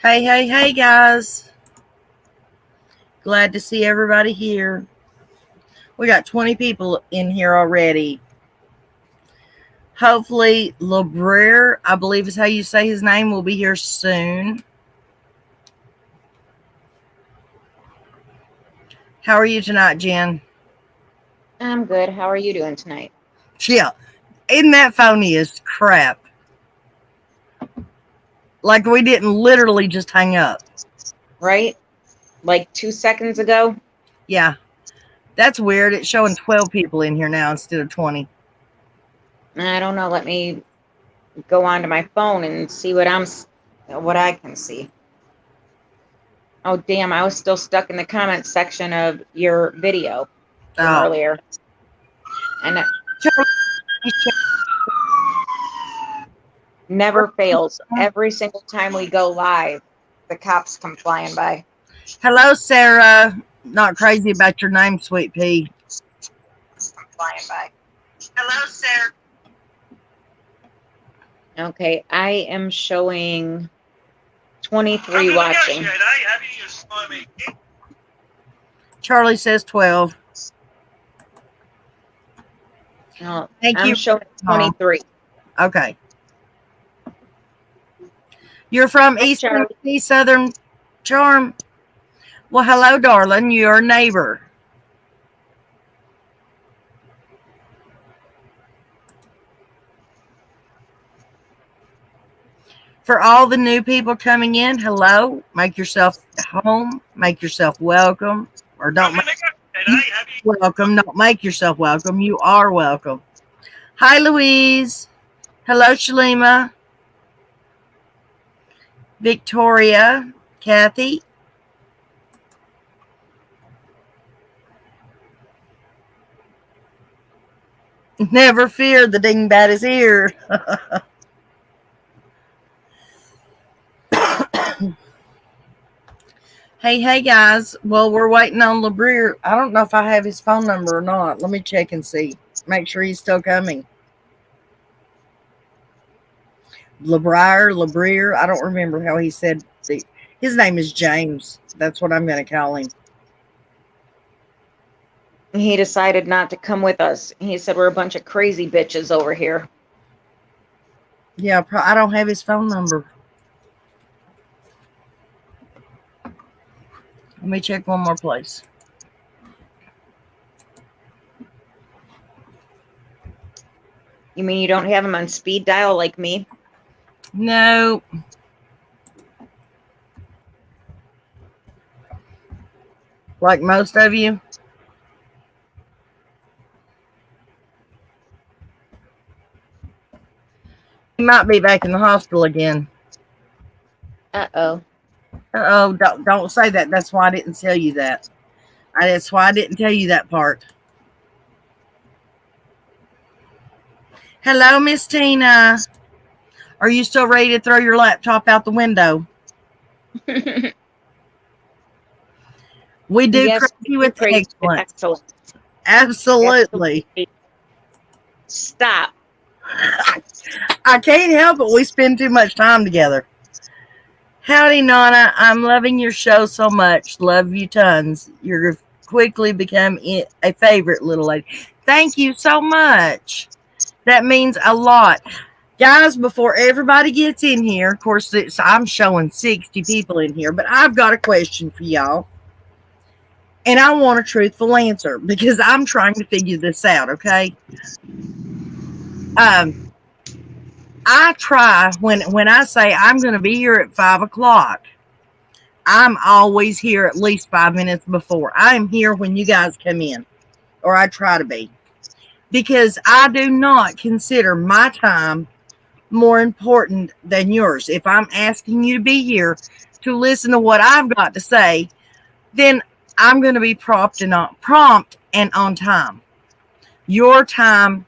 Hey, guys. Glad to see everybody here. We got 20 people in here already. Hopefully, LaBrier, I believe is how you say his name, will be here soon. How are you tonight, Jen? I'm good. How are you doing tonight? Yeah. Isn't that phony as crap? Like we didn't literally just hang up. Right? Like 2 seconds ago? Yeah. That's weird. It's showing 12 people in here now instead of 20. I don't know. Let me go onto my phone and see what I can see. Oh, damn. I was still stuck in the comments section of your video from earlier. And it never fails. Every single time we go live, the cops come flying by. Hello, Sarah. Not crazy about your name, sweet pea. Come flying by. Hello, Sarah. Okay, I am showing 23 watching. Charlie says 12. No, Thank I'm you. showing 23. Okay. You're from Hi, East Charlie. Tennessee, Southern Charm. Well, hello, darling. You're a neighbor. For all the new people coming in, hello. Make yourself at home. Make yourself welcome. Or don't make welcome. Don't make yourself welcome. You are welcome. Hi, Louise. Hello, Shalima. Victoria. Kathy. Never fear, the dingbat is here. Hey, guys. Well, we're waiting on LaBrier. I don't know if I have his phone number or not. Let me check and see. Make sure he's still coming. LaBrier. I don't remember how he said. His name is James. That's what I'm going to call him. He decided not to come with us. He said we're a bunch of crazy bitches over here. Yeah, I don't have his phone number. Let me check one more place. You mean you don't have him on speed dial like me? No. Like most of you? He might be back in the hospital again. Uh-oh. Uh-oh, don't say that. That's why I didn't tell you that. That's why I didn't tell you that part. Hello, Miss Tina. Are you still ready to throw your laptop out the window? We do crazy with excellence. Absolutely. Stop. I can't help it. We spend too much time together. Howdy, Nana. I'm loving your show so much. Love you tons. You're quickly become a favorite, little lady. Thank you so much. That means a lot. Guys, before everybody gets in here, of course, I'm showing 60 people in here, but I've got a question for y'all. And I want a truthful answer because I'm trying to figure this out, okay? I try, when I say I'm going to be here at 5 o'clock, I'm always here at least 5 minutes before. I am here when you guys come in, or I try to be. Because I do not consider my time more important than yours. If I'm asking you to be here to listen to what I've got to say, then I'm going to be prompt and on time. Your time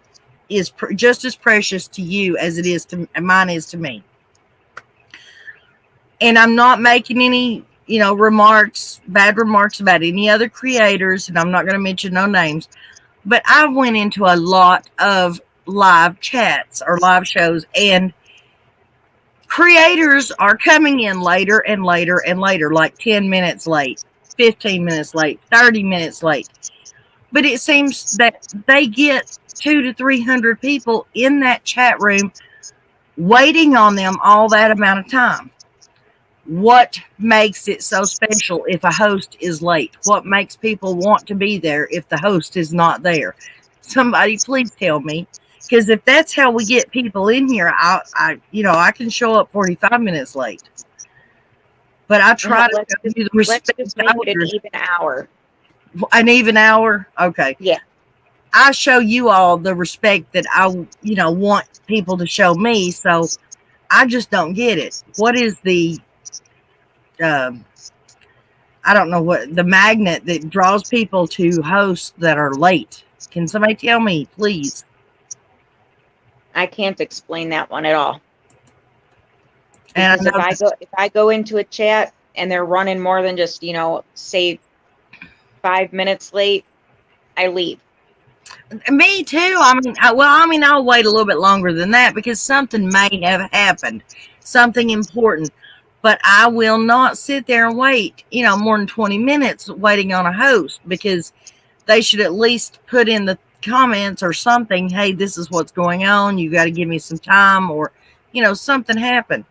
is just as precious to you as it is to mine is to me. And I'm not making any, bad remarks about any other creators, and I'm not going to mention no names, but I went into a lot of live chats or live shows, and creators are coming in later and later and later, like 10 minutes late, 15 minutes late, 30 minutes late. But it seems that they get 200 to 300 people in that chat room waiting on them all that amount of time. What makes it so special if a host is late? What makes people want to be there if the host is not there? Somebody please tell me, because if that's how we get people in here, I can show up 45 minutes late. But I try to do the respect. Let's just make it an even hour. An even hour? Okay. Yeah. I show you all the respect that I want people to show me, so I just don't get it. What is the I don't know what the magnet that draws people to hosts that are late? Can somebody tell me, please? I can't explain that one at all. And because if I go into a chat and they're running more than just, say 5 minutes late, I leave. Me too. I'll wait a little bit longer than that because something may have happened, something important. But I will not sit there and wait, more than 20 minutes waiting on a host, because they should at least put in the comments or something. Hey, this is what's going on. You got to give me some time, or, something happened.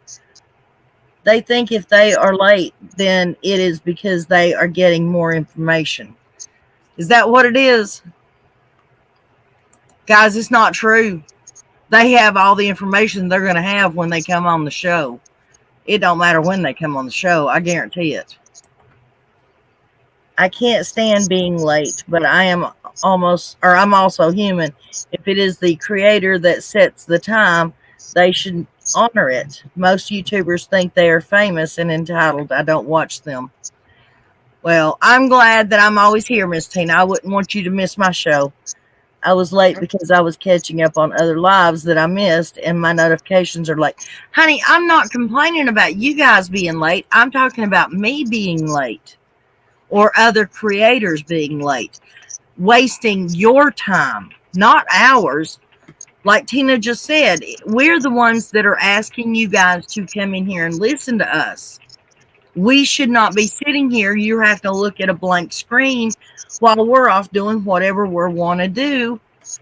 They think if they are late, then it is because they are getting more information. Is that what it is? Guys, it's not true. They have all the information they're going to have when they come on the show. It don't matter when they come on the show. I guarantee it. I can't stand being late, but I'm also human. If it is the creator that sets the time, they should honor it. Most YouTubers think they are famous and entitled. I don't watch them. Well, I'm glad that I'm always here, Miss Tina. I wouldn't want you to miss my show. I was late because I was catching up on other lives that I missed, and my notifications are late. Honey, I'm not complaining about you guys being late. I'm talking about me being late or other creators being late, wasting your time, not ours. Like Tina just said, we're the ones that are asking you guys to come in here and listen to us. We should not be sitting here. You have to look at a blank screen while we're off doing whatever we want to do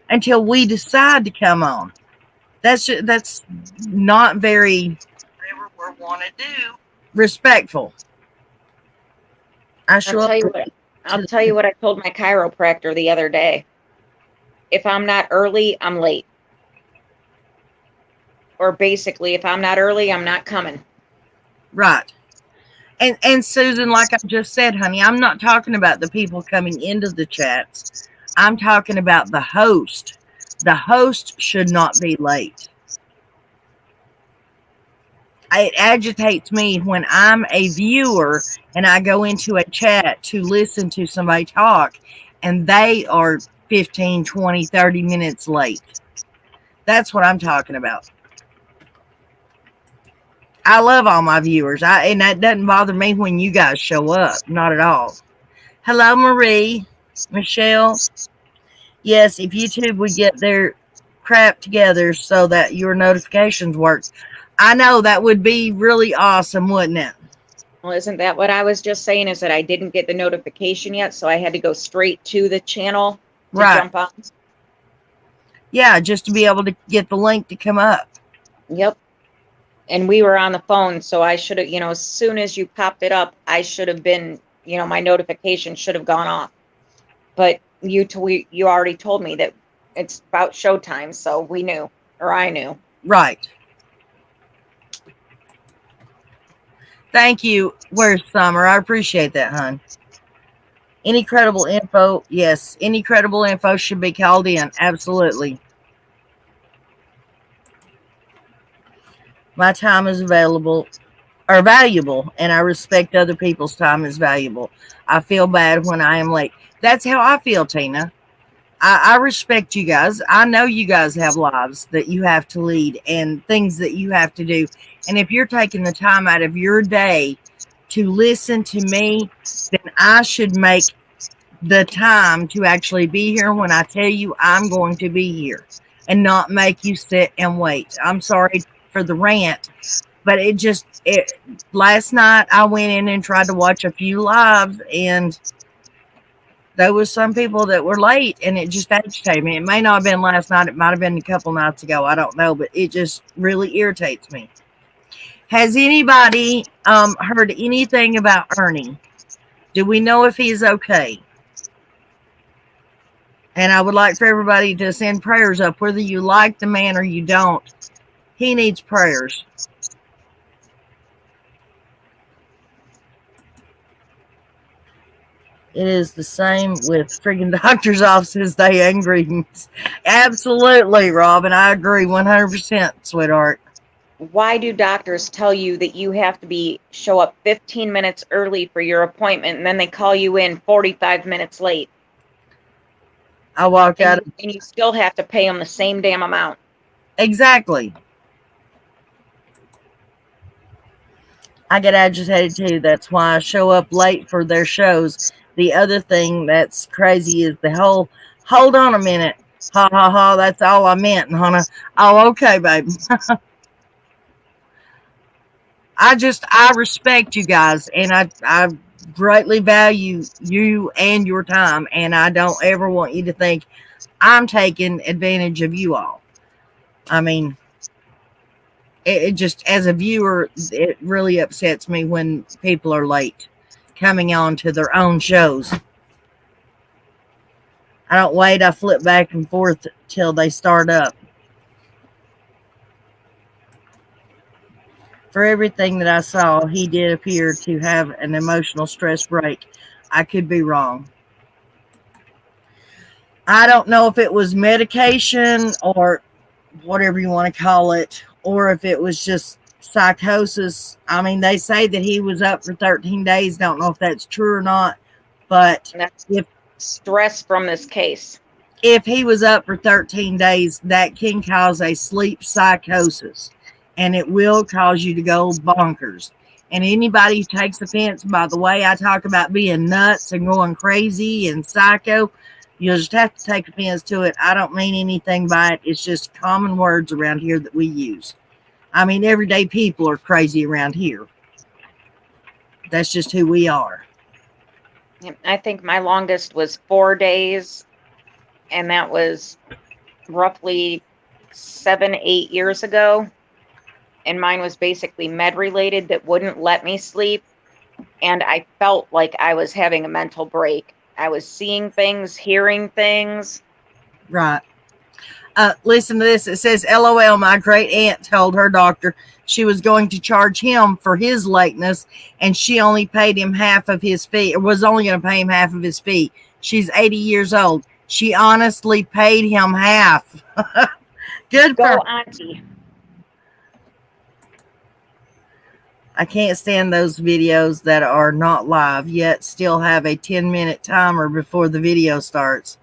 until we decide to come on. That's not very respectful. I'll tell you what I told my chiropractor the other day. If I'm not early, I'm late. Or basically, if I'm not early, I'm not coming. Right. And Susan, like I just said, honey, I'm not talking about the people coming into the chats. I'm talking about the host. The host should not be late. It agitates me when I'm a viewer and I go into a chat to listen to somebody talk and they are 15, 20, 30 minutes late. That's what I'm talking about. I love all my viewers, and that doesn't bother me when you guys show up. Not at all. Hello, Marie. Michelle. Yes, if YouTube would get their crap together so that your notifications work. I know that would be really awesome, wouldn't it? Well, isn't that what I was just saying, is that I didn't get the notification yet, so I had to go straight to the channel to jump on? Yeah, just to be able to get the link to come up. Yep. And we were on the phone, so I should have, as soon as you popped it up, I should have been, my notification should have gone off. But you already told me that it's about showtime, so we knew, or I knew. Right. Thank you. Where's Summer? I appreciate that, hon. Any credible info? Yes. Any credible info should be called in. Absolutely. My time is valuable, and I respect other people's time is valuable. I feel bad when I am late. That's how I feel, Tina. I respect you guys. I know you guys have lives that you have to lead and things that you have to do. And if you're taking the time out of your day to listen to me, then I should make the time to actually be here when I tell you I'm going to be here and not make you sit and wait. I'm sorry for the rant, but last night I went in and tried to watch a few lives, and there was some people that were late, and it just agitated me. It may not have been last night. It might have been a couple nights ago. I don't know, but it just really irritates me. Has anybody heard anything about Ernie? Do we know if he's okay? And I would like for everybody to send prayers up, whether you like the man or you don't. He needs prayers. It is the same with friggin' doctor's offices. They angry. Absolutely, Robin. I agree 100%, sweetheart. Why do doctors tell you that you have to show up 15 minutes early for your appointment, and then they call you in 45 minutes late? I walk out. And you still have to pay them the same damn amount. Exactly. I get agitated too. That's why I show up late for their shows. The other thing that's crazy is the whole, hold on a minute. Ha ha ha, that's all I meant, Hannah. Oh, okay, baby. I respect you guys, and I greatly value you and your time, and I don't ever want you to think I'm taking advantage of you all. I mean, it just, as a viewer, it really upsets me when people are late coming on to their own shows. I don't wait. I flip back and forth till they start up. For everything that I saw, he did appear to have an emotional stress break. I could be wrong. I don't know if it was medication or whatever you want to call it, or if it was just psychosis. I mean, they say that he was up for 13 days. Don't know if that's true or not, but that's if stress from this case. If he was up for 13 days, that can cause a sleep psychosis, and it will cause you to go bonkers. And anybody who takes offense by the way I talk about being nuts and going crazy and psycho, you'll just have to take offense to it. I don't mean anything by it. It's just common words around here that we use. I mean, everyday people are crazy around here. That's just who we are. I think my longest was 4 days, and that was roughly 7-8 years ago. And mine was basically med related that wouldn't let me sleep. And I felt like I was having a mental break. I was seeing things, hearing things. Right. Listen to this. It says, LOL, my great aunt told her doctor she was going to charge him for his lateness, and she only paid him half of his fee, or was only going to pay him half of his fee. She's 80 years old. She honestly paid him half. Good Go, for auntie. I can't stand those videos that are not live yet still have a 10-minute timer before the video starts.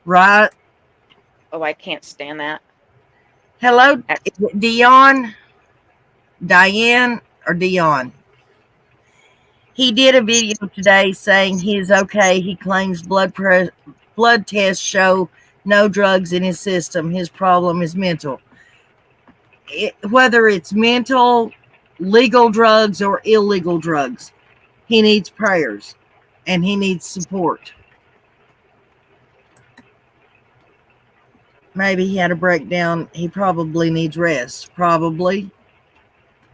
Right? Oh, I can't stand that. Hello, Diane, or Dion. He did a video today saying he's okay. He claims blood tests show no drugs in his system. His problem is mental. Whether it's mental, legal drugs, or illegal drugs, he needs prayers and he needs support. Maybe he had a breakdown. He probably needs rest. Probably.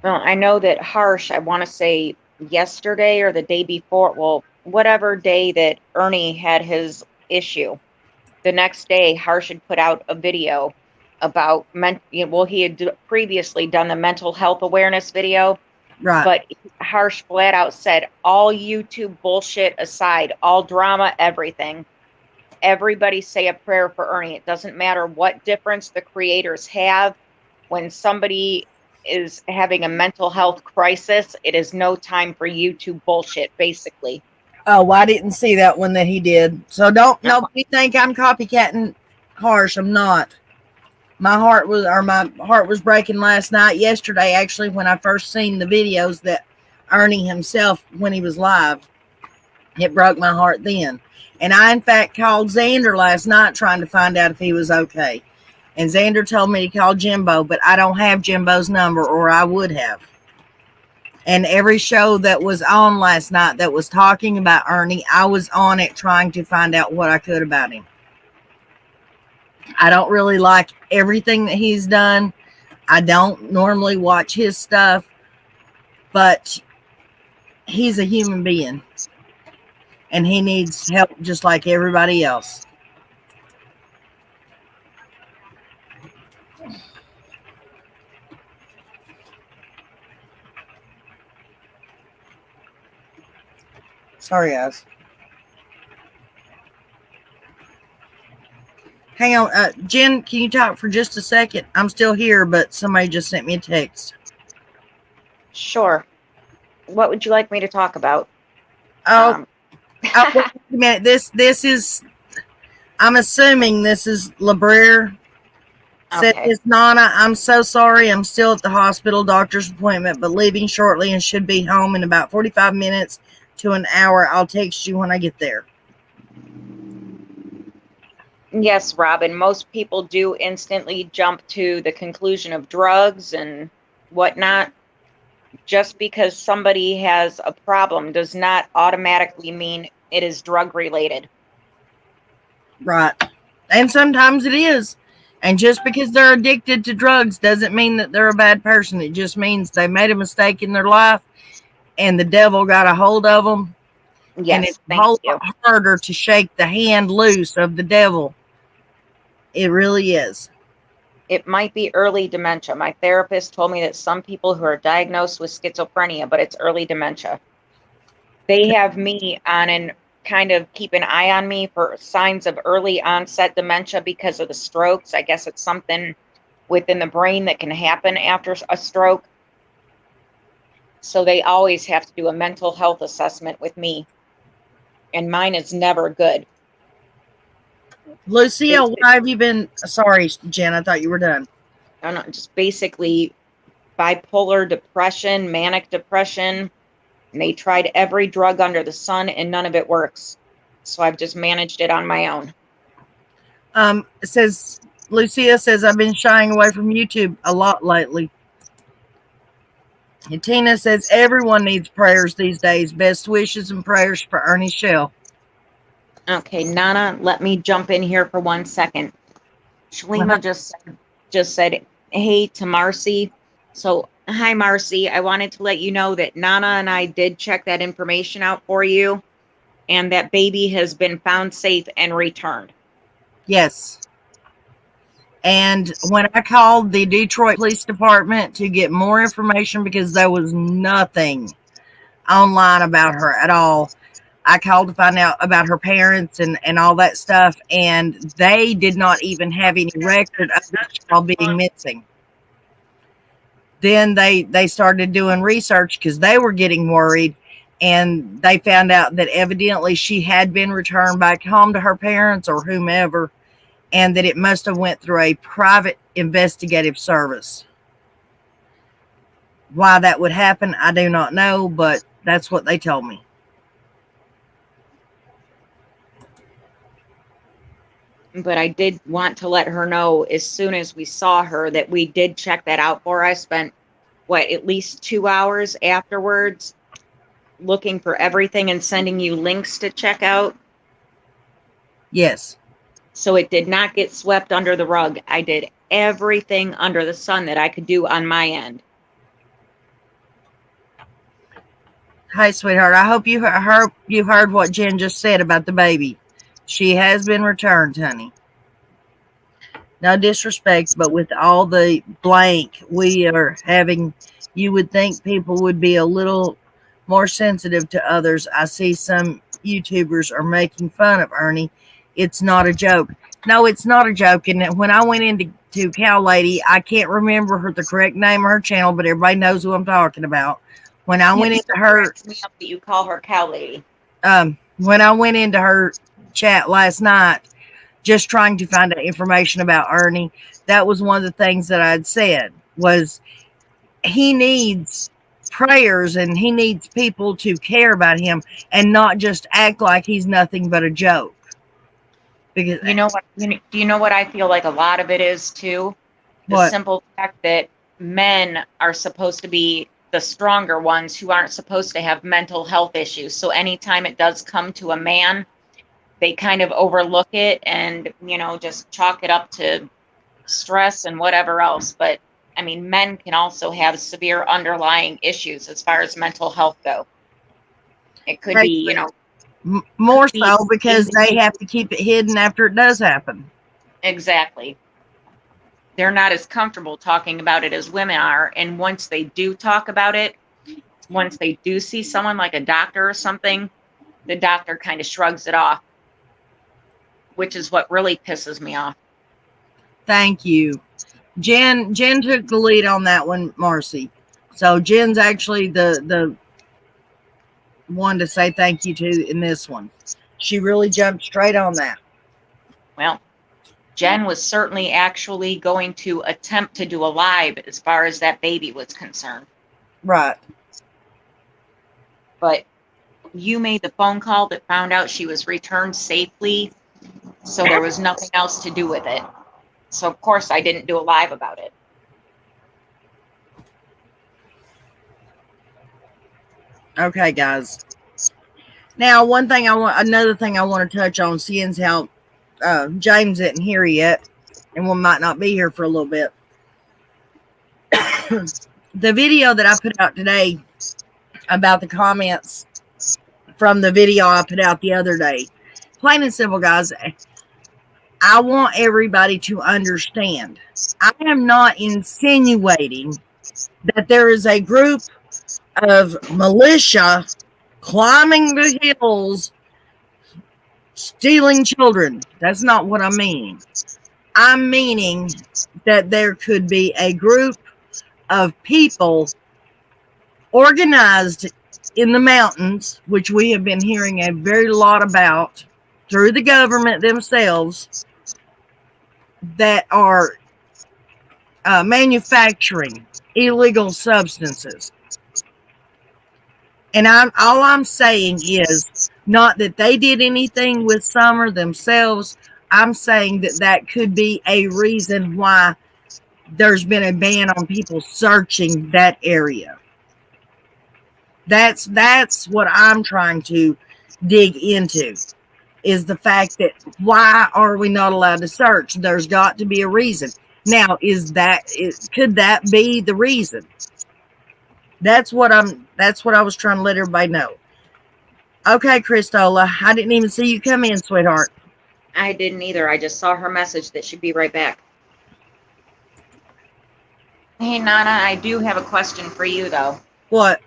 Well, I know that Hurst, I want to say yesterday or the day before, well, whatever day that Ernie had his issue, the next day Hurst had put out a video about he had previously done the mental health awareness video, right? But Hurst flat out said, all YouTube bullshit aside, all drama, everything, everybody say a prayer for Ernie. It doesn't matter what difference the creators have. When somebody is having a mental health crisis, it is no time for YouTube bullshit, basically. Oh, I didn't see that one that he did. So don't nobody think I'm copycatting harsh. I'm not. My heart was breaking last night, yesterday actually, when I first seen the videos that Ernie himself when he was live. It broke my heart then. And I in fact called Xander last night trying to find out if he was okay. And Xander told me to call Jimbo, but I don't have Jimbo's number, or I would have. And every show that was on last night that was talking about Ernie, I was on it trying to find out what I could about him. I don't really like everything that he's done. I don't normally watch his stuff, but he's a human being and he needs help just like everybody else. Sorry, guys. Hang on. Jen, can you talk for just a second? I'm still here, but somebody just sent me a text. Sure. What would you like me to talk about? Oh, wait a minute. This is, I'm assuming this is LaBrier. Said, Okay. Miss Nana, I'm so sorry. I'm still at the hospital doctor's appointment, but leaving shortly and should be home in about 45 minutes to an hour. I'll text you when I get there. Yes, Robin, most people do instantly jump to the conclusion of drugs and whatnot. Just because somebody has a problem does not automatically mean it is drug related. Right. And sometimes it is. And just because they're addicted to drugs doesn't mean that they're a bad person. It just means they made a mistake in their life and the devil got a hold of them. Yes, and it's a whole lot harder to shake the hand loose of the devil. It really is. It might be early dementia. My therapist told me that some people who are diagnosed with schizophrenia, but it's early dementia. They have me on and kind of keep an eye on me for signs of early onset dementia because of the strokes. I guess it's something within the brain that can happen after a stroke. So they always have to do a mental health assessment with me. And mine is never good. Lucia, why have you been? Sorry, Jen, I thought you were done. I don't know, just basically bipolar depression, manic depression. And they tried every drug under the sun and none of it works. So I've just managed it on my own. It says, Lucia says, I've been shying away from YouTube a lot lately. And Tina says, everyone needs prayers these days. Best wishes and prayers for Ernie Shell. Okay, Nana, let me jump in here for 1 second. Shalima just said, hey to Marcy. So, hi, Marcy. I wanted to let you know that Nana and I did check that information out for you, and that baby has been found safe and returned. Yes. And when I called the Detroit Police Department to get more information because there was nothing online about her at all, I called to find out about her parents and all that stuff, and they did not even have any record of the child being missing. Then they started doing research because they were getting worried, and they found out that evidently she had been returned back home to her parents or whomever, and that it must have went through a private investigative service. Why that would happen, I do not know, but that's what they told me. But I did want to let her know as soon as we saw her that we did check that out for her. I spent, at least 2 hours afterwards looking for everything and sending you links to check out. Yes. So it did not get swept under the rug. I did everything under the sun that I could do on my end. Hi, sweetheart. I hope you heard what Jen just said about the baby. She has been returned, honey. No disrespect, but with all the blank we are having, you would think people would be a little more sensitive to others. I see some YouTubers are making fun of Ernie. It's not a joke. No, it's not a joke. And when I went into Cow Lady, I can't remember the correct name of her channel, but everybody knows who I'm talking about. When I went into her, you call her Cow Lady. When I went into her chat last night, just trying to find out information about Ernie, that was one of the things that I'd said was he needs prayers and he needs people to care about him and not just act like he's nothing but a joke. Because You know what? Do you know what I feel like a lot of it is too? The what? simple fact that men are supposed to be the stronger ones who aren't supposed to have mental health issues. So anytime it does come to a man, they kind of overlook it and, just chalk it up to stress and whatever else. But I mean, men can also have severe underlying issues as far as mental health go. It could be, More so because they have to keep it hidden after it does happen. Exactly. They're not as comfortable talking about it as women are. And once they do talk about it, once they do see someone like a doctor or something, the doctor kind of shrugs it off, which is what really pisses me off. Thank you. Jen took the lead on that one, Marcy. So Jen's actually the one to say thank you to in this one. She really jumped straight on that. Well, Jen was certainly actually going to attempt to do a live as far as that baby was concerned. Right. But you made the phone call that found out she was returned safely, so there was nothing else to do with it. So, of course, I didn't do a live about it. Okay, guys. Now, another thing I want to touch on, seeing how James isn't here yet, and we might not be here for a little bit. The video that I put out today about the comments from the video I put out the other day, plain and simple, guys, I want everybody to understand. I am not insinuating that there is a group of militia climbing the hills stealing children. That's not what I'm meaning. I'm meaning that there could be a group of people organized in the mountains, which we have been hearing a very lot about through the government themselves, that are manufacturing illegal substances. And all I'm saying is not that they did anything with Summer themselves. I'm saying that could be a reason why there's been a ban on people searching that area. That's what I'm trying to dig into, is the fact that why are we not allowed to search? There's got to be a reason. Now, could that be the reason? That's what I was trying to let everybody know. Okay, Christola, I didn't even see you come in, sweetheart. I didn't either. I just saw her message that she'd be right back. Hey, Nana, I do have a question for you, though. What?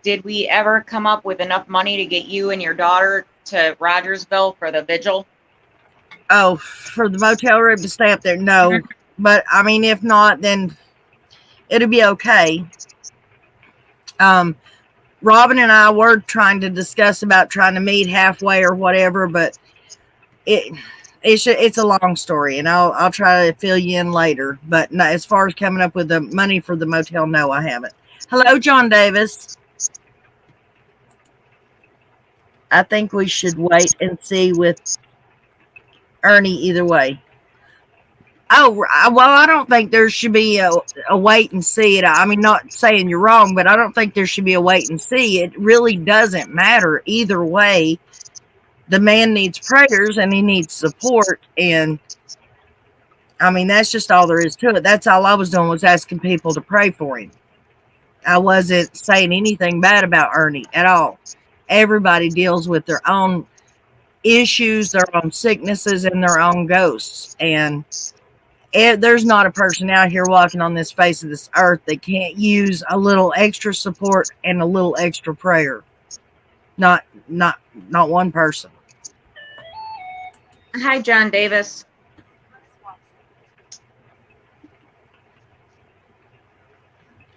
Did we ever come up with enough money to get you and your daughter to Rogersville for the vigil? Oh, for the motel room to stay up there? No. But, I mean, if not, then it'll be okay. Robin and I were trying to discuss about trying to meet halfway or whatever, but it's a long story, and I'll try to fill you in later. But no, as far as coming up with the money for the motel, no, I haven't. Hello, John Davis. I think we should wait and see with Ernie either way. Oh, well, I don't think there should be a wait and see. I mean, not saying you're wrong, but I don't think there should be a wait and see. It really doesn't matter either way. The man needs prayers and he needs support. And I mean, that's just all there is to it. That's all I was doing, was asking people to pray for him. I wasn't saying anything bad about Ernie at all. Everybody deals with their own issues, their own sicknesses, and their own ghosts. And there's not a person out here walking on this face of this earth that can't use a little extra support and a little extra prayer. Not one person. Hi, John Davis.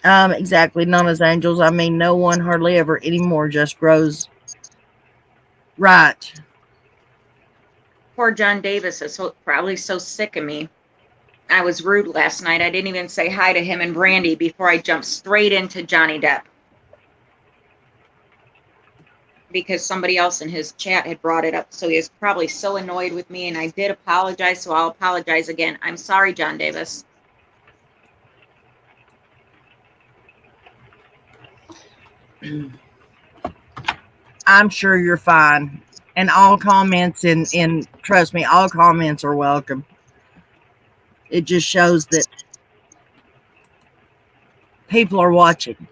Exactly. Nana's angels. I mean, no one hardly ever anymore just grows Right. Poor John Davis is probably so sick of me. I was rude last night. I didn't even say hi to him and Brandy before I jumped straight into Johnny Depp. Because somebody else in his chat had brought it up. So he is probably so annoyed with me, and I did apologize, so I'll apologize again. I'm sorry, John Davis. I'm sure you're fine. And all comments in trust me, all comments are welcome. It just shows that people are watching.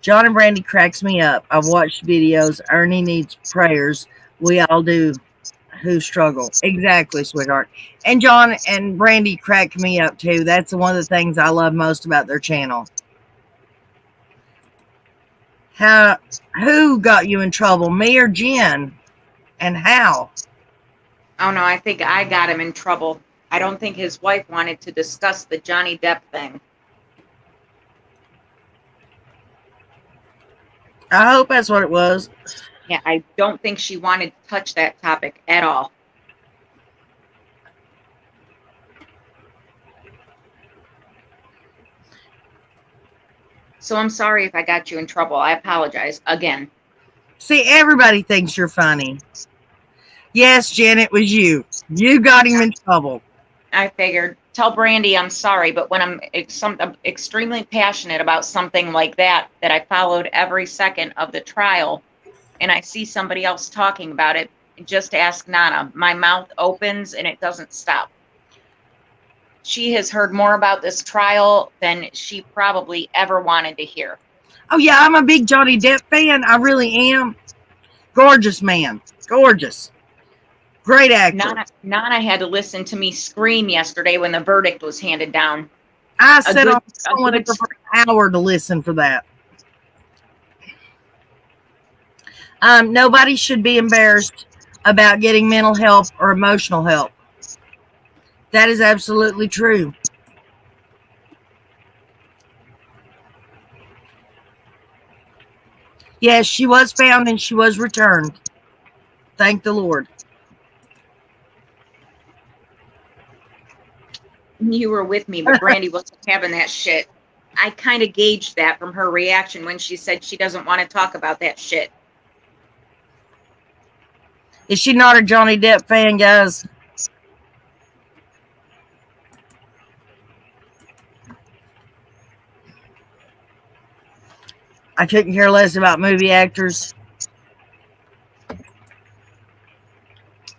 John and Brandy cracks me up. I've watched videos. Ernie needs prayers. We all do who struggle. Exactly, sweetheart. And John and Brandy crack me up too. That's one of the things I love most about their channel. Who got you in trouble, me or Jen? And how? Oh no, I think I got him in trouble. I don't think his wife wanted to discuss the Johnny Depp thing. I hope that's what it was. Yeah, I don't think she wanted to touch that topic at all. So I'm sorry if I got you in trouble. I apologize again. See, everybody thinks you're funny. Yes, Jen, it was you. You got him in trouble. I figured. Tell Brandy I'm sorry, but when I'm extremely passionate about something like that I followed every second of the trial, and I see somebody else talking about it, just ask Nana. My mouth opens and it doesn't stop. She has heard more about this trial than she probably ever wanted to hear. Oh, yeah, I'm a big Johnny Depp fan. I really am. Gorgeous man. Gorgeous. Great actor. Nana had to listen to me scream yesterday when the verdict was handed down. I sat on someone for an hour to listen for that. Nobody should be embarrassed about getting mental help or emotional help. That is absolutely true. Yes, she was found and she was returned. Thank the Lord. You were with me, but Brandy wasn't having that shit. I kind of gauged that from her reaction when she said she doesn't want to talk about that shit. Is she not a Johnny Depp fan, guys? I couldn't care less about movie actors.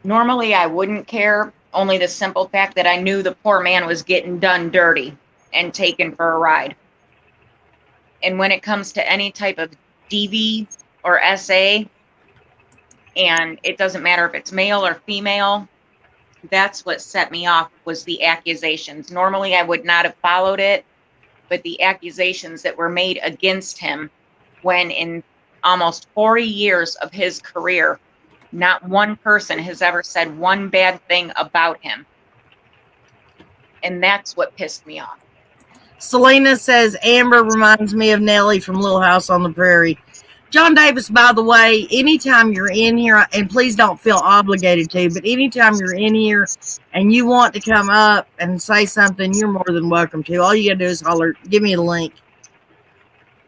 Normally, I wouldn't care, only the simple fact that I knew the poor man was getting done dirty and taken for a ride. And when it comes to any type of DV or SA, and it doesn't matter if it's male or female, that's what set me off, was the accusations. Normally, I would not have followed it, but the accusations that were made against him, when in almost 40 years of his career, not one person has ever said one bad thing about him. And that's what pissed me off. Selena says, Amber reminds me of Nellie from Little House on the Prairie. John Davis, by the way, anytime you're in here, and please don't feel obligated to, but anytime you're in here and you want to come up and say something, you're more than welcome to. All you got to do is holler, give me a link.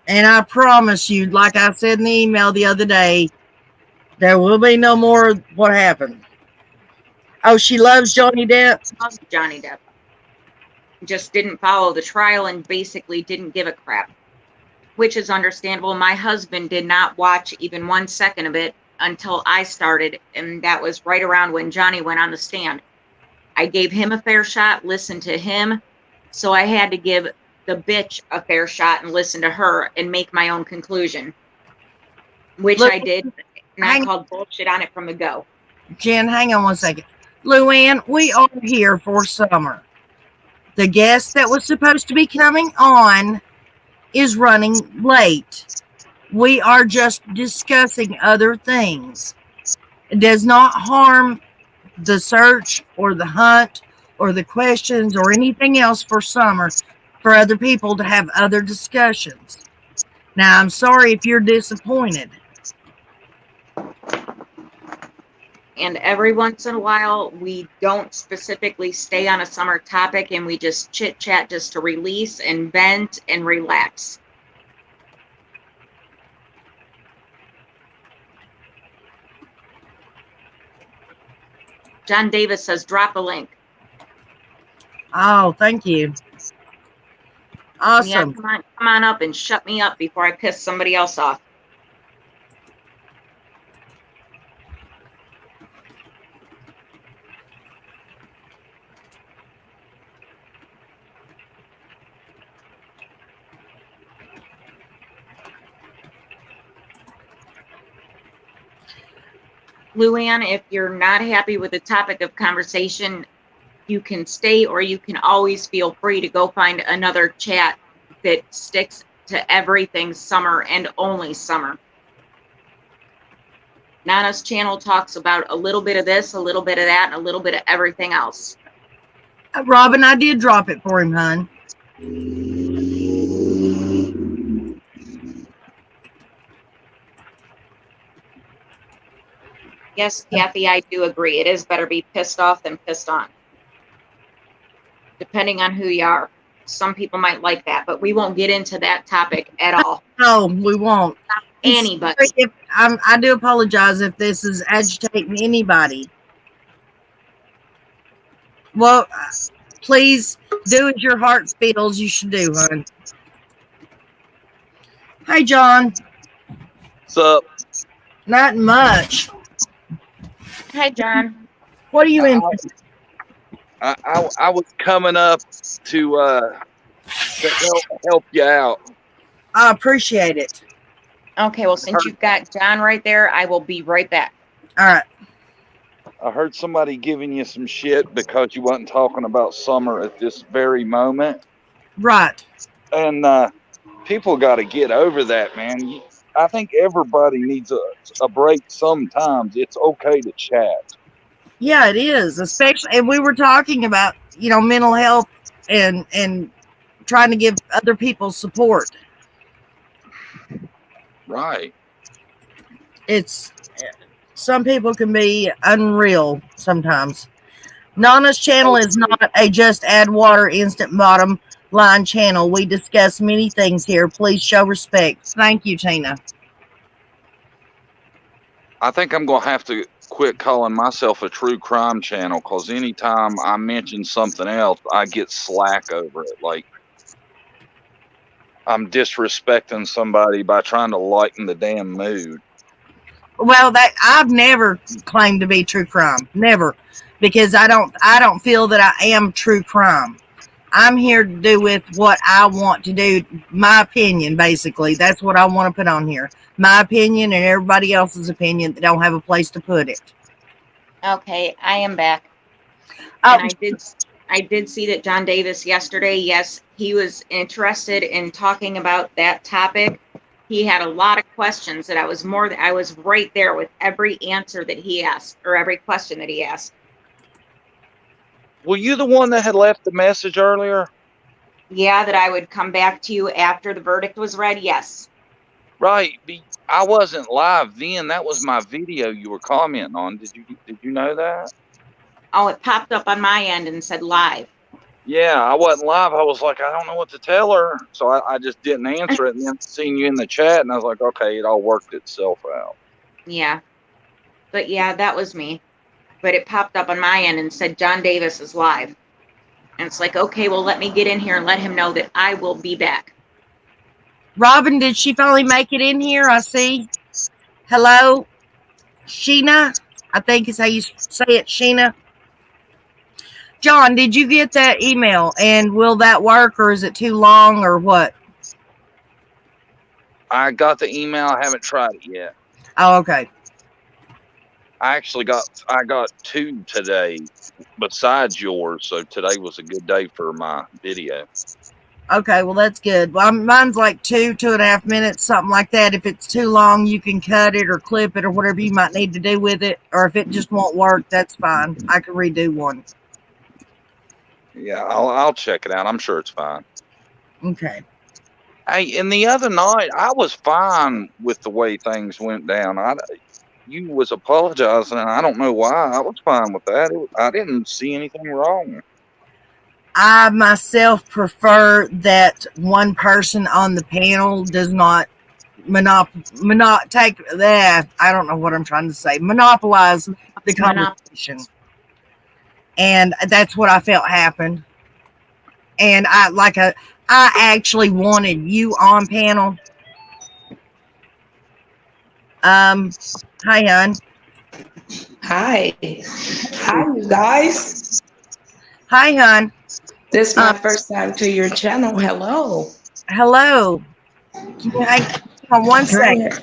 And I promise you, like I said in the email the other day, there will be no more what happened. Oh, she loves Johnny Depp? Loves Johnny Depp. Just didn't follow the trial and basically didn't give a crap, which is understandable. My husband did not watch even 1 second of it until I started, and that was right around when Johnny went on the stand. I gave him a fair shot, listened to him, so I had to give the bitch a fair shot and listen to her and make my own conclusion, which I did, and I called bullshit on it from the go. Jen, hang on 1 second. Luann, we are here for summer. The guest that was supposed to be coming on is running late. We are just discussing other things. It does not harm the search or the hunt or the questions or anything else for summer for other people to have other discussions. Now, I'm sorry if you're disappointed. And every once in a while, we don't specifically stay on a summer topic and we just chit chat just to release and vent and relax. John Davis says, drop a link. Oh, thank you. Awesome. Yeah, come on up and shut me up before I piss somebody else off. Luann, if you're not happy with the topic of conversation, you can stay, or you can always feel free to go find another chat that sticks to everything summer and only summer. Nana's channel talks about a little bit of this, a little bit of that, and a little bit of everything else. Robin, I did drop it for him, hon. Yes, Kathy, I do agree. It is better be pissed off than pissed on. Depending on who you are. Some people might like that, but we won't get into that topic at all. No, we won't. Anybody. I do apologize if this is agitating anybody. Well, please do as your heart feels you should do, hon. Hey, John. What's up? Not much. Hi, John. What are you in? I was coming up to help you out. I appreciate it. Okay, well, since you've got John right there, I will be right back. All right. I heard somebody giving you some shit because you wasn't talking about summer at this very moment. Right. And people got to get over that, man. I think everybody needs a break sometimes. It's okay to chat. Yeah, it is. Especially, and we were talking about, mental health and trying to give other people support. Right. It's some people can be unreal sometimes. Nana's channel is not a just add water instant bottom line channel. We discuss many things here. Please show respect. Thank you, Tina. I think I'm going to have to quit calling myself a true crime channel, because anytime I mention something else, I get slack over it. Like, I'm disrespecting somebody by trying to lighten the damn mood. Well, that I've never claimed to be true crime. Never. Because I don't feel that I am true crime. I'm here to do with what I want to do. My opinion, basically. That's what I want to put on here. My opinion and everybody else's opinion that don't have a place to put it. Okay, I am back. And I did see that John Davis yesterday, yes, he was interested in talking about that topic. He had a lot of questions that I was right there with every answer that he asked, or every question that he asked. Were you the one that had left the message earlier? Yeah, that I would come back to you after the verdict was read, yes. Right. I wasn't live then. That was my video you were commenting on. Did you know that? Oh, it popped up on my end and said live. Yeah, I wasn't live. I was like, I don't know what to tell her. So I just didn't answer it. And then seeing you in the chat, and I was like, okay, it all worked itself out. Yeah. But yeah, that was me. But it popped up on my end and said John Davis is live. And it's like, okay, well, let me get in here and let him know that I will be back. Robin, did she finally make it in here? I see. Hello? Sheena? I think is how you say it, Sheena. John, did you get that email? And will that work, or is it too long, or what? I got the email. I haven't tried it yet. Oh, okay. I got 2 today besides yours. So today was a good day for my video. Okay, well, that's good. Well, mine's like 2.5 minutes, something like that. If it's too long, you can cut it or clip it or whatever you might need to do with it. Or if it just won't work, that's fine. I can redo one. Yeah, I'll check it out. I'm sure it's fine. Okay. Hey, and the other night, I was fine with the way things went down. you was apologizing, and I don't know why. I was fine with that. I didn't see anything wrong. I myself prefer that one person on the panel does not take that. I don't know what I'm trying to say. Monopolize the conversation. And that's what I felt happened. And I actually wanted you on panel. Hi, hon. Hi. Hi, you guys. Hi, hon. This is my first time to your channel. Hello. Hello. Can you hang on one second?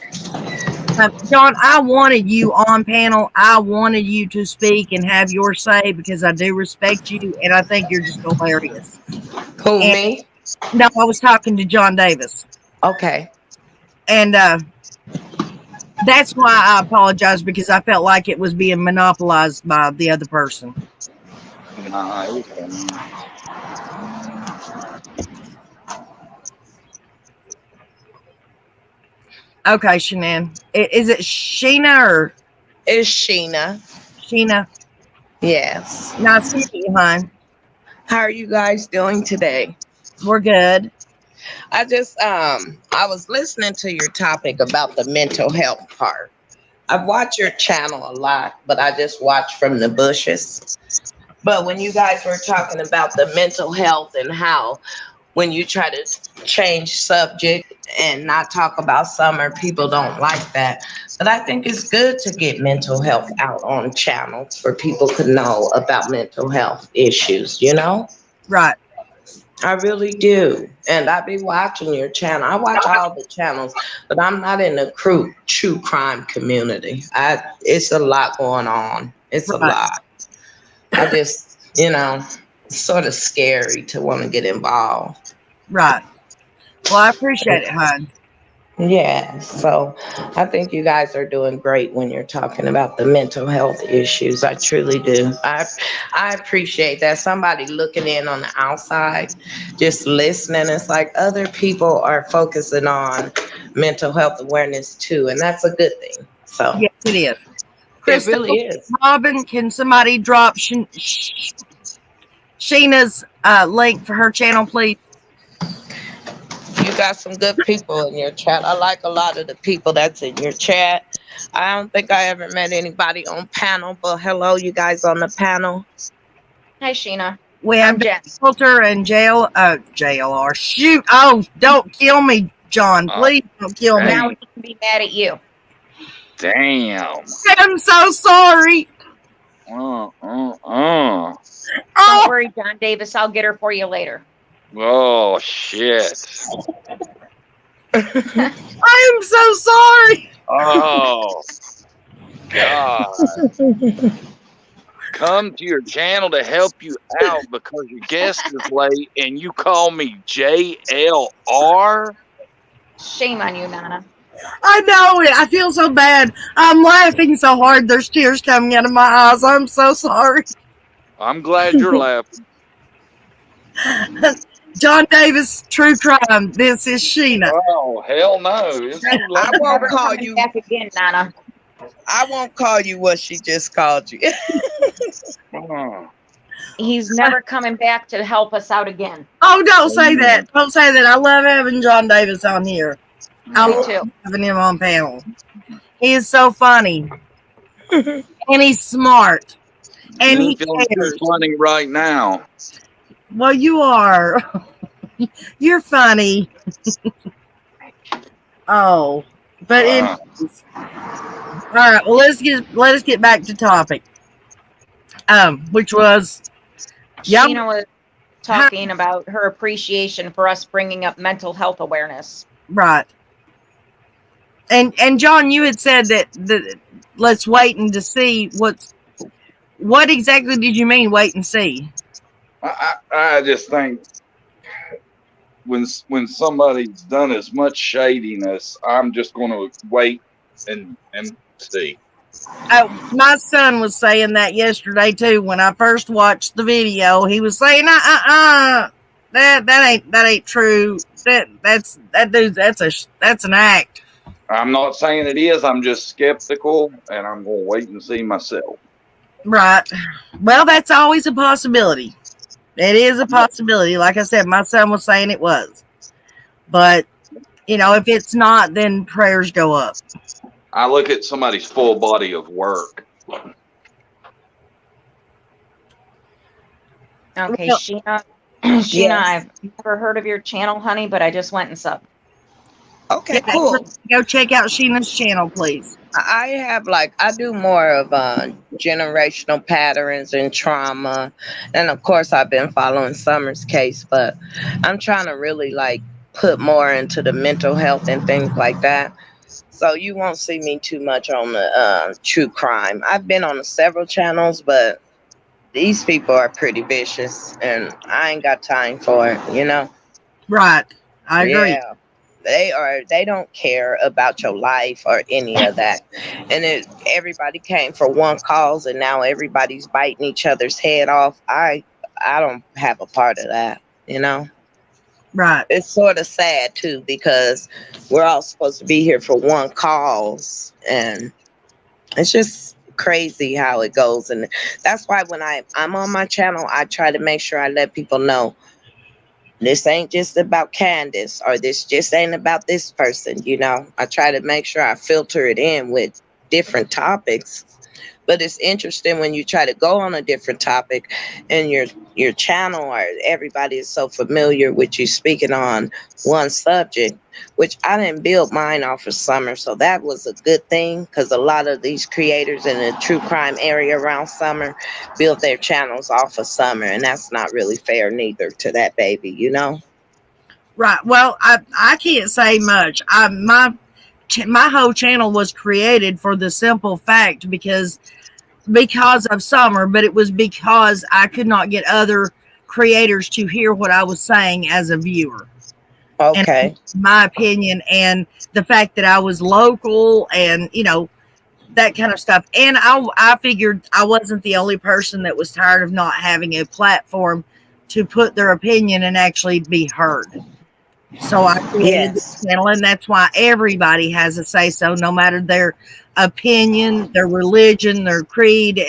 John, I wanted you on panel. I wanted you to speak and have your say because I do respect you and I think you're just hilarious. Who, me? No, I was talking to John Davis. Okay. And that's why I apologize because I felt like it was being monopolized by the other person. Okay, Shanann. Is it Sheena or? It's Sheena. Sheena. Yes. Nice to meet you, hon. How are you guys doing today? We're good. I was listening to your topic about the mental health part. I've watched your channel a lot, but I just watch from the bushes. But when you guys were talking about the mental health and how when you try to change subject and not talk about summer, people don't like that. But I think it's good to get mental health out on channels for people to know about mental health issues, you know? Right. I really do. And I be watching your channel. I watch all the channels, but I'm not in the true crime community. It's a lot going on. It's a lot. I just, it's sort of scary to want to get involved. Right. Well, I appreciate it, hon. Yeah, so I think you guys are doing great when you're talking about the mental health issues. I truly do. I appreciate that. Somebody looking in on the outside, just listening. It's like other people are focusing on mental health awareness too, and that's a good thing. So yes, it is. It really is. Robin, can somebody drop Sheena's link for her channel, please? You got some good people in your chat. I like a lot of the people that's in your chat. I don't think I ever met anybody on panel, but hello, you guys on the panel. Hi, Sheena. We have Filter and JLR. Shoot. Oh, don't kill me, John. Please don't kill me. Now we can be mad at you. Damn. I'm so sorry. Don't worry, John Davis. I'll get her for you later. Oh, shit. I am so sorry. Oh, God. Come to your channel to help you out because your guest is late and you call me JLR? Shame on you, Nana. I know it. I feel so bad. I'm laughing so hard. There's tears coming out of my eyes. I'm so sorry. I'm glad you're laughing. John Davis, True Crime. This is Sheena. Oh, hell no. I won't call you back again, Nana. I won't call you what she just called you. He's never coming back to help us out again. Oh, don't say that. Don't say that. I love having John Davis on here. I love having him on panel. He is so funny. And he's smart. And he cares. Funny right now. Well, you are. You're funny. Oh, but anyways. All right. Well, let us get back to topic. Which was Sheena was talking about her appreciation for us bringing up mental health awareness. Right. And John, you had said that let's wait and to see what exactly did you mean? Wait and see. I just think when somebody's done as much shadiness, I'm just going to wait and see. My son was saying that yesterday too. When I first watched the video, he was saying, that ain't true. That's an act. I'm not saying it is. I'm just skeptical, and I'm going to wait and see myself. Right. Well, that's always a possibility. It is a possibility. Like I said, my son was saying it was. But, you know, if it's not, then prayers go up. I look at somebody's full body of work. Okay, Well, Sheena, Yes. I've never heard of your channel, honey, but I just went and subbed. Okay, yeah, cool. go check out Sheena's channel, please. I have I do more of generational patterns and trauma. And of course, I've been following Summer's case, but I'm trying to really put more into the mental health and things like that. So you won't see me too much on the true crime. I've been on several channels, but these people are pretty vicious and I ain't got time for it, you know? Right. I agree. Yeah. They don't care about your life or any of that. And everybody came for one cause and now everybody's biting each other's head off. I don't have a part of that, you know? Right. It's sort of sad too because we're all supposed to be here for one cause and it's just crazy how it goes. And that's why when I'm on my channel, I try to make sure I let people know this ain't just about Candace or this just ain't about this person, you know. I try to make sure I filter it in with different topics. But it's interesting when you try to go on a different topic and your channel or everybody is so familiar with you speaking on one subject, which I didn't build mine off of Summer. So that was a good thing because a lot of these creators in the true crime area around Summer build their channels off of Summer. And that's not really fair neither to that baby, you know? Right. Well, I can't say much. My whole channel was created for the simple fact because of Summer, but it was because I could not get other creators to hear what I was saying as a viewer. Okay. And my opinion and the fact that I was local and, you know, that kind of stuff. And I figured I wasn't the only person that was tired of not having a platform to put their opinion and actually be heard. So I created Yes. this channel, and that's why everybody has a say so, no matter their opinion, their religion, their creed.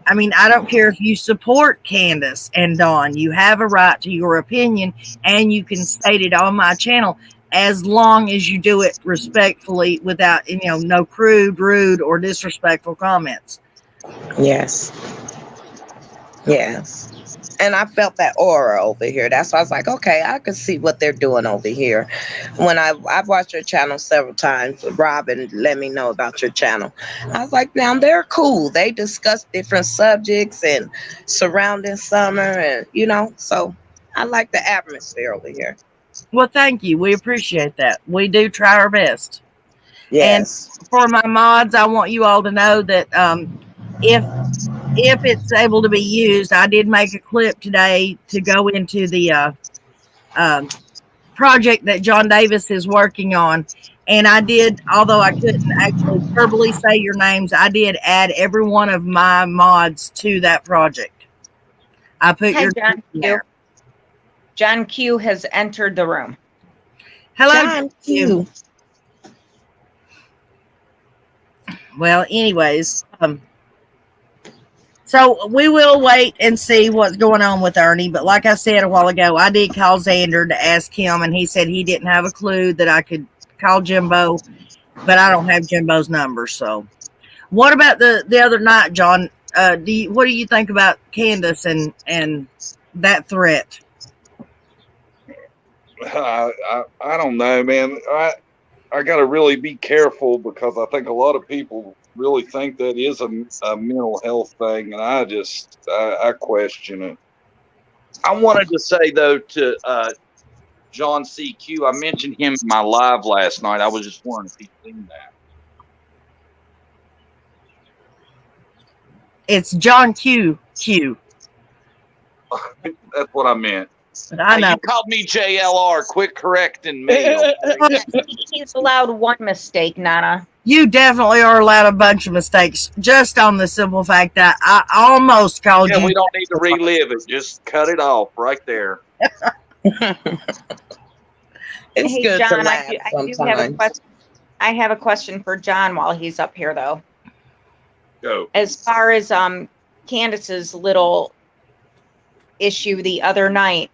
I mean, I don't care if you support Candace and Dawn. You have a right to your opinion, and you can state it on my channel as long as you do it respectfully without, you know, no crude, rude, or disrespectful comments. Yes. Yes. And I felt that aura over here. That's why I was like, okay, I can see what they're doing over here. When I've watched your channel several times, Robin let me know about your channel. I was like, now they're cool. They discuss different subjects and surrounding Summer and, you know, so I like the atmosphere over here. Well, thank you. We appreciate that. We do try our best. Yes. And for my mods, I want you all to know that if it's able to be used, I did make a clip today to go into the project that John Davis is working on. And I did, although I couldn't actually verbally say your names, I did add every one of my mods to that project. I put Hi, your John name Q. there. John Q has entered the room. Hello, John Q. Well, anyways, so we will wait and see what's going on with Ernie. But like I said a while ago, I did call Xander to ask him, and he said he didn't have a clue that I could call Jimbo, but I don't have Jimbo's number. So, what about the other night, John? What do you think about Candace and that threat? I don't know, man. I got to really be careful because I think a lot of people really think that is a mental health thing, and I question it. I wanted to say though to John CQ, I mentioned him in my live last night. I was just wondering if he'd seen that. It's John Q. That's what I meant. I know. You called me JLR. Quit correcting me. Okay? Yes, he's allowed one mistake, Nana. You definitely are allowed a bunch of mistakes just on the simple fact that I almost called you. We don't need to relive it. Just cut it off right there. It's Hey, good John, to laugh I do have a sometimes. question. I have a question for John while he's up here, though. Go. As far as Candace's little issue the other night,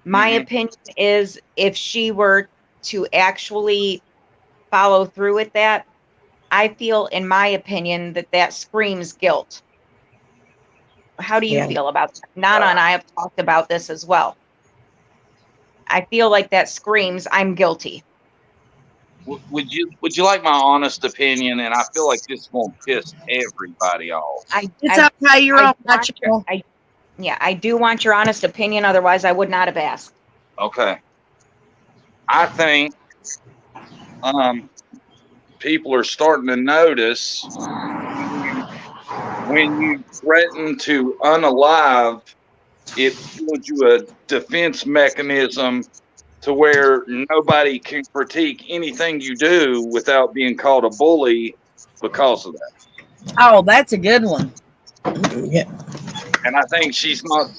my opinion is if she were to actually follow through with that, I feel, in my opinion, that screams guilt. How do you feel about that? Nana and I have talked about this as well. I feel like that screams, I'm guilty. Would you like my honest opinion? And I feel like this won't piss everybody off. It's okay. You're all natural. I do want your honest opinion. Otherwise, I would not have asked. Okay. I think people are starting to notice when you threaten to unalive, it gives you a defense mechanism to where nobody can critique anything you do without being called a bully because of that. Oh, that's a good one. Yeah. And I think she's not,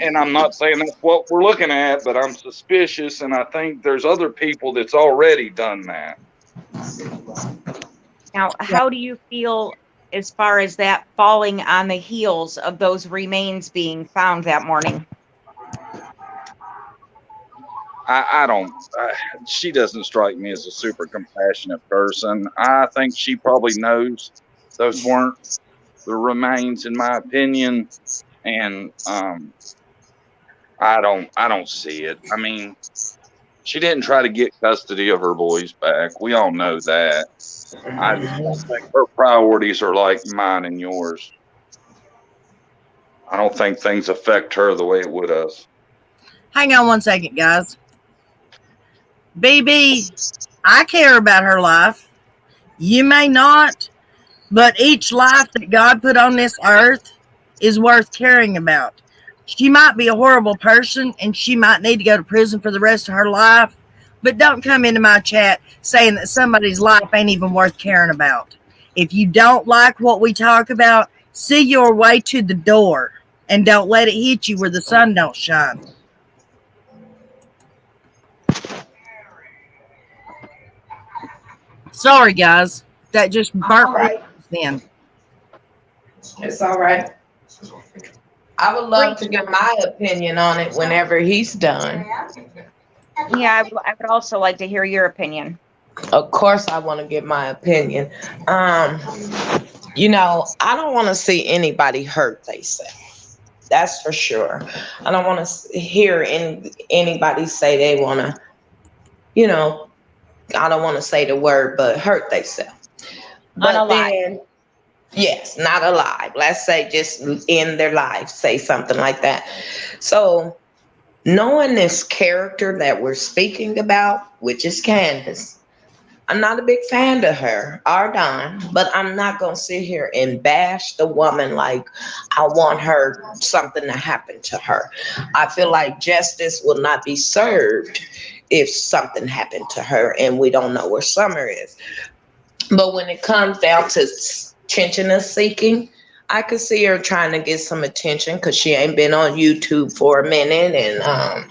and I'm not saying that's what we're looking at, but I'm suspicious, and I think there's other people that's already done that. Now, how do you feel as far as that falling on the heels of those remains being found that morning? I don't, she doesn't strike me as a super compassionate person. I think she probably knows those weren't the remains, in my opinion. And I don't see it. I mean, she didn't try to get custody of her boys back. We all know that. I just think her priorities are like mine and yours. I don't think things affect her the way it would us. Hang on one second, guys. BB, I care about her life. You may not, but each life that God put on this earth is worth caring about. She might be a horrible person and she might need to go to prison for the rest of her life, but don't come into my chat saying that somebody's life ain't even worth caring about. If you don't like what we talk about, see your way to the door and don't let it hit you where the sun don't shine. Sorry, guys. That just burnt me then. It's all right. I would love to get my opinion on it whenever he's done. Yeah, I would also like to hear your opinion. Of course, I want to get my opinion. You know, I don't want to see anybody hurt themselves. That's for sure. I don't want to hear anybody say they want to, you know, I don't want to say the word, but hurt themselves. But then, yes, not alive. Let's say just end their life, say something like that. So knowing this character that we're speaking about, which is Candace, I'm not a big fan of her or Don, but I'm not going to sit here and bash the woman like I want her, something to happen to her. I feel like justice will not be served if something happened to her and we don't know where Summer is. But when it comes down to attention seeking, I could see her trying to get some attention because she ain't been on YouTube for a minute and,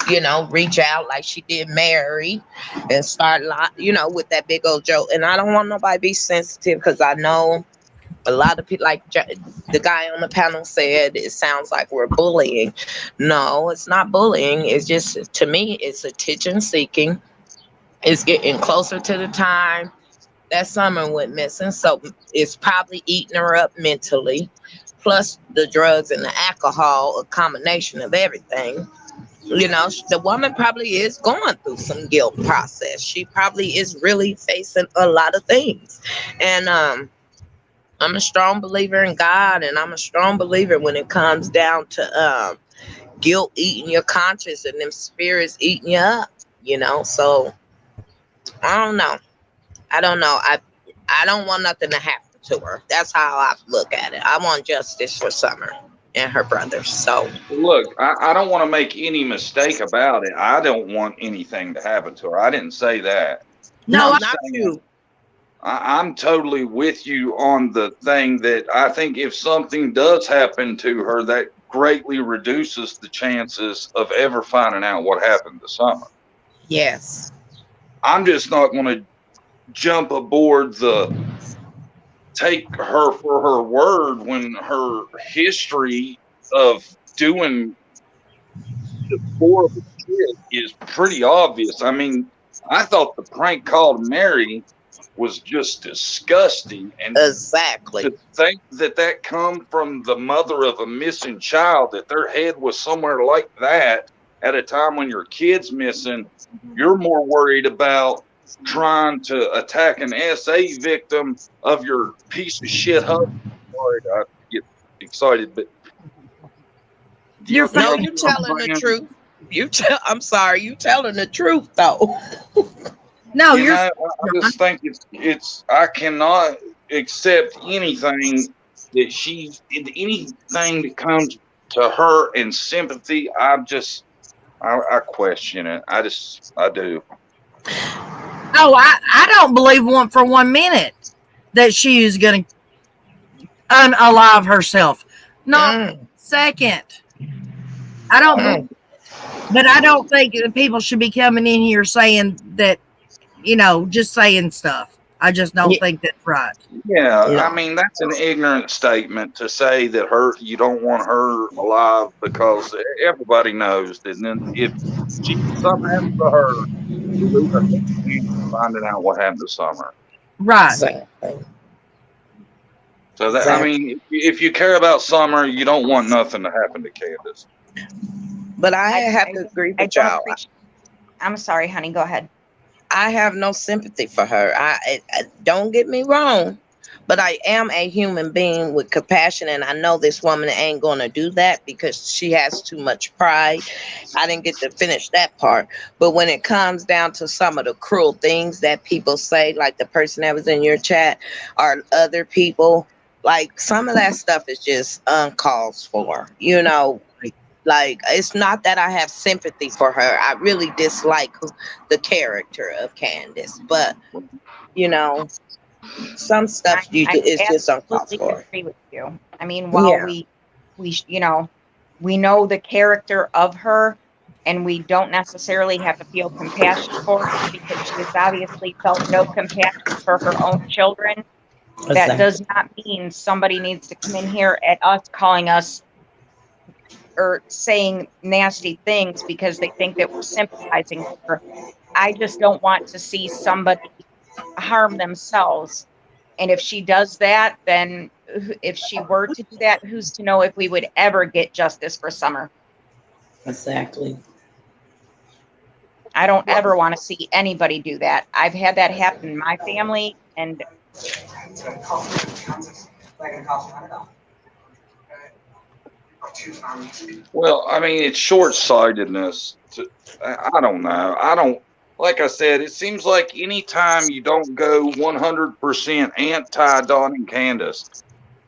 you know, reach out like she did Mary and start, you know, with that big old joke. And I don't want nobody to be sensitive because I know a lot of people, like the guy on the panel said, it sounds like we're bullying. No, it's not bullying. It's just, to me, it's attention seeking. It's getting closer to the time that Summer went missing. So it's probably eating her up mentally. Plus the drugs and the alcohol, a combination of everything. You know, the woman probably is going through some guilt process. She probably is really facing a lot of things. And I'm a strong believer in God, and I'm a strong believer when it comes down to guilt eating your conscience and them spirits eating you up, you know. So I don't know. I don't want nothing to happen to her. That's how I look at it. I want justice for Summer and her brothers. So look, I don't want to make any mistake about it. I don't want anything to happen to her. I didn't say that. no, not you. I'm totally with you on the thing that I think if something does happen to her, that greatly reduces the chances of ever finding out what happened to Summer. Yes. I'm just not going to jump aboard the take her for her word when her history of doing the horrible shit is pretty obvious. I mean, I thought the prank called Mary was just disgusting, and Exactly. to think that that come from the mother of a missing child, that their head was somewhere like that at a time when your kid's missing, you're more worried about trying to attack an SA victim of your piece of shit husband. Sorry, I get excited, but You're you No, know fine. you what I'm telling the saying? truth. I'm sorry, you telling the truth though. No, You you're know, I just think it's I cannot accept anything anything that comes to her in sympathy. I question it. I do. Oh, I don't believe one for 1 minute that she is going to unalive herself. Not Mm, second. I don't believe, mm. but I don't think that people should be coming in here saying that, just saying stuff. I just don't Yeah, think that's right. Yeah, I no. mean that's an ignorant statement to say that you don't want her alive because everybody knows that then if something happens to her, you lose a chance of finding out what happened to Summer. Right. Exactly. So that I Exactly. mean, if you care about Summer, you don't want nothing to happen to Candace. But I have I, to agree I with don't y'all. appreciate. I'm sorry, honey. Go ahead. I have no sympathy for her. I don't get me wrong, but I am a human being with compassion, and I know this woman ain't gonna do that because she has too much pride. I didn't get to finish that part, but when it comes down to some of the cruel things that people say, like the person that was in your chat, or other people, like some of that stuff is just uncalled for. Like, it's not that I have sympathy for her. I really dislike the character of Candace, but you know, some stuff I is just uncalled absolutely for. agree with you. I mean, while Yeah, we know the character of her, and we don't necessarily have to feel compassion for her because she has obviously felt no compassion for her own children. That exactly. does not mean somebody needs to come in here at us calling us or saying nasty things because they think that we're sympathizing with her. I just don't want to see somebody harm themselves. And if she does that, then if she were to do that, who's to know if we would ever get justice for Summer? Exactly. I don't ever want to see anybody do that. I've had that happen in my family, and Well, I mean, it's short-sightedness. I don't know. I don't, like I said, it seems like anytime you don't go 100% anti-Don and Candace,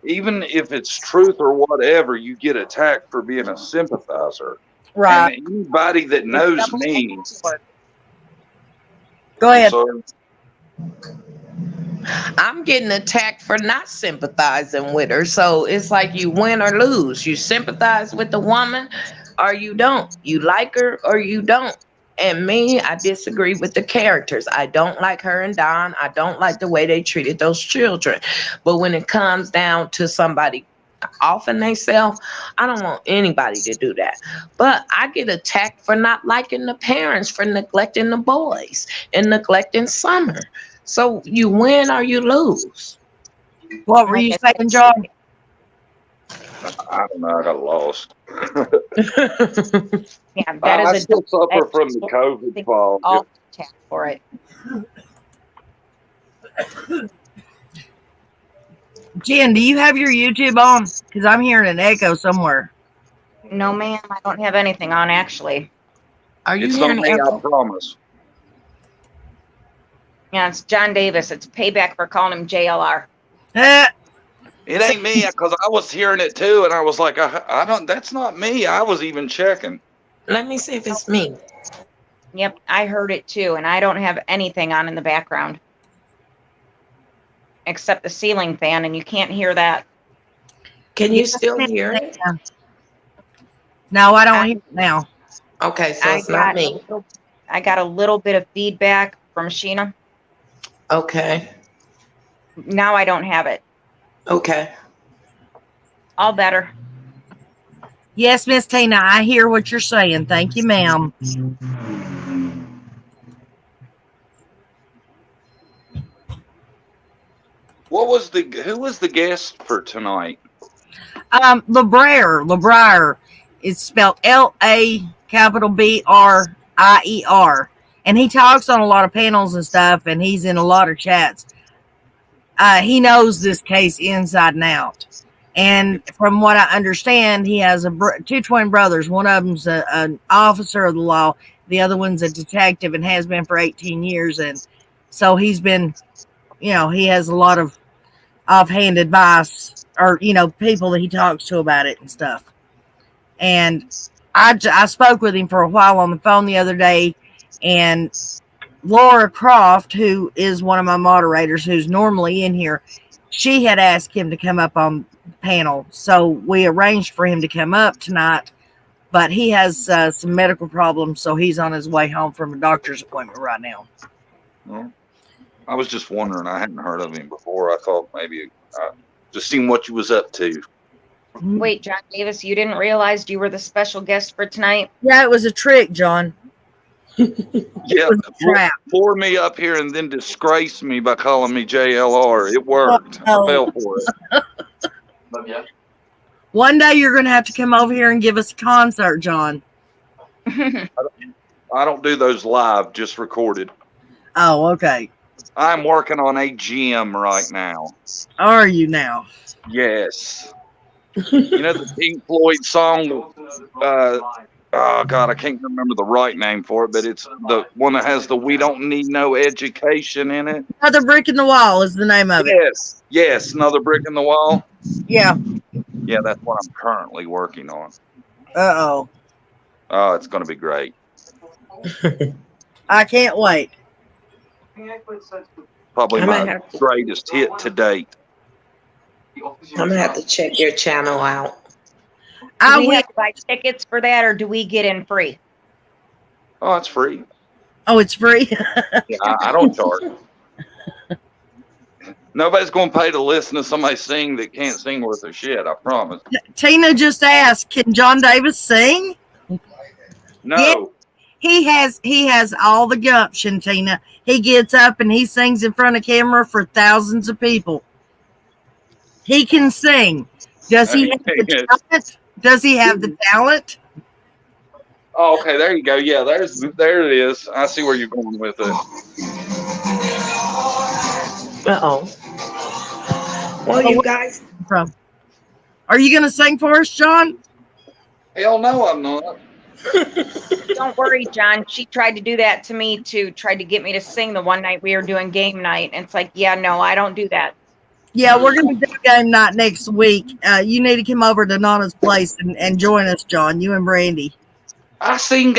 even if it's truth or whatever, you get attacked for being a sympathizer. And Right. anybody that it's knows double-edged me, sword. Go I'm ahead. sorry. I'm getting attacked for not sympathizing with her. So it's like you win or lose. You sympathize with the woman or you don't. You like her or you don't. And me, I disagree with the characters. I don't like her and Don. I don't like the way they treated those children. But when it comes down to somebody offing themselves, I don't want anybody to do that. But I get attacked for not liking the parents, for neglecting the boys and neglecting Summer. So you win or you lose. What were Like you I saying, said, John? I don't know. I got lost. yeah, that is I a still suffer double-edged from the sword. I COVID think fog. all attack for it. Jen, do you have your YouTube on? Because I'm hearing an echo somewhere. No, ma'am, I don't have anything on actually. Are you It's not hearing me, I echo? promise. Yeah, it's John Davis. It's payback for calling him JLR. Eh, It ain't me because I was hearing it too, and I was like, I don't. That's not me. I was even checking. Let me see if it's me. Yep, I heard it too, and I don't have anything on in the background except the ceiling fan, and you can't hear that. Can yeah, you still hear it? no, I don't I, hear it now. Okay, so I it's not got a me. little, I got a little bit of feedback from Sheena. Okay. Now I don't have it. Okay. All better. Yes, Miss Tina, I hear what you're saying. Thank you, ma'am. Who was the guest for tonight? LaBrier. It's spelled LaBrier. And he talks on a lot of panels and stuff, and he's in a lot of chats. He knows this case inside and out. And from what I understand, he has two twin brothers. One of them's an officer of the law. The other one's a detective and has been for 18 years. And so he's been, he has a lot of offhand advice or, people that he talks to about it and stuff. And I spoke with him for a while on the phone the other day. And Laura Croft, who is one of my moderators who's normally in here, she had asked him to come up on the panel. So we arranged for him to come up tonight, but he has some medical problems, so he's on his way home from a doctor's appointment right now. Well, I was just wondering. I hadn't heard of him before. I thought maybe just seeing what you was up to. Wait, John Davis, you didn't realize you were the special guest for tonight? Yeah, it was a trick, John. Yeah, pour me up here and then disgrace me by calling me JLR. It worked. I fell for it. One day you're going to have to come over here and give us a concert, John. I don't do those live, just recorded. Oh, okay. I'm working on a gym right now. Are you now? Yes. You know the Pink Floyd song? Oh, God, I can't remember the right name for it, but it's the one that has the "We Don't Need No Education" in it. Another Brick in the Wall is the name of it. Yes, Another Brick in the Wall. Yeah. Yeah, that's what I'm currently working on. Uh-oh. Oh, it's going to be great. I can't wait. Probably my greatest hit to date. I'm going to have to check your channel out. Do we have to buy tickets for that, or do we get in free? Oh, it's free. Oh, it's free? Yeah, I don't charge. Nobody's going to pay to listen to somebody sing that can't sing worth a shit, I promise. Tina just asked, can John Davis sing? No. Yeah, he has all the gumption, Tina. He gets up and he sings in front of camera for thousands of people. He can sing. Does he have the talent? Does he have the talent? Oh, okay. There you go. Yeah, there it is. I see where you're going with it. Well, you guys. Are you going to sing for us, John? Hell no, I'm not. Don't worry, John. She tried to do that to me too. Tried to get me to sing the one night we were doing game night. And it's like, yeah, no, I don't do that. Yeah, we're going to do game night next week. You need to come over to Nana's place and join us, John, you and Brandy. I seen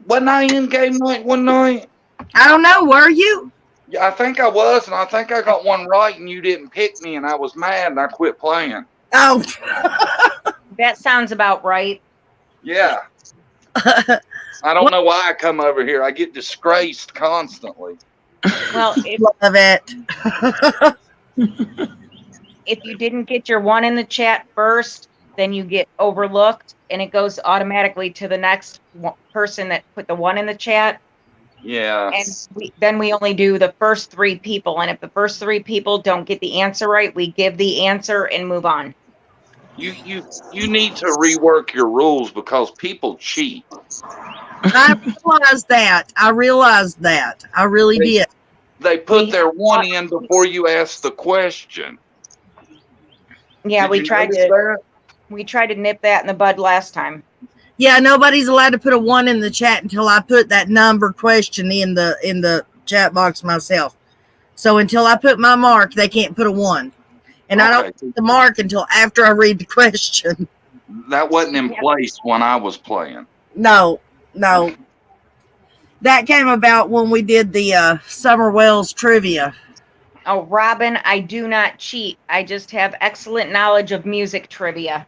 wasn't I in game night one night? I don't know. Were you? Yeah, I think I was, and I think I got one right, and you didn't pick me, and I was mad, and I quit playing. Oh. That sounds about right. Yeah. I don't know why I come over here. I get disgraced constantly. Well, love it. If you didn't get your one in the chat first, then you get overlooked, and it goes automatically to the next person that put the one in the chat. Yeah. And then we only do the first three people, and if the first three people don't get the answer right, we give the answer and move on. You need to rework your rules because people cheat. I realized that. I really did. They put their one in before you ask the question. Yeah, we tried to nip that in the bud last time. Yeah, nobody's allowed to put a one in the chat until I put that number question in the chat box myself. So until I put my mark, they can't put a one. And I don't put the mark until after I read the question. That wasn't in place when I was playing. No. That came about when we did the Summerwells trivia. Oh, Robin, I do not cheat. I just have excellent knowledge of music trivia.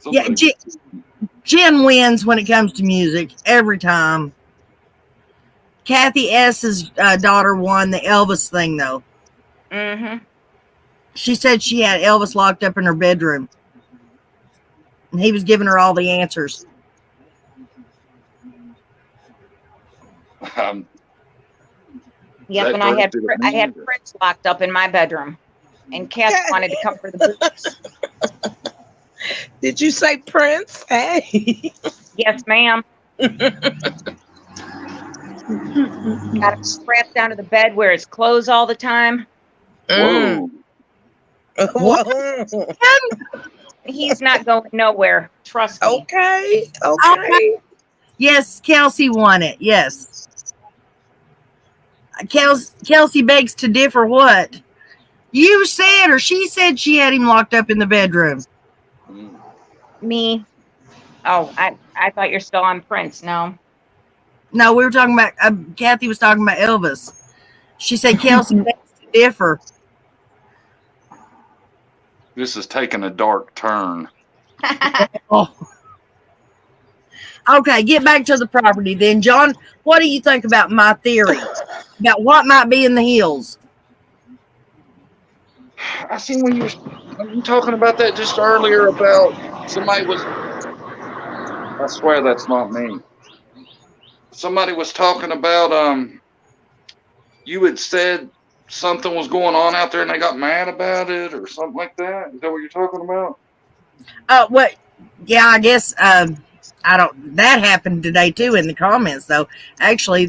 Yeah, Jen wins when it comes to music every time. Kathy S's daughter won the Elvis thing, though. Mm-hmm. She said she had Elvis locked up in her bedroom. And he was giving her all the answers. Yep, and I had Prince locked up in my bedroom. And Kathy wanted to come for the boots. Did you say Prince? Hey. Yes, ma'am. Got him strapped down to the bed, wears clothes all the time. Whoa. Whoa. He's not going nowhere. Trust me. Okay. Yes, Kelsey won it. Yes. Kelsey begs to differ what? You said or she said she had him locked up in the bedroom. Me? Oh, I thought you're still on Prince. No. No, we were talking about, Kathy was talking about Elvis. She said Kelsey begs to differ. This is taking a dark turn. Oh. Okay, get back to the property then. John, what do you think about my theory? About what might be in the hills? I seen when you were talking about that just earlier about somebody was, I swear that's not me. Somebody was talking about, you had said something was going on out there and they got mad about it or something like that. Is that what you're talking about? What? Yeah, I guess, that happened today too in the comments though. Actually,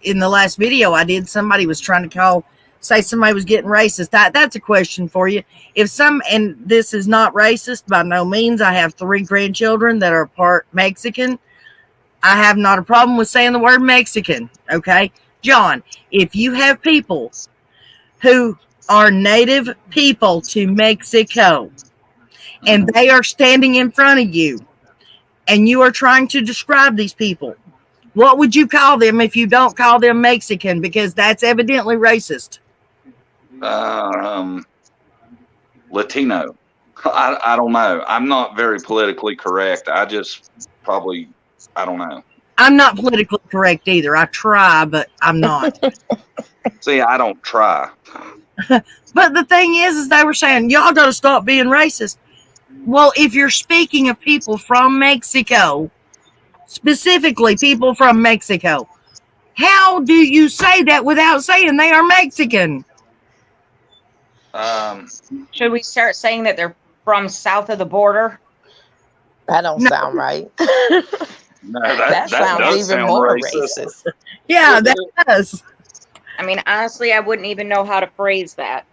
in the last video I did, somebody was trying to say somebody was getting racist. That's a question for you. And this is not racist by no means. I have 3 grandchildren that are part Mexican. I have not a problem with saying the word Mexican. Okay. John, if you have people who are native people to Mexico and they are standing in front of you and you are trying to describe these people, what would you call them if you don't call them Mexican? Because that's evidently racist. Latino. I don't know. I'm not very politically correct. I don't know. I'm not politically correct either. I try, but I'm not. See, I don't try. But the thing is they were saying, y'all got to stop being racist. Well, if you're speaking of people from Mexico, specifically people from Mexico, how do you say that without saying they are Mexican? Should we start saying that they're from south of the border? That don't sound right. No, that sounds even more racist. Yeah, that does. I mean, honestly, I wouldn't even know how to phrase that.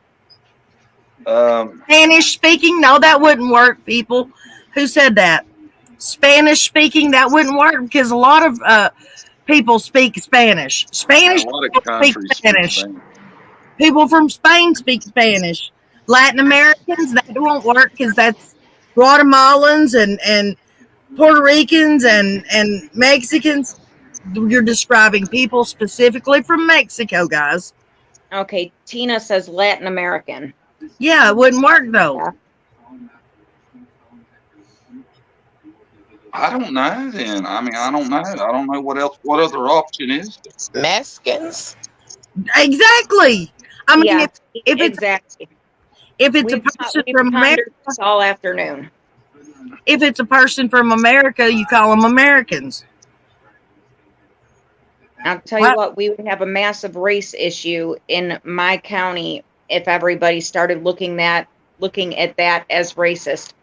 Spanish speaking? No, that wouldn't work, people. Who said that? Spanish speaking? That wouldn't work because a lot of people speak Spanish. Spanish people speak Spanish. People from Spain speak Spanish. Latin Americans, that won't work because that's Guatemalans and Puerto Ricans and Mexicans. You're describing people specifically from Mexico, guys. Okay, Tina says Latin American. Yeah, it wouldn't work though. Yeah. I don't know then. I mean, I don't know. I don't know what other option is. Mexicans? Exactly. I mean, Yeah, if it's a person from America all afternoon. If it's a person from America, you call them Americans. I'll tell you what, we would have a massive race issue in my county if everybody started looking at that as racist,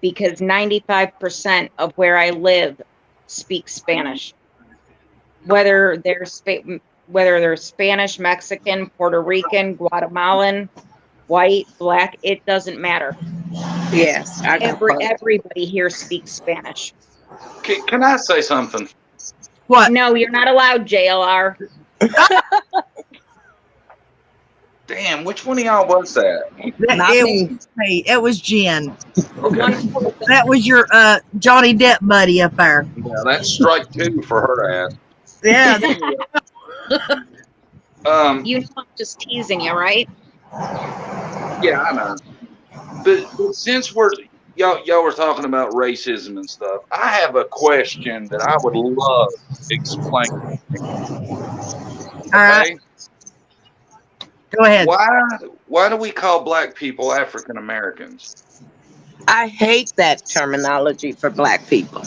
because 95% of where I live speak Spanish. Whether they're Spanish, Mexican, Puerto Rican, Guatemalan, white, black, it doesn't matter. Yes. Everybody here speaks Spanish. Can I say something? What? No, you're not allowed, JLR. Damn, which one of y'all was that? It was Jen. Okay. That was your Johnny Depp buddy up there. Yeah, that's strike 2 for her ass. Yeah. You know I'm just teasing you, right? Yeah, I know. But since we're y'all were talking about racism and stuff. I have a question that I would love explained. All right, Okay, go ahead. why do we call black people African Americans? I hate that terminology for black people.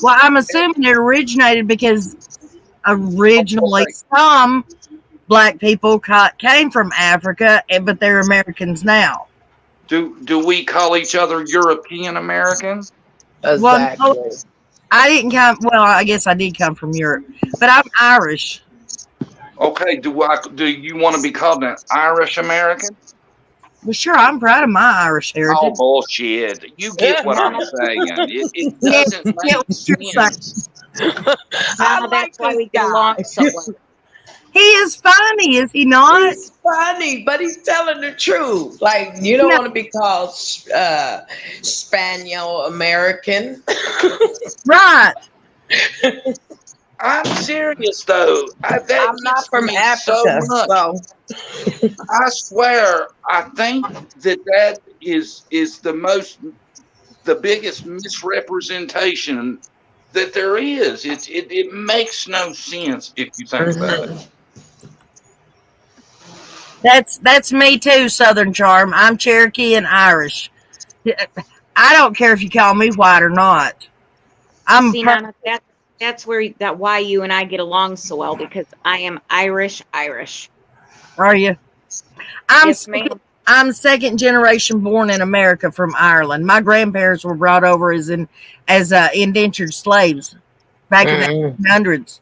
Well, I'm assuming it originated because originally Okay. some black people came from Africa, but they're Americans now. Do we call each other European Americans? Well, Exactly. no, I didn't come. Well, I guess I did come from Europe, but I'm Irish. Okay, do you want to be called an Irish American? Well, sure, I'm proud of my Irish Oh, heritage. bullshit. You get what I'm saying. It Yeah, doesn't yeah, make what you're saying. sense. I Donna, like that's why this we get guy. along so well. He is funny, is he not? He's funny, but he's telling the truth. Like, you don't No. want to be called Spaniel American. Right. I'm serious though. That I'm not gets from me Africa, so much. so I swear, I think that is the biggest misrepresentation that there is. It makes no sense if you think about it. That's me too, Southern Charm. I'm Cherokee and Irish. I don't care if you call me white or not. I'm See, Nana, that's why you and I get along so well, because I am Irish. Are you? I'm Yes, ma'am. I'm second generation born in America from Ireland. My grandparents were brought over as indentured slaves back in the 1800s.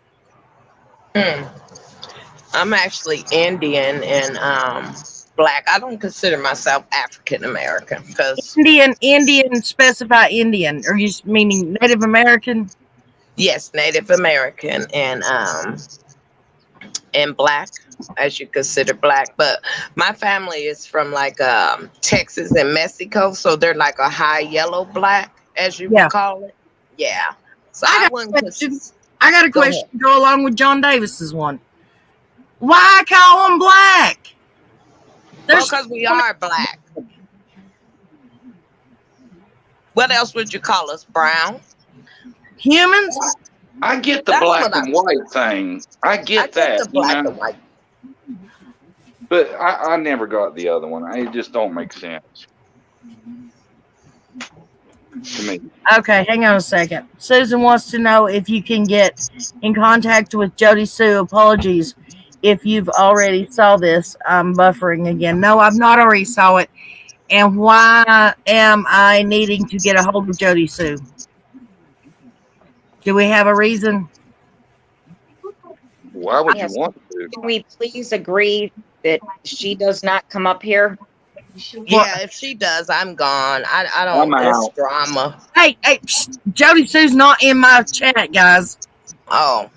I'm actually Indian and black. I don't consider myself African American because Indian, specify Indian. Are you meaning Native American? yes, Native American and black, as you consider black. But my family is from like Texas and Mexico, so they're like a high yellow black, as you would call it. Yeah. So I wouldn't. I got a question to go along with John Davis's one. Why call them black? Because we are black. What else would you call us? Brown? Humans? I get the That's black what and white thing. I get that. the black and white. But I never got the other one. It just don't make sense to me. Okay, hang on a second. Susan wants to know if you can get in contact with Jody Sue. Apologies if you've already saw this. I'm buffering again. No, I've not already saw it. And why am I needing to get a hold of Jody Sue? Do we have a reason? Why would Yes. you want to? Can we please agree that she does not come up here? Yeah, if she does, I'm gone. I don't. I'm It's out. drama. Hey, Jody Sue's not in my chat, guys. Oh,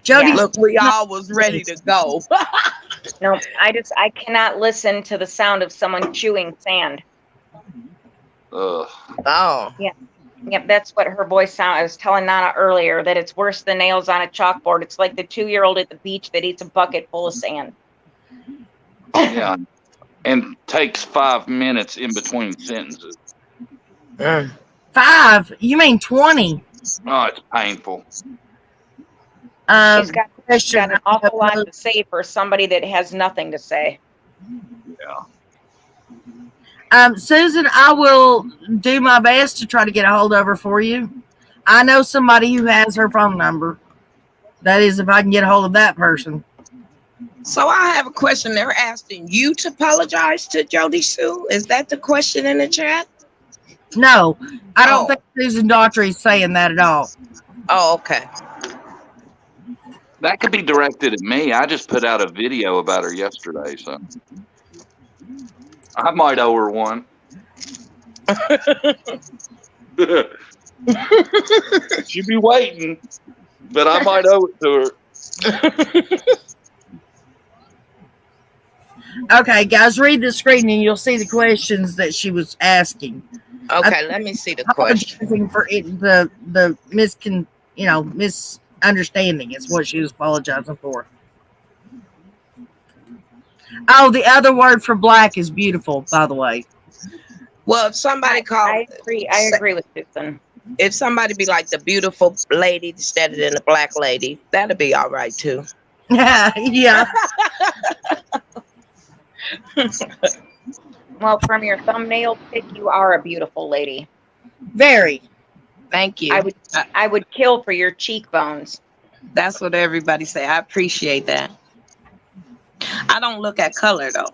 Jody, Yeah. look, we all was ready to go. No, I cannot listen to the sound of someone chewing sand. Ugh. Oh, Yep, that's what her voice sound. I was telling Nana earlier that it's worse than nails on a chalkboard. It's like the 2-year-old at the beach that eats a bucket full of sand. Yeah. And takes 5 minutes in between sentences. 5? You mean 20? Oh, it's painful. She's got Question. an awful lot to say for somebody that has nothing to say. Yeah. Susan, I will do my best to try to get a hold of her for you. I know somebody who has her phone number. That is, if I can get a hold of that person. so I have a question. They're asking you to apologize to Jody Sue. Is that the question in the chat? No, I don't think Susan Daughtry is saying that at all. Oh, okay. That could be directed at me. I just put out a video about her yesterday, so I might owe her one. She'd be waiting, but I might owe it to her. Okay, guys, read the screen and you'll see the questions that she was asking. Okay, let me see the question. Apologizing for it, the misunderstanding is what she was apologizing for. Oh, the other word for black is beautiful, by the way. Well, if somebody I agree with Susan. if somebody be like the beautiful lady instead of the black lady, that'd be all right too. Yeah. Well, from your thumbnail pic, you are a beautiful lady. Very. Thank you. I would kill for your cheekbones. That's what everybody say. I appreciate that. I don't look at color though.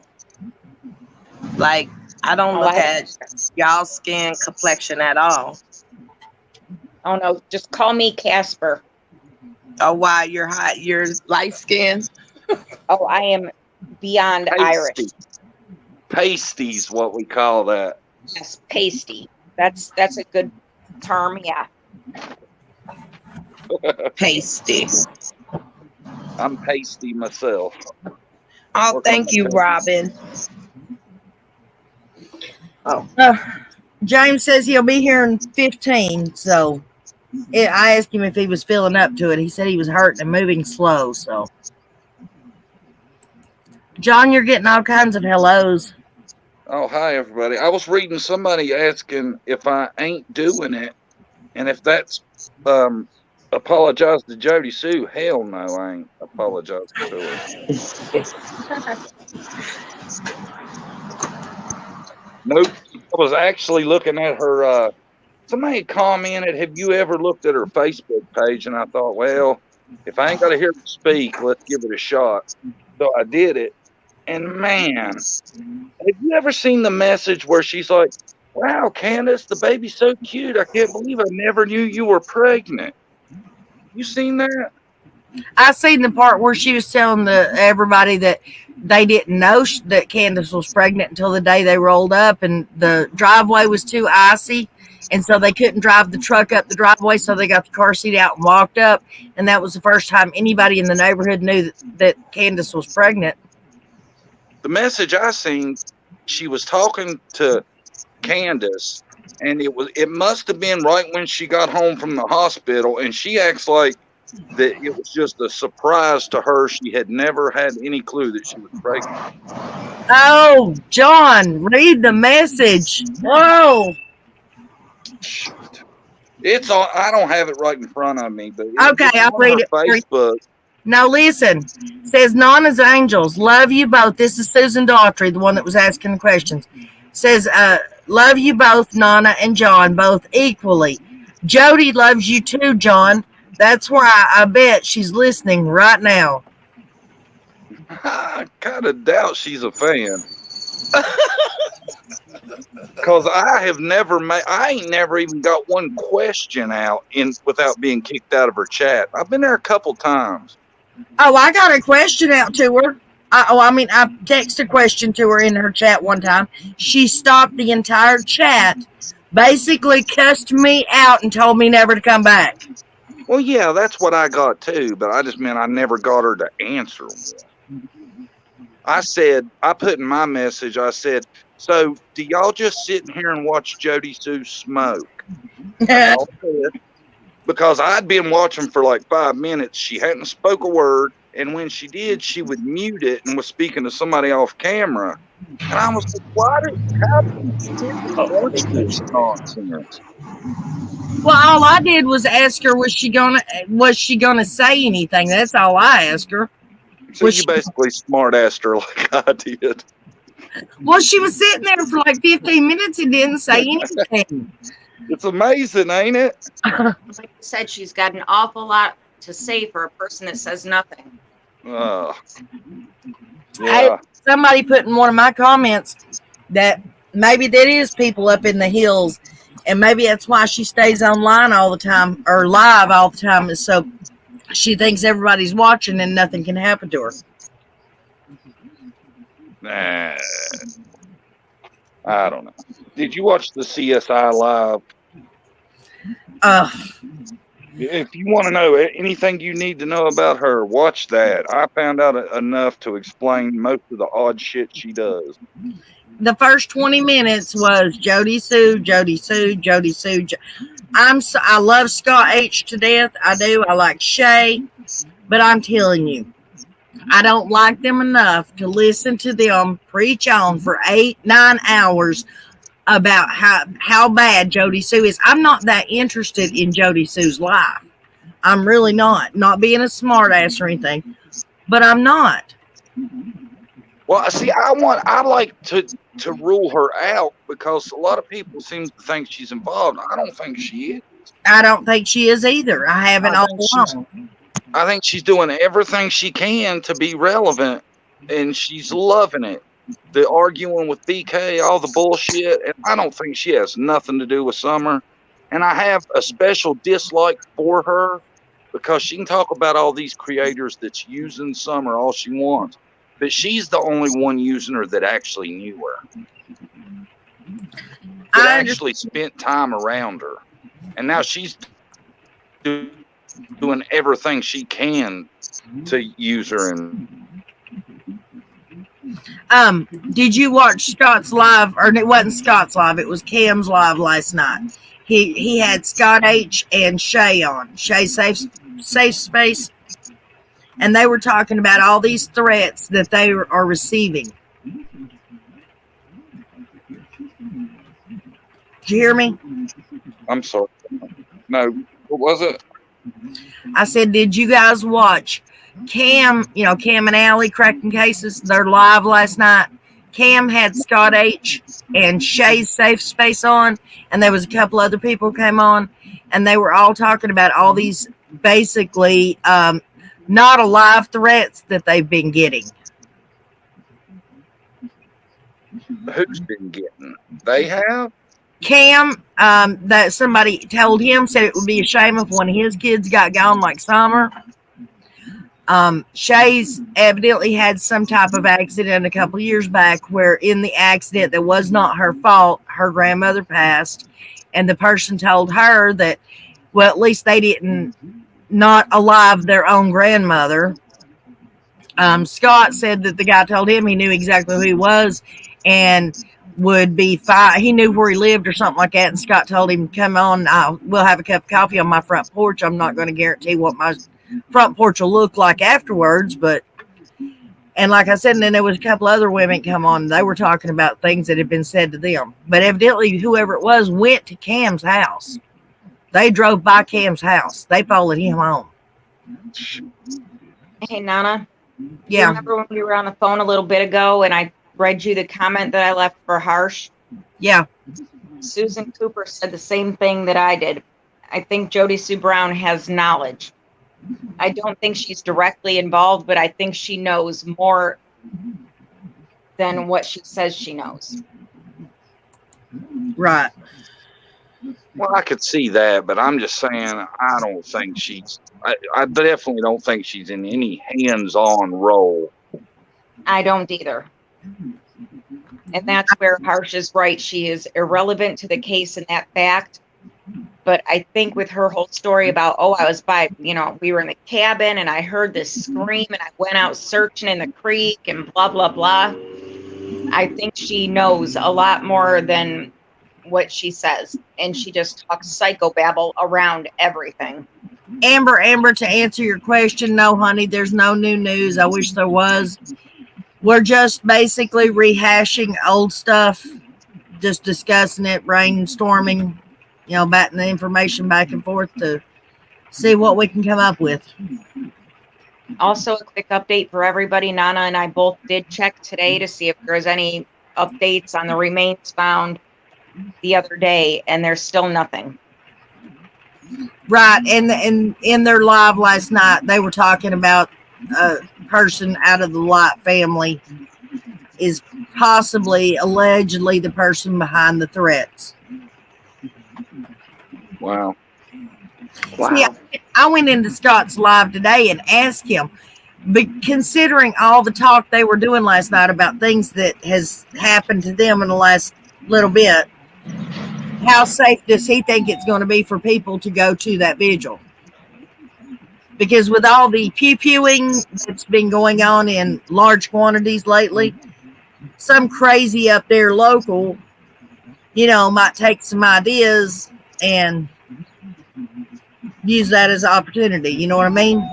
Like I don't look at y'all skin complexion at all. Oh no, just call me Casper. Oh, why you're hot? You're light skinned. Oh, I am beyond Irish. Pasty's what we call that. Yes, pasty. That's a good term. Yeah. Pasty. I'm pasty myself. Oh, thank you, Robin. Oh. James says he'll be here in 15, so I asked him if he was feeling up to it. He said he was hurting and moving slow, so. John, you're getting all kinds of hellos. Oh, hi, everybody. I was reading somebody asking if I ain't doing it, and if that's apologize to Jody Sue. Hell no, I ain't apologizing to her. Nope. I was actually looking at her. Somebody commented, have you ever looked at her Facebook page? And I thought, well, if I ain't got to hear her speak, let's give it a shot. So I did it. And man, have you ever seen the message where she's like, wow, Candace, the baby's so cute. I can't believe I never knew you were pregnant. You seen that? I seen the part where she was telling everybody that they didn't know that Candace was pregnant until the day they rolled up, and the driveway was too icy, and so they couldn't drive the truck up the driveway, so they got the car seat out and walked up, and that was the first time anybody in the neighborhood knew that Candace was pregnant. The message I seen, she was talking to Candace, and it must have been right when she got home from the hospital, and she acts like that it was just a surprise to her. She had never had any clue that she was pregnant. Oh, John, read the message. Whoa. It's on. I don't have it right in front of me, but okay, I'll read it. Facebook. Now listen, says Nana's Angels, love you both. This is Susan Daughtry, the one that was asking the questions. Says, love you both, Nana and John, both equally. Jody loves you too, John. That's why I bet she's listening right now. I kind of doubt she's a fan. Because I ain't never even got one question out without being kicked out of her chat. I've been there a couple times. Oh, I got a question out to her. I texted a question to her in her chat one time. She stopped the entire chat, basically cussed me out and told me never to come back. Well, yeah, that's what I got too, but I just meant I never got her to answer one. I put in my message, I said, so do y'all just sit in here and watch Jody Sue smoke? Because I'd been watching for like 5 minutes. She hadn't spoke a word. And when she did, she would mute it and was speaking to somebody off camera. And I was like, how did you watch this nonsense? Well, all I did was ask her, was she gonna say anything? That's all I asked her. So you basically smart-assed her like I did. Well, she was sitting there for like 15 minutes and didn't say anything. It's amazing, ain't it? Like I said, she's got an awful lot to say for a person that says nothing. Yeah. Somebody put in one of my comments that maybe that is people up in the hills, and maybe that's why she stays online all the time or live all the time, is so she thinks everybody's watching and nothing can happen to her. Nah, I don't know. Did you watch the CSI Live? If you want to know anything you need to know about her, watch that. I found out enough to explain most of the odd shit she does. The first 20 minutes was Jody Sue, Jody Sue, Jody Sue. I love Scott H to death. I do. I like Shay, but I'm telling you, I don't like them enough to listen to them preach on for 8-9 hours about how bad Jody Sue is. I'm not that interested in Jody Sue's life. I'm really not. Not being a smart ass or anything, but I'm not. Well, see, I like to rule her out because a lot of people seem to think she's involved. I don't think she is. I don't think she is either. I haven't all along. I think she's doing everything she can to be relevant, and she's loving it. The arguing with BK, all the bullshit, and I don't think she has nothing to do with Summer. And I have a special dislike for her because she can talk about all these creators that's using Summer all she wants, but she's the only one using her that actually knew her, that actually spent time around her, and now she's doing everything she can to use her. And did you watch Scott's live? Or it wasn't Scott's live, it was Cam's live last night. He had Scott H and Shay on, Shay Safe Space, and they were talking about all these threats that they are receiving. Did you hear me? I'm sorry. No, what was it? I said, did you guys watch Cam, Cam and Allie cracking cases? They're live last night. Cam had Scott H and Shay's Safe Space on, and there was a couple other people came on, and they were all talking about all these basically not alive threats that they've been getting. Who's been getting? They have? Cam, that somebody told him, said it would be a shame if one of his kids got gone like Summer. Shay's evidently had some type of accident a couple years back where in the accident that was not her fault, her grandmother passed, and the person told her that, well, at least they didn't not alive their own grandmother. Scott said that the guy told him he knew exactly who he was and would be fine. He knew where he lived or something like that, and Scott told him, come on, we'll have a cup of coffee on my front porch. I'm not going to guarantee what my front porch will look like afterwards, but, and like I said, and then there was a couple other women come on, they were talking about things that had been said to them, but evidently whoever it was went to Cam's house. They drove by Cam's house. They followed him home. Hey, Nana. Yeah. Remember when we were on the phone a little bit ago and I read you the comment that I left for Harsh? Yeah. Susan Cooper said the same thing that I did. I think Jody Sue Brown has knowledge. I don't think she's directly involved, but I think she knows more than what she says she knows. Right. Well, I could see that, but I'm just saying, I don't think I definitely don't think she's in any hands-on role. I don't either. And that's where Harsh is right. She is irrelevant to the case in that fact. But I think with her whole story about, I was we were in the cabin and I heard this scream and I went out searching in the creek and blah, blah, blah. I think she knows a lot more than what she says. And she just talks psychobabble around everything. Amber, to answer your question, no, honey, there's no new news. I wish there was. We're just basically rehashing old stuff, just discussing it, brainstorming, batting the information back and forth to see what we can come up with. Also, a quick update for everybody. Nana and I both did check today to see if there's any updates on the remains found the other day, and there's still nothing. Right, and in their live last night, they were talking about a person out of the Light family is possibly, allegedly, the person behind the threats. Wow. See, I went into Scott's live today and asked him, but considering all the talk they were doing last night about things that has happened to them in the last little bit, how safe does he think it's going to be for people to go to that vigil? Because with all the pew-pewing that's been going on in large quantities lately, some crazy up there local, might take some ideas and use that as an opportunity. You know what I mean?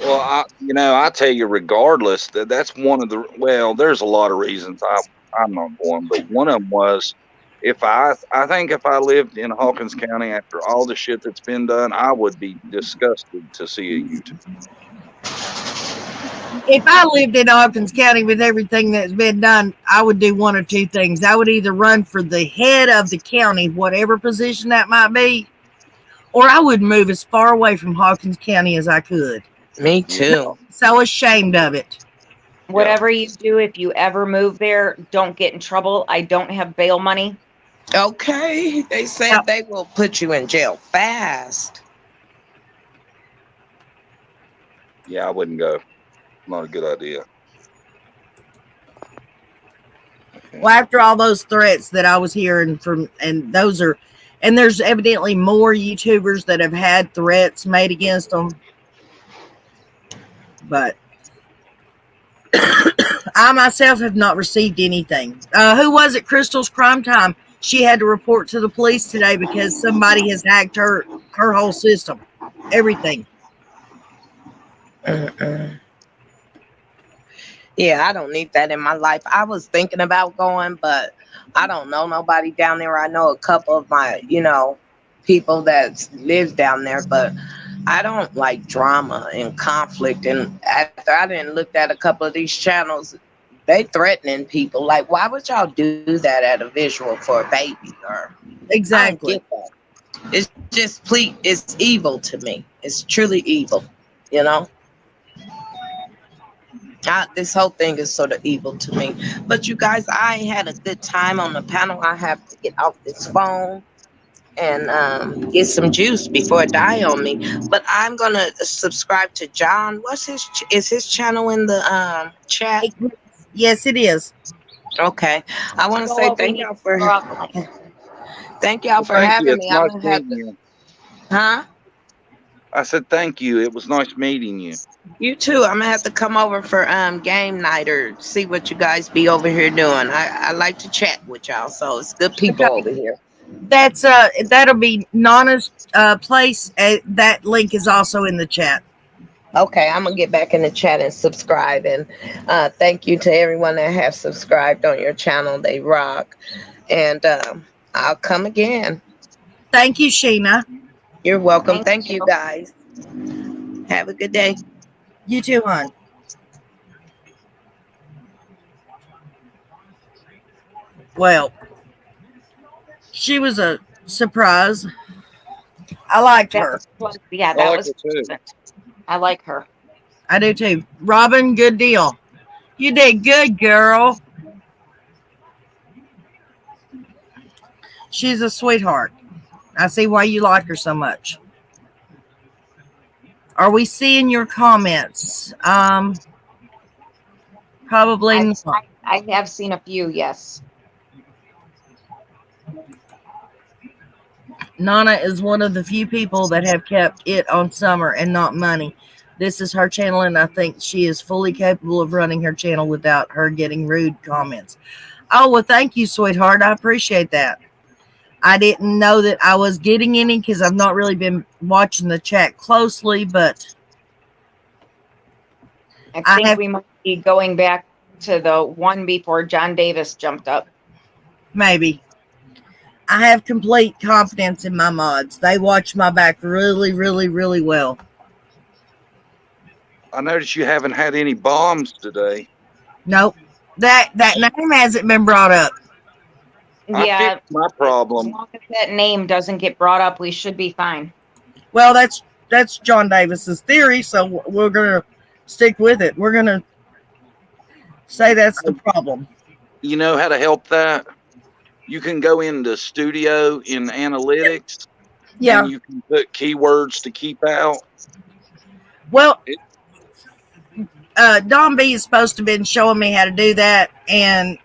Well, I tell you, regardless, that's one of there's a lot of reasons I'm not going, but one of them was, I think if I lived in Hawkins County after all the shit that's been done, I would be disgusted to see a YouTube. If I lived in Hawkins County with everything that's been done, I would do one or two things. I would either run for the head of the county, whatever position that might be, or I would move as far away from Hawkins County as I could. Me too. So ashamed of it. Whatever you do, if you ever move there, don't get in trouble. I don't have bail money. Okay. They said they will put you in jail fast. Yeah, I wouldn't go. Not a good idea. Well, after all those threats that I was hearing from, and there's evidently more YouTubers that have had threats made against them. But I myself have not received anything. Who was it? Crystal's Crime Time. She had to report to the police today because somebody has hacked her whole system. Everything. Yeah, I don't need that in my life. I was thinking about going, but I don't know nobody down there. I know a couple of my, people that live down there, but I don't like drama and conflict. And after I didn't look at a couple of these channels, they threatening people. Like, why would y'all do that at a visual for a baby? Or Exactly. I don't get that. It's just it's evil to me. It's truly evil, This whole thing is sort of evil to me. But you guys, I had a good time on the panel. I have to get off this phone and get some juice before it die on me. But I'm going to subscribe to John. Is his channel in the chat? Yes, it is. Okay. I want to say thank y'all for having me. Nice meeting you. Huh? I said thank you. It was nice meeting you. You too. I'm gonna have to come over for game night or see what you guys be over here doing. I like to chat with y'all, so it's good people over here. That's that'll be Nana's place. That link is also in the chat. Okay, I'm gonna get back in the chat and subscribe. And thank you to everyone that have subscribed on your channel. They rock. And I'll come again. Thank you, Sheena. You're welcome. Thank you guys. Have a good day. You too, hon. Well, she was a surprise. I liked her. Yeah, that was pleasant. I like her. I do too. Robin, good deal. You did good, girl. She's a sweetheart. I see why you like her so much. Are we seeing your comments? Probably not. I have seen a few, yes. Nana is one of the few people that have kept it on Summer and not money. This is her channel, and I think she is fully capable of running her channel without her getting rude comments. Oh, well, thank you, sweetheart. I appreciate that. I didn't know that I was getting any because I've not really been watching the chat closely, but I think we might be going back to the one before John Davis jumped up. Maybe. I have complete confidence in my mods. They watch my back really, really, really well. I noticed you haven't had any bombs today. Nope. That name hasn't been brought up. Yeah, I fixed my problem. As long as that name doesn't get brought up, we should be fine. Well, that's John Davis's theory, so we're gonna stick with it. We're gonna say that's the problem. You know how to help that? You can go into Studio in Analytics. Yeah. And you can put keywords to keep out. Well, Don B is supposed to have been showing me how to do that, and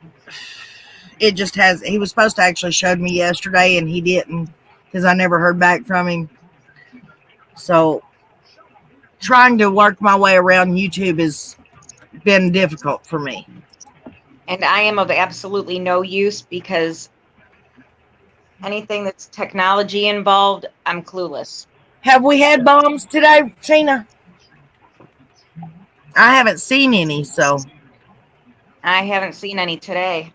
it just has. He was supposed to actually showed me yesterday, and he didn't because I never heard back from him. So trying to work my way around YouTube has been difficult for me. And I am of absolutely no use because anything that's technology involved, I'm clueless. Have we had bombs today, Tina? I haven't seen any, so. I haven't seen any today.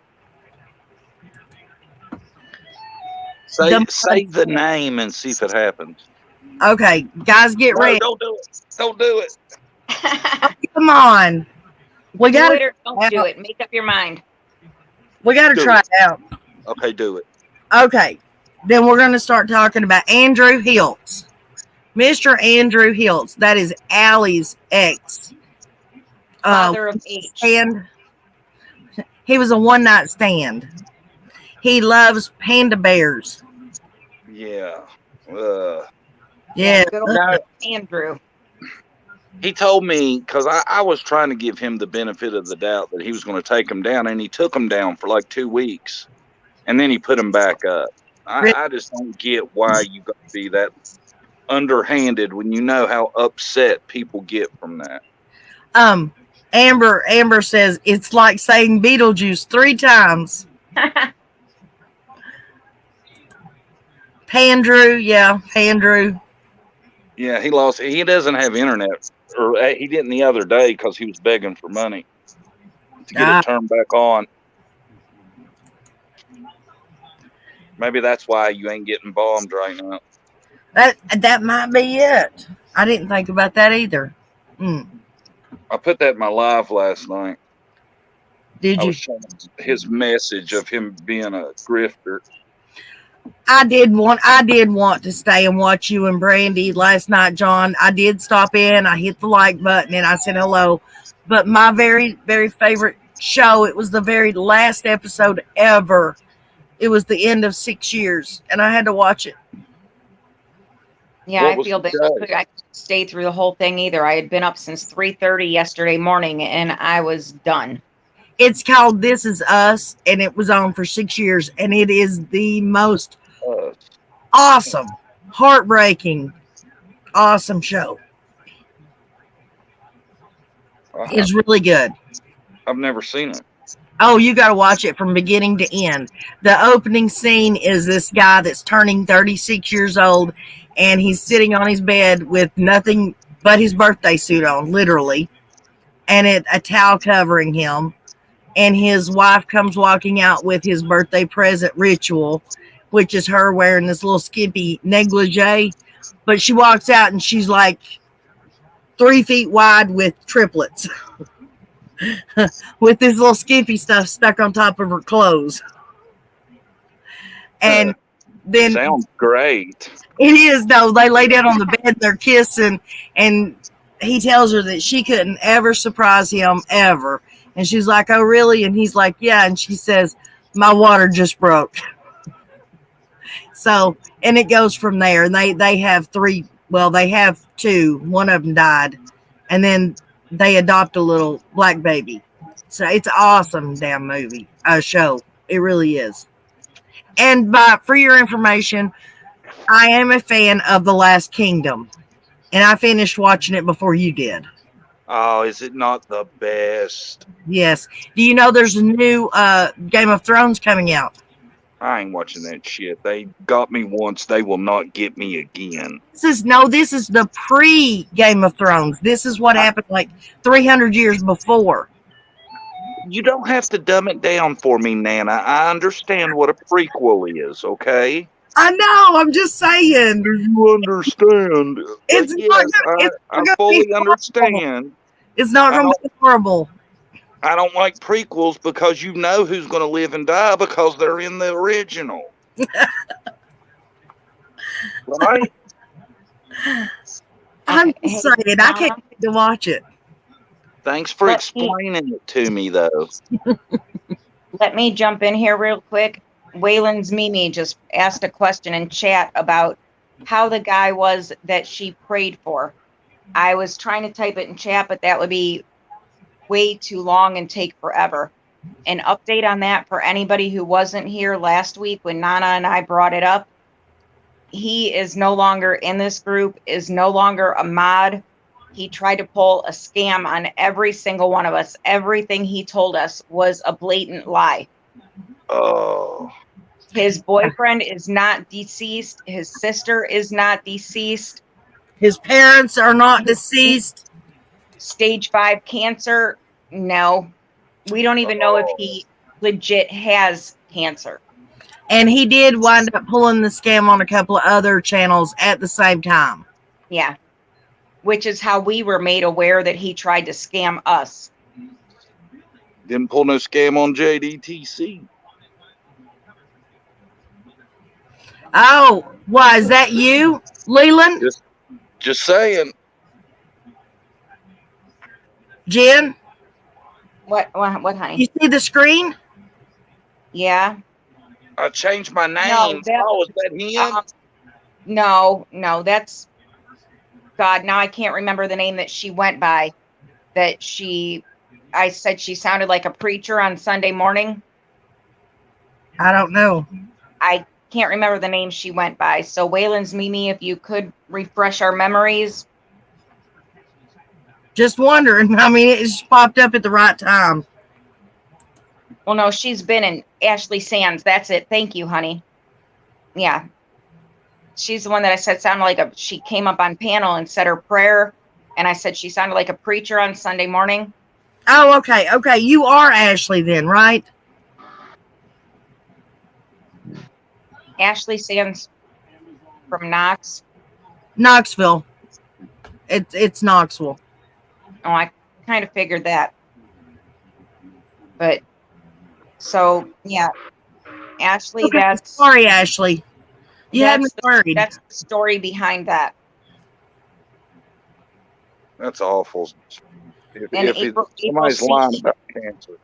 Say the name and see if it happens. Okay, guys, get No, ready. don't do it. Don't do it. Come on. We Do got it or don't do it. Make up your mind. We got to Do try it. it out. Okay, do it. Okay, then we're going to start talking about Andrew Hiltz. Mr. Andrew Hiltz. That is Allie's ex. Father of H. And he was a one-night stand. He loves panda bears. Yeah. Yeah. Good old Andrew. He told me, because I was trying to give him the benefit of the doubt that he was going to take him down, and he took him down for like 2 weeks, and then he put him back up. I just don't get why you got to be that underhanded when you know how upset people get from that. Amber says it's like saying Beetlejuice 3 times. Pandrew, yeah, Pandrew. Yeah, he lost. He doesn't have internet, or he didn't the other day because he was begging for money to get it turned back on. Maybe that's why you ain't getting bombed right now. That might be it. I didn't think about that either. I put that in my live last night. Did I you? was showing his message of him being a grifter. I did want to stay and watch you and Brandy last night, John. I did stop in. I hit the like button and I said hello. But my very, very favorite show, it was the very last episode ever. It was the end of 6 years, and I had to watch it. Yeah, I feel bad. I couldn't stay through the whole thing either. I had been up since 3:30 yesterday morning, and I was done. It's called This Is Us, and it was on for 6 years, and it is the most awesome, heartbreaking, awesome show. It's really good. I've never seen it. Oh, you got to watch it from beginning to end. The opening scene is this guy that's turning 36 years old, and he's sitting on his bed with nothing but his birthday suit on, literally, and a towel covering him. And his wife comes walking out with his birthday present ritual, which is her wearing this little skimpy negligee. But she walks out and she's like 3 feet wide with triplets. With this little skimpy stuff stuck on top of her clothes. And then sounds great. It is, though. They lay down on the bed, they're kissing, and he tells her that she couldn't ever surprise him ever. And she's like, oh, really? And he's like, yeah. And she says, my water just broke. So, and it goes from there. And they have 3, well, they have 2. One of them died. And then they adopt a little black baby. So it's an awesome damn movie, show. It really is. And for your information, I am a fan of The Last Kingdom. And I finished watching it before you did. Oh, is it not the best? Yes. Do you know there's a new Game of Thrones coming out? I ain't watching that shit. They got me once. They will not get me again. This is the pre-Game of Thrones. This is what happened like 300 years before. You don't have to dumb it down for me, Nana. I understand what a prequel is, okay? I know. I'm just saying. Do you understand? It's yes, I fully understand. It's not going to be horrible. I don't like prequels because you know who's going to live and die because they're in the original. Right? I'm just saying. I can't wait to watch it. Thanks for explaining it to me, though. Let me jump in here real quick. Waylon's Mimi just asked a question in chat about how the guy was that she prayed for. I was trying to type it in chat, but that would be way too long and take forever. An update on that for anybody who wasn't here last week when Nana and I brought it up. He is no longer in this group, is no longer a mod. He tried to pull a scam on every single one of us. Everything he told us was a blatant lie. Oh. His boyfriend is not deceased. His sister is not deceased. His parents are not deceased. Stage 5 cancer. No. We don't even know if he legit has cancer. And he did wind up pulling the scam on a couple of other channels at the same time. Yeah. Which is how we were made aware that he tried to scam us. Didn't pull no scam on JDTC. Oh, why is that you, Leland? Just saying. Jen? What, honey? You see the screen? Yeah. I changed my name. No, Is that him? No, that's God. Now I can't remember the name that she went by. I said she sounded like a preacher on Sunday morning. I don't know. I can't remember the name she went by. So Waylon's Mimi, if you could refresh our memories. Just wondering. I mean, it just popped up at the right time. Well, no, she's been in Ashley Sands. That's it. Thank you, honey. Yeah. She's the one that I said sounded like she came up on panel and said her prayer. And I said she sounded like a preacher on Sunday morning. Oh, okay. Okay. You are Ashley then, right? Ashley Sands from Knoxville. It's Knoxville. Oh, I kind of figured that. But so yeah, Ashley, Okay, that's sorry, Ashley. You had me worried. That's the story behind that. That's awful. If somebody's April lying about cancer.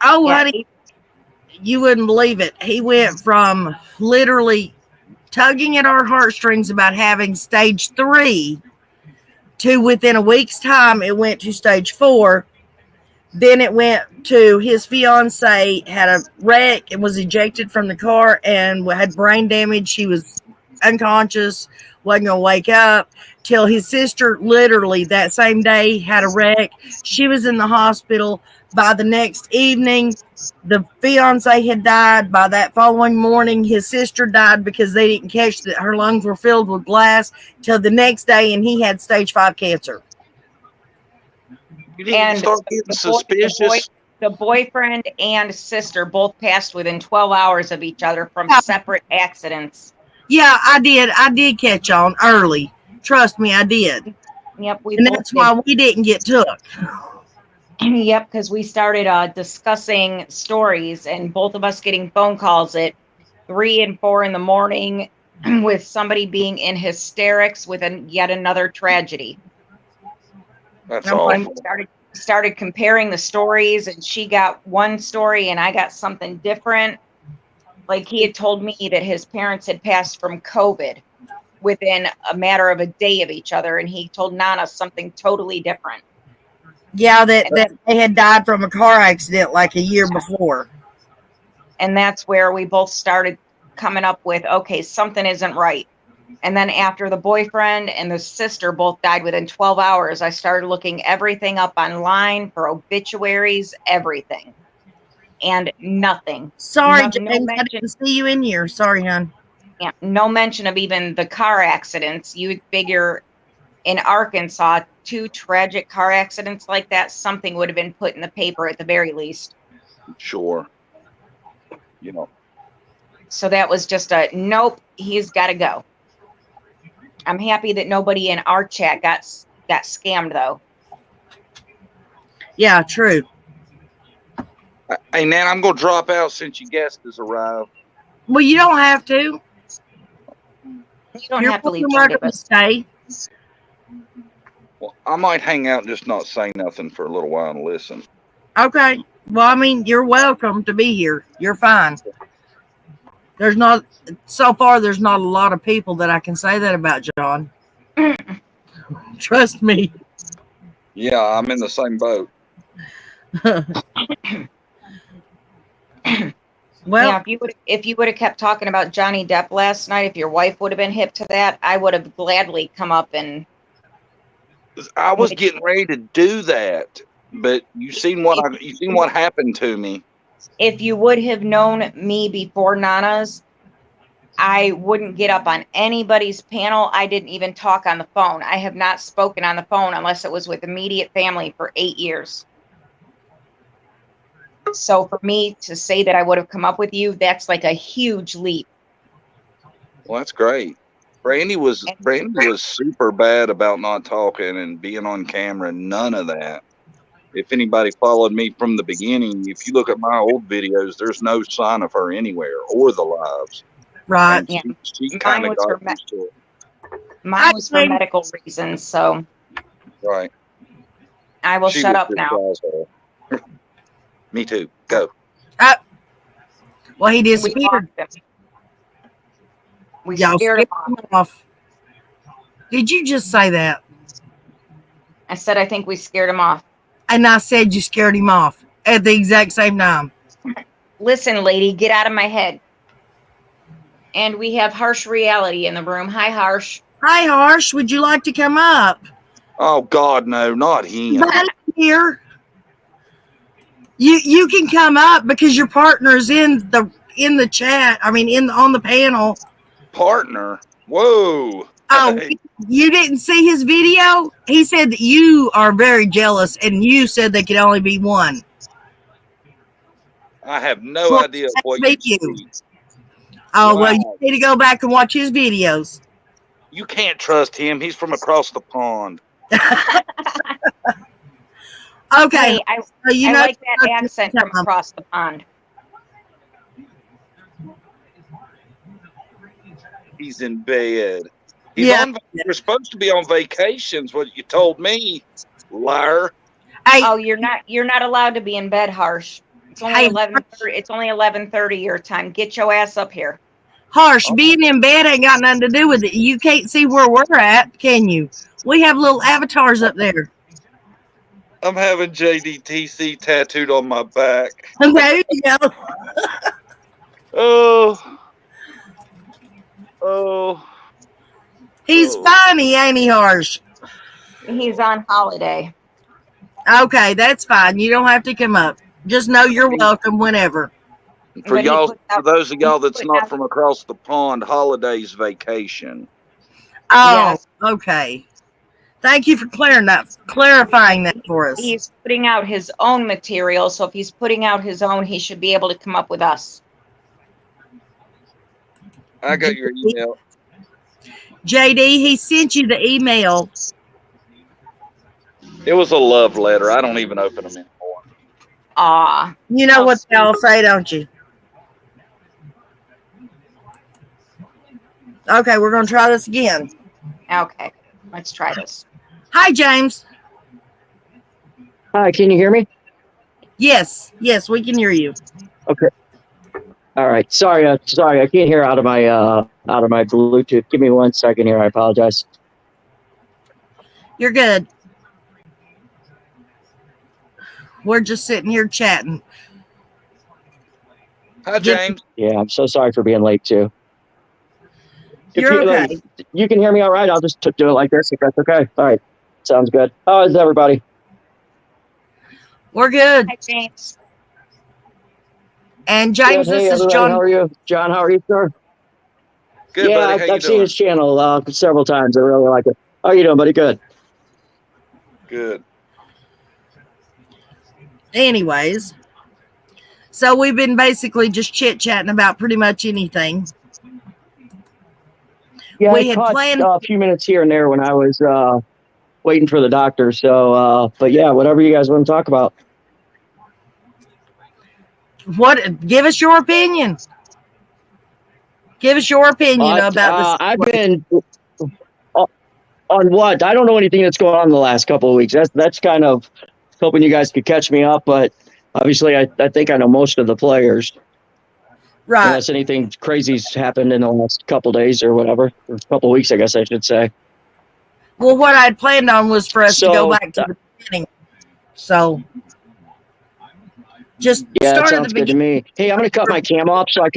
Oh, Yeah, honey, you wouldn't believe it. He went from literally tugging at our heartstrings about having stage 3 to within a week's time, it went to stage 4. Then it went to his fiance had a wreck and was ejected from the car and had brain damage. She was unconscious, wasn't going to wake up till his sister literally that same day had a wreck. She was in the hospital. By the next evening, the fiance had died. By that following morning, his sister died because they didn't catch that her lungs were filled with glass till the next day, and he had stage 5 cancer. You didn't start getting suspicious. The boyfriend and sister both passed within 12 hours of each other from separate accidents. Yeah, I did. I did catch on early. Trust me, I did. Yep, and that's why we didn't get took. Yep, because we started discussing stories, and both of us getting phone calls at 3 and 4 in the morning with somebody being in hysterics with yet another tragedy. That's awful. We started comparing the stories, and she got one story and I got something different. Like he had told me that his parents had passed from COVID within a matter of a day of each other, and he told Nana something totally different. Yeah, that they had died from a car accident like a year before. And that's where we both started coming up with, okay, something isn't right. And then after the boyfriend and the sister both died within 12 hours, I started looking everything up online for obituaries, everything. And nothing. Sorry, James, I didn't see you in here. Sorry, hon. Yeah, no mention of even the car accidents. You would figure in Arkansas, 2 tragic car accidents like that, something would have been put in the paper at the very least. Sure. You know. So that was just a nope, he's got to go. I'm happy that nobody in our chat got scammed, though. Yeah, true. Hey, Nan, I'm going to drop out since your guest has arrived. Well, you don't have to. You don't have to leave. Stay. Well, I might hang out and just not say nothing for a little while and listen. Okay. Well, I mean, you're welcome to be here. You're fine. So far, there's not a lot of people that I can say that about, John. Trust me. Yeah, I'm in the same boat. Well, yeah, if you would have kept talking about Johnny Depp last night, if your wife would have been hip to that, I would have gladly come up and. I was getting ready to do that, but you seen what happened to me. If you would have known me before Nana's, I wouldn't get up on anybody's panel. I didn't even talk on the phone. I have not spoken on the phone unless it was with immediate family for 8 years. So for me to say that I would have come up with you, that's like a huge leap. Well, that's great. Brandy was super bad about not talking and being on camera. None of that. If anybody followed me from the beginning, if you look at my old videos, there's no sign of her anywhere or the lives. Right. And Yeah. she Mine kind of was got for used to it. Mine was for medical reasons, so Right. I will She shut was up just now. asshole. Me too. Go. Well, he We disappeared. lost him. We Y'all scared him scared off. him off. Did you just say that? I said I think we scared him off. And I said you scared him off at the exact same time. Listen, lady, get out of my head. And we have Harsh Reality in the room. Hi, Harsh. Hi, Harsh. Would you like to come up? Oh God, no, not him. Right here. You can come up because your partner's in the chat. I mean, on the panel. Partner. Whoa. Oh, you didn't see his video? He said that you are very jealous, and you said there could only be one. I have no Well, idea what that'd you be you. speak. Oh, Wow. well, you need to go back and watch his videos. You can't trust him. He's from across the pond. Okay. Hey, I so you know, like that accent from across the pond. He's in bed. He's Yeah. We're supposed to be on vacations. What you told me, liar. Hey, Oh, you're not allowed to be in bed, Harsh. It's only Hey, 11:30. It's only 11:30 your time. Get your ass up here. Harsh, being in bed ain't got nothing to do with it. You can't see where we're at, can you? We have little avatars up there. I'm having JDTC tattooed on my back. There you go. Oh. He's funny, ain't he, Harsh? He's on holiday. Okay, that's fine. You don't have to come up. Just know you're welcome whenever. For But he y'all, puts out- for those of y'all that's puts not out- from across the pond, holidays vacation. Oh, Yes. okay. Thank you for clarifying that for us. He's putting out his own material, so if he's putting out his own, he should be able to come up with us. I got your email. JD, he sent you the email. It was a love letter. I don't even open them anymore. Aw. You know what they all say, don't you? Okay, we're going to try this again. Okay, let's try this. Hi, James. Hi, can you hear me? Yes, we can hear you. Okay. All right. Sorry, I can't hear out of my Bluetooth. Give me 1 second here. I apologize. You're good. We're just sitting here chatting. Hi, James. Yeah, I'm so sorry for being late too. You're okay. You can hear me all right. I'll just do it like this if that's okay. All right. Sounds good. How is everybody? We're good. Hi, James. And James, Good. Hey, this is everybody, John. How are you? John, how are you, sir? Good, Yeah, buddy. How you I've seen doing? his channel several times. I really like it. How are you doing, buddy? Good. Good. Anyways, so we've been basically just chit-chatting about pretty much anything. Yeah, We I had caught planned- a few minutes here and there when I was waiting for the doctor. So, but yeah, whatever you guys want to talk about. Give us your opinion. Give us your opinion about this. I've been on what? I don't know anything that's going on the last couple of weeks. That's kind of hoping you guys could catch me up, but obviously I think I know most of the players. Right. Unless anything crazy's happened in the last couple of days or whatever, or a couple of weeks, I guess I should say. Well, what I'd planned on was for us to go back to the beginning. So just yeah, that start at sounds the good to beginning. me. Hey, I'm going to cut my cam off so I'm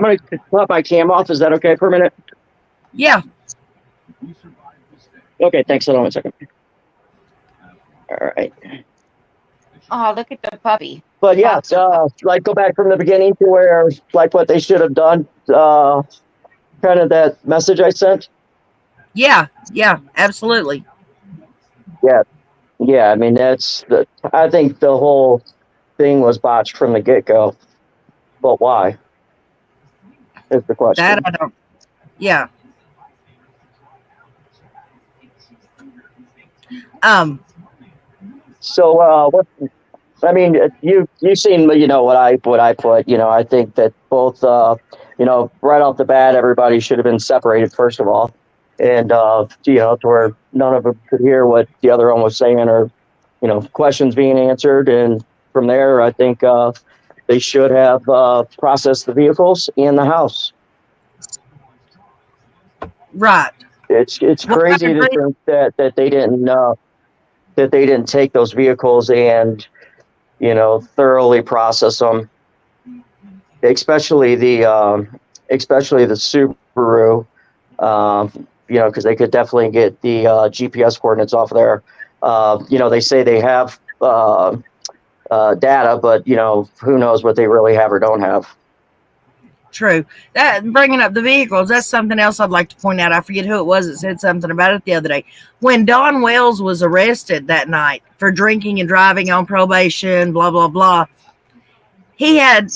going to cut my cam off. Is that okay for a minute? Yeah. Okay, thanks. Hold on 1 second. All right. Oh, look at the puppy. But yeah, like go back from the beginning to where, like what they should have done, kind of that message I sent. Yeah, absolutely. Yeah. I mean, I think the whole thing was botched from the get-go. But why? Is the question. That I don't. Yeah. So, what? I mean, you've seen, what I put. I think that both, right off the bat, everybody should have been separated first of all, and to where none of them could hear what the other one was saying, or questions being answered, and from there, I think they should have processed the vehicles and the house. Right. It's crazy to think that they didn't take those vehicles and thoroughly process them, especially the Subaru, because they could definitely get the GPS coordinates off there. They say they have data, but who knows what they really have or don't have. True. That bringing up the vehicles, that's something else I'd like to point out. I forget who it was that said something about it the other day. When Don Wells was arrested that night for drinking and driving on probation, blah blah blah, he had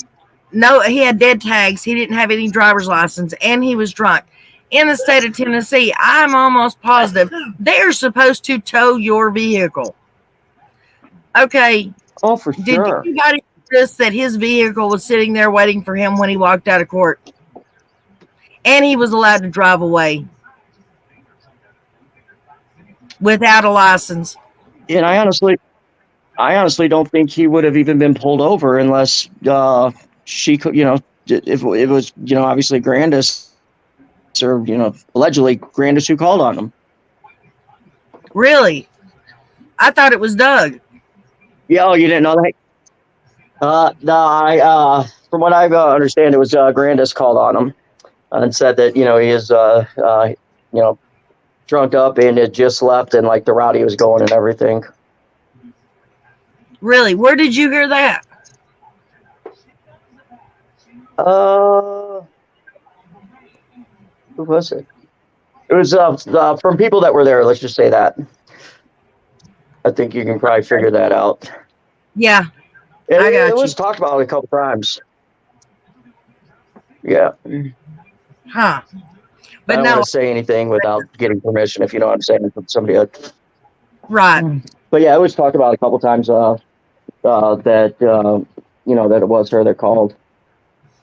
dead tags. He didn't have any driver's license, and he was drunk. In the state of Tennessee, I'm almost positive they're supposed to tow your vehicle. Okay. Oh, for sure. Did anybody notice that his vehicle was sitting there waiting for him when he walked out of court? And he was allowed to drive away without a license. And I honestly don't think he would have even been pulled over unless she could, if it was, obviously Grandis or, allegedly Grandis who called on him. Really? I thought it was Doug. Yeah, you didn't know that? No, from what I understand, it was Grandis called on him and said that, he is, drunk up and had just left and like the route he was going and everything. Really? Where did you hear that? Who was it? It was from people that were there. Let's just say that. I think you can probably figure that out. Yeah. It was talked about a couple times. Yeah. Huh. But I don't want to say anything without getting permission, if you know what I'm saying, from somebody else. Right. But yeah, it was talked about a couple times that that it was her that called.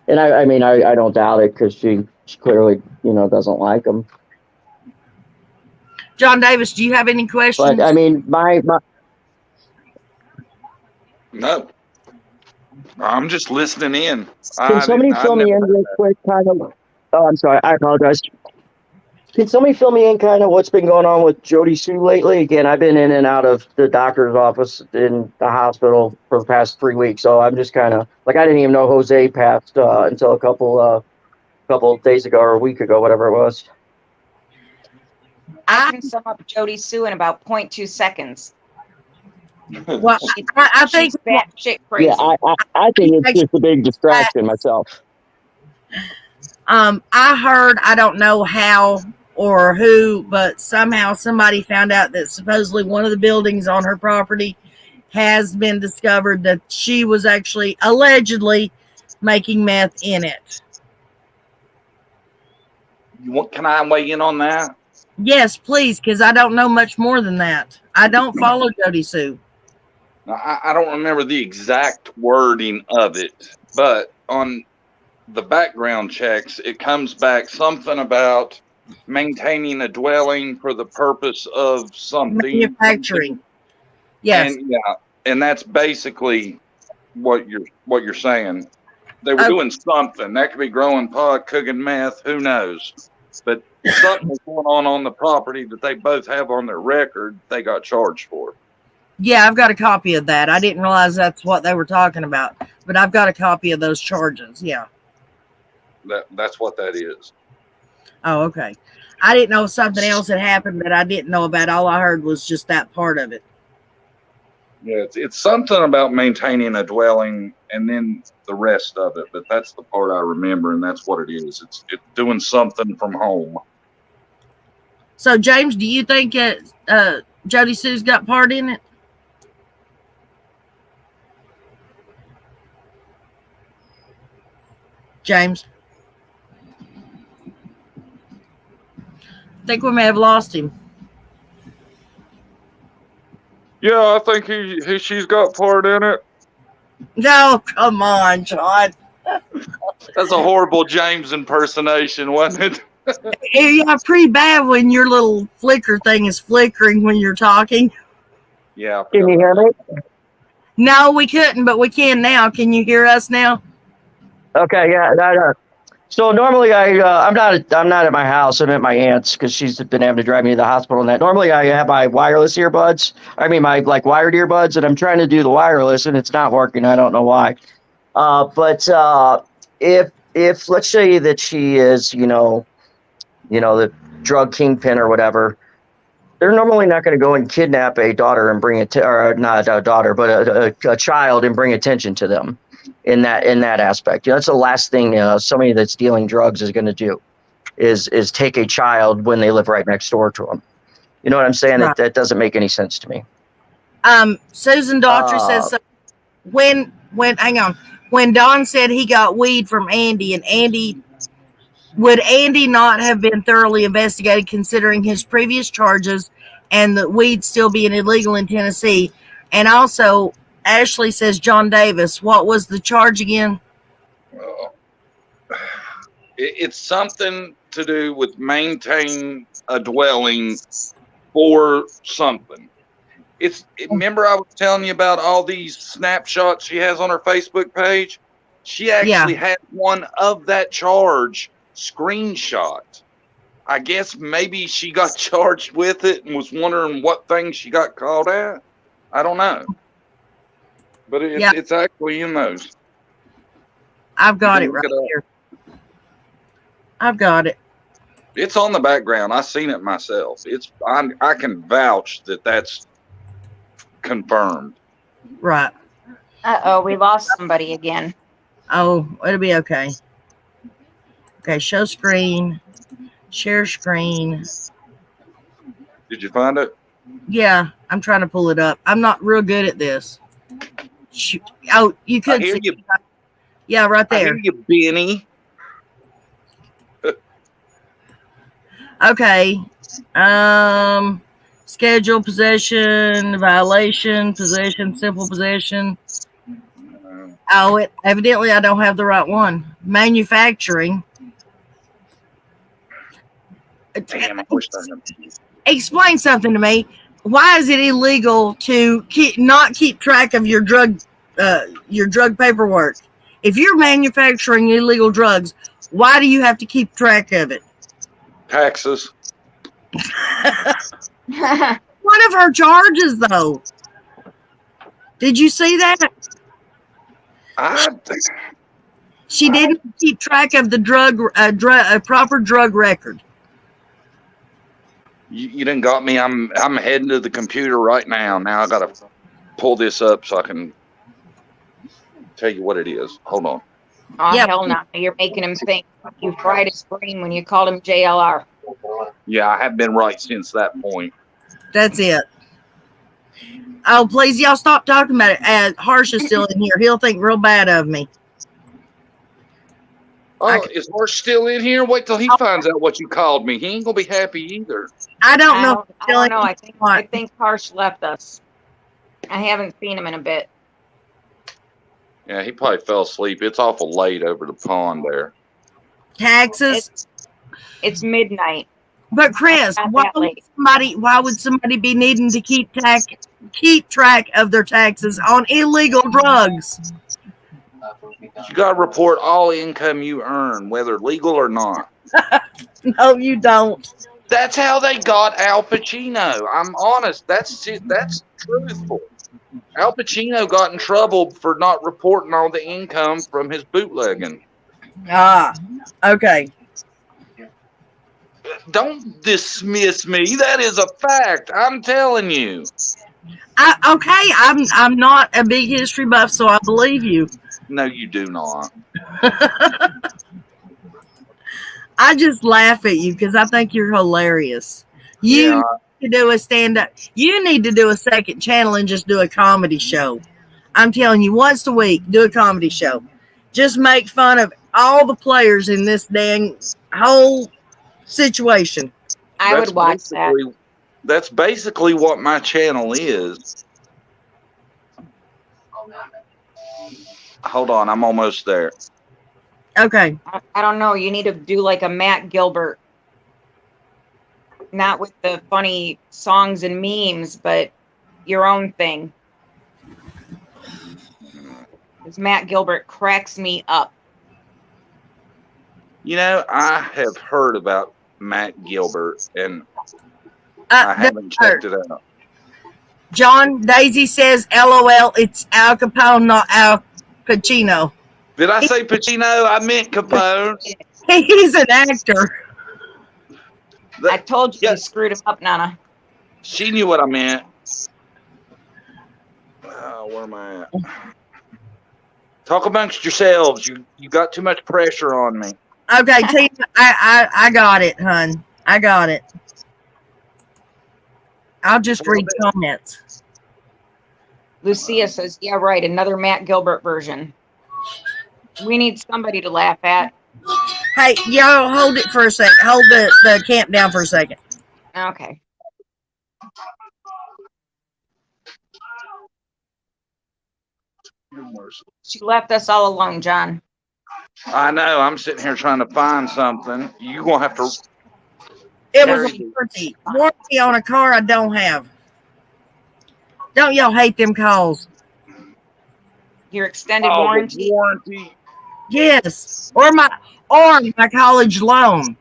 And I mean, I don't doubt it because she clearly, doesn't like him. John Davis, do you have any questions? But I mean, my No. I'm just listening in. Can somebody fill me in real quick, kind of? Oh, I'm sorry. I apologize. Can somebody fill me in kind of what's been going on with Jody Sue lately? Again, I've been in and out of the doctor's office in the hospital for the past 3 weeks. So I'm just kind of like, I didn't even know Jose passed until a couple days ago or a week ago, whatever it was. I can sum up Jody Sue in about 0.2 seconds. Well, I think shit crazy. Yeah, I think it's just a big distraction myself. I heard, I don't know how or who, but somehow somebody found out that supposedly one of the buildings on her property has been discovered that she was actually allegedly making meth in it. Can I weigh in on that? Yes, please, because I don't know much more than that. I don't follow Jody Sue. I don't remember the exact wording of it, but on the background checks, it comes back something about maintaining a dwelling for the purpose of something. Manufacturing. Yes. And that's basically what you're saying. They were doing something. That could be growing pot, cooking meth, who knows. But something was going on the property that they both have on their record they got charged for. Yeah, I've got a copy of that. I didn't realize that's what they were talking about, but I've got a copy of those charges. Yeah. That's what that is. Oh, okay. I didn't know something else had happened that I didn't know about. All I heard was just that part of it. Yeah, it's something about maintaining a dwelling and then the rest of it, but that's the part I remember, and that's what it is. It's doing something from home. So, James, do you think Jody Sue's got part in it? James. I think we may have lost him. Yeah, I think she's got part in it. No, come on, John. That's a horrible James impersonation, wasn't it? Yeah, pretty bad when your little flicker thing is flickering when you're talking. Yeah. Can you hear me? No, we couldn't, but we can now. Can you hear us now? Okay, yeah. No. So normally I'm not at my house. I'm at my aunt's because she's been having to drive me to the hospital and that. Normally I have my wireless earbuds. I mean my like wired earbuds, and I'm trying to do the wireless and it's not working. I don't know why. But if let's say that she is, the drug kingpin or whatever, they're normally not going to go and kidnap a daughter and bring it to, or not a daughter, but a child and bring attention to them in that aspect. That's the last thing somebody that's dealing drugs is going to do is take a child when they live right next door to them. You know what I'm saying? Right. That doesn't make any sense to me. Susan Daughtry says so. When Don said he got weed from Andy, and would Andy not have been thoroughly investigated considering his previous charges and the weed still being illegal in Tennessee? And also, Ashley says, John Davis, what was the charge again? It's something to do with maintain a dwelling for something. Remember I was telling you about all these snapshots she has on her Facebook page? She actually had one of that charge screenshot. I guess maybe she got charged with it and was wondering what thing she got caught at. I don't know. But it's actually in those. I've got it right here. I've got it. It's on the background. I've seen it myself. I can vouch that that's confirmed. Right. Uh-oh, we lost somebody again. Oh, it'll be okay. Okay, show screen. Share screen. Did you find it? Yeah, I'm trying to pull it up. I'm not real good at this. Shoot. Oh, you could see. You. Yeah, right there. I hear you, Benny. Okay. Schedule, possession, violation, possession, simple possession. Oh, evidently I don't have the right one. Manufacturing. Damn, I wish I had. Explain something to me. Why is it illegal to not keep track of your drug paperwork? If you're manufacturing illegal drugs, why do you have to keep track of it? Taxes. One of her charges, though. Did you see that? She didn't keep track of the proper drug record. You done got me. I'm heading to the computer right now. Now I gotta pull this up so I can tell you what it is. Hold on. Oh, hell no. You're making him think you fried his brain when you called him JLR. Yeah, I have been right since that point. That's it. Oh, please, y'all stop talking about it. Hurst is still in here. He'll think real bad of me. Oh, is Hurst still in here? Wait till he finds out what you called me. He ain't gonna be happy either. I don't know. I don't know. I think Hurst left us. I haven't seen him in a bit. Yeah, he probably fell asleep. It's awful late over the pond there. Taxes. It's midnight. But Chris, why would somebody be needing to keep track of their taxes on illegal drugs? You got to report all income you earn, whether legal or not. No, you don't. That's how they got Al Pacino. I'm honest. That's truthful. Al Pacino got in trouble for not reporting all the income from his bootlegging. Ah, okay. Don't dismiss me. That is a fact. I'm telling you. I'm not a big history buff, so I believe you. No, you do not. I just laugh at you because I think you're hilarious. You need to do a stand-up. You need to do a second channel and just do a comedy show. I'm telling you, once a week, do a comedy show. Just make fun of all the players in this dang whole situation. I would watch that. That's basically what my channel is. Hold on, I'm almost there. Okay. I don't know. You need to do like a Matt Gilbert. Not with the funny songs and memes, but your own thing. Because Matt Gilbert cracks me up. You know, I have heard about Matt Gilbert, and I haven't checked it out. John Daisy says, LOL, it's Al Capone, not Al Pacino. Did I say Pacino? I meant Capone. He's an actor. I told you you screwed him up, Nana. She knew what I meant. Where am I at? Talk amongst yourselves. You got too much pressure on me. Okay, Tina, I got it, hun. I got it. I'll just read comments. Lucia says, yeah, right. Another Matt Gilbert version. We need somebody to laugh at. Hey, y'all, hold it for a second. Hold the camp down for a second. Okay. She left us all alone, John. I know. I'm sitting here trying to find something. You're going to have to... It was a warranty. Warranty on a car I don't have. Don't y'all hate them calls? Your extended warranty? Yes. Or my college loan.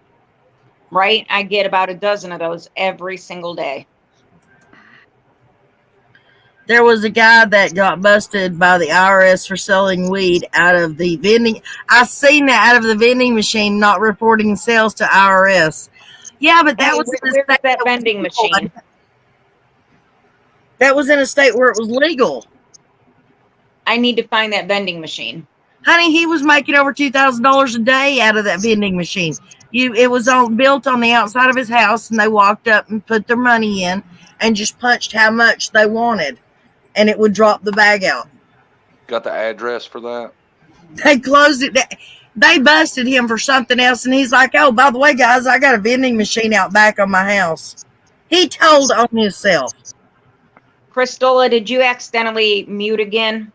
Right? I get about a dozen of those every single day. There was a guy that got busted by the IRS for selling weed out of the vending. I seen that out of the vending machine, not reporting sales to IRS. Yeah, but that was where's that vending machine? That was in a state where it was legal. I need to find that vending machine. Honey, he was making over $2,000 a day out of that vending machine. It was built on the outside of his house, and they walked up and put their money in and just punched how much they wanted, and it would drop the bag out. Got the address for that? They closed it. They busted him for something else, and he's like, oh, by the way, guys, I got a vending machine out back on my house. He told on himself. Christola, did you accidentally mute again?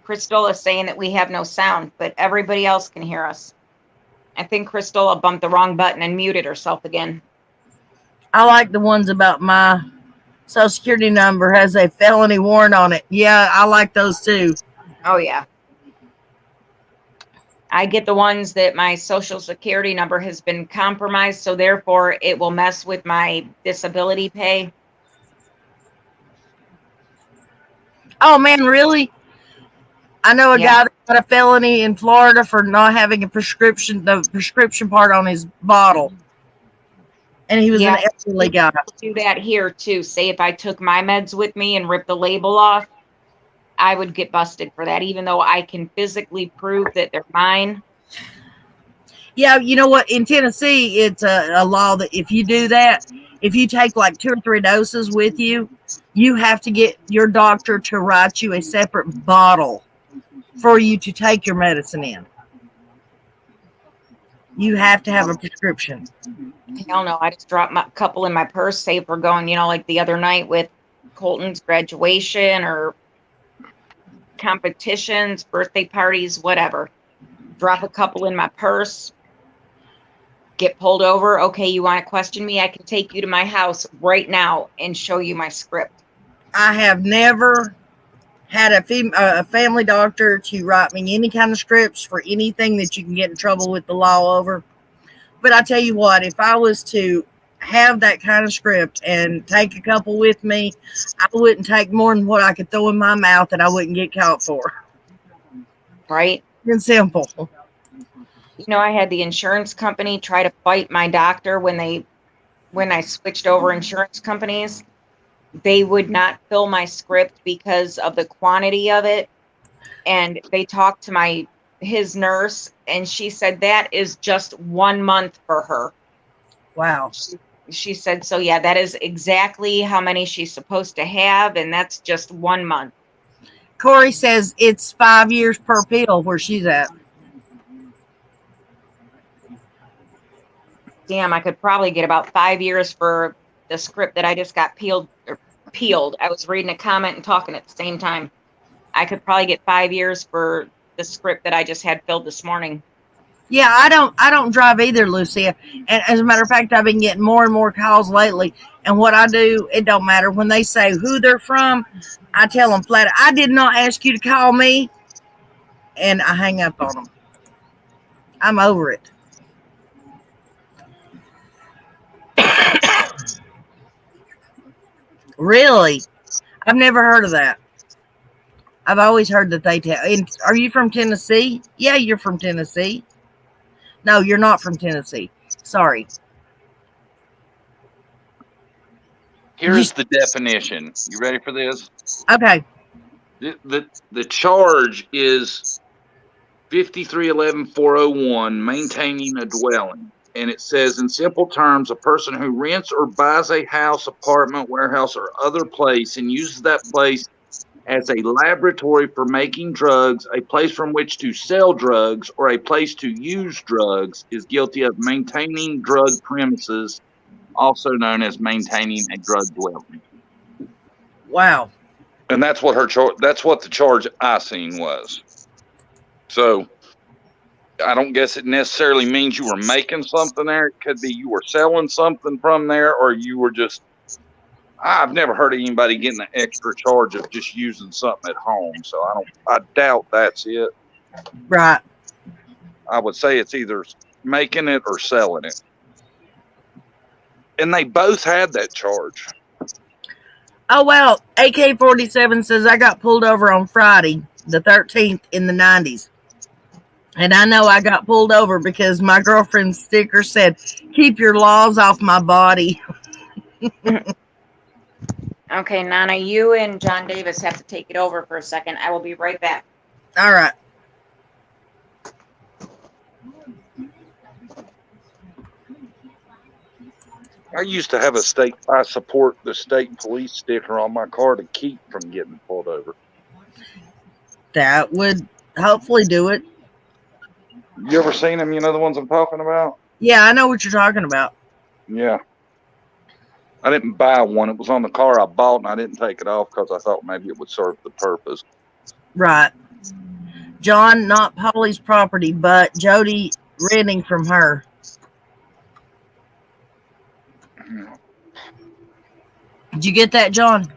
Christola's saying that we have no sound, but everybody else can hear us. I think Christola bumped the wrong button and muted herself again. I like the ones about my Social Security number has a felony warrant on it. Yeah, I like those too. Oh, yeah. I get the ones that my Social Security number has been compromised, so therefore it will mess with my disability pay. Oh, man, really? I know a guy that got a felony in Florida for not having the prescription part on his bottle. And he was an elderly guy. Do that here, too. Say if I took my meds with me and ripped the label off, I would get busted for that, even though I can physically prove that they're mine. Yeah, you know what? In Tennessee, it's a law that if you do that, if you take like 2 or 3 doses with you, you have to get your doctor to write you a separate bottle for you to take your medicine in. You have to have a prescription. Hell no, I just dropped a couple in my purse. Say if we're going, like the other night with Colton's graduation or competitions, birthday parties, whatever. Drop a couple in my purse. Get pulled over. Okay, you want to question me? I can take you to my house right now and show you my script. I have never had a family doctor to write me any kind of scripts for anything that you can get in trouble with the law over. But I tell you what, if I was to have that kind of script and take a couple with me, I wouldn't take more than what I could throw in my mouth that I wouldn't get caught for. Right? It's simple. I had the insurance company try to fight my doctor when I switched over insurance companies. They would not fill my script because of the quantity of it. And they talked to his nurse, and she said that is just 1 month for her. Wow. She said, so yeah, that is exactly how many she's supposed to have, and that's just 1 month. Corey says it's 5 years per pill where she's at. damn, I could probably get about 5 years for the script that I just got peeled. I was reading a comment and talking at the same time. I could probably get 5 years for the script that I just had filled this morning. Yeah, I don't drive either, Lucia. And as a matter of fact, I've been getting more and more calls lately. And what I do, it don't matter. When they say who they're from, I tell them flat, I did not ask you to call me. And I hang up on them. I'm over it. Really? I've never heard of that. I've always heard that they tell. And are you from Tennessee? Yeah, you're from Tennessee. No, you're not from Tennessee. Sorry. Here's the definition. You ready for this? Okay. The charge is 5311-401, maintaining a dwelling. And it says, in simple terms, a person who rents or buys a house, apartment, warehouse, or other place and uses that place as a laboratory for making drugs, a place from which to sell drugs, or a place to use drugs is guilty of maintaining drug premises, also known as maintaining a drug dwelling. Wow. And that's what that's what the charge I seen was. So I don't guess it necessarily means you were making something there. It could be you were selling something from there, or you were just, I've never heard of anybody getting an extra charge of just using something at home. So I doubt that's it. Right. I would say it's either making it or selling it. And they both had that charge. Oh, well, AK-47 says I got pulled over on Friday, the 13th in the 90s. And I know I got pulled over because my girlfriend's sticker said, keep your laws off my body. Okay, Nana, you and John Davis have to take it over for a second. I will be right back. All right. I used to have I support the state police sticker on my car to keep from getting pulled over. That would hopefully do it. You ever seen them? You know the ones I'm talking about? Yeah, I know what you're talking about. Yeah. I didn't buy one. It was on the car I bought, and I didn't take it off because I thought maybe it would serve the purpose. Right. John, not Polly's property, but Jody renting from her. Did you get that, John?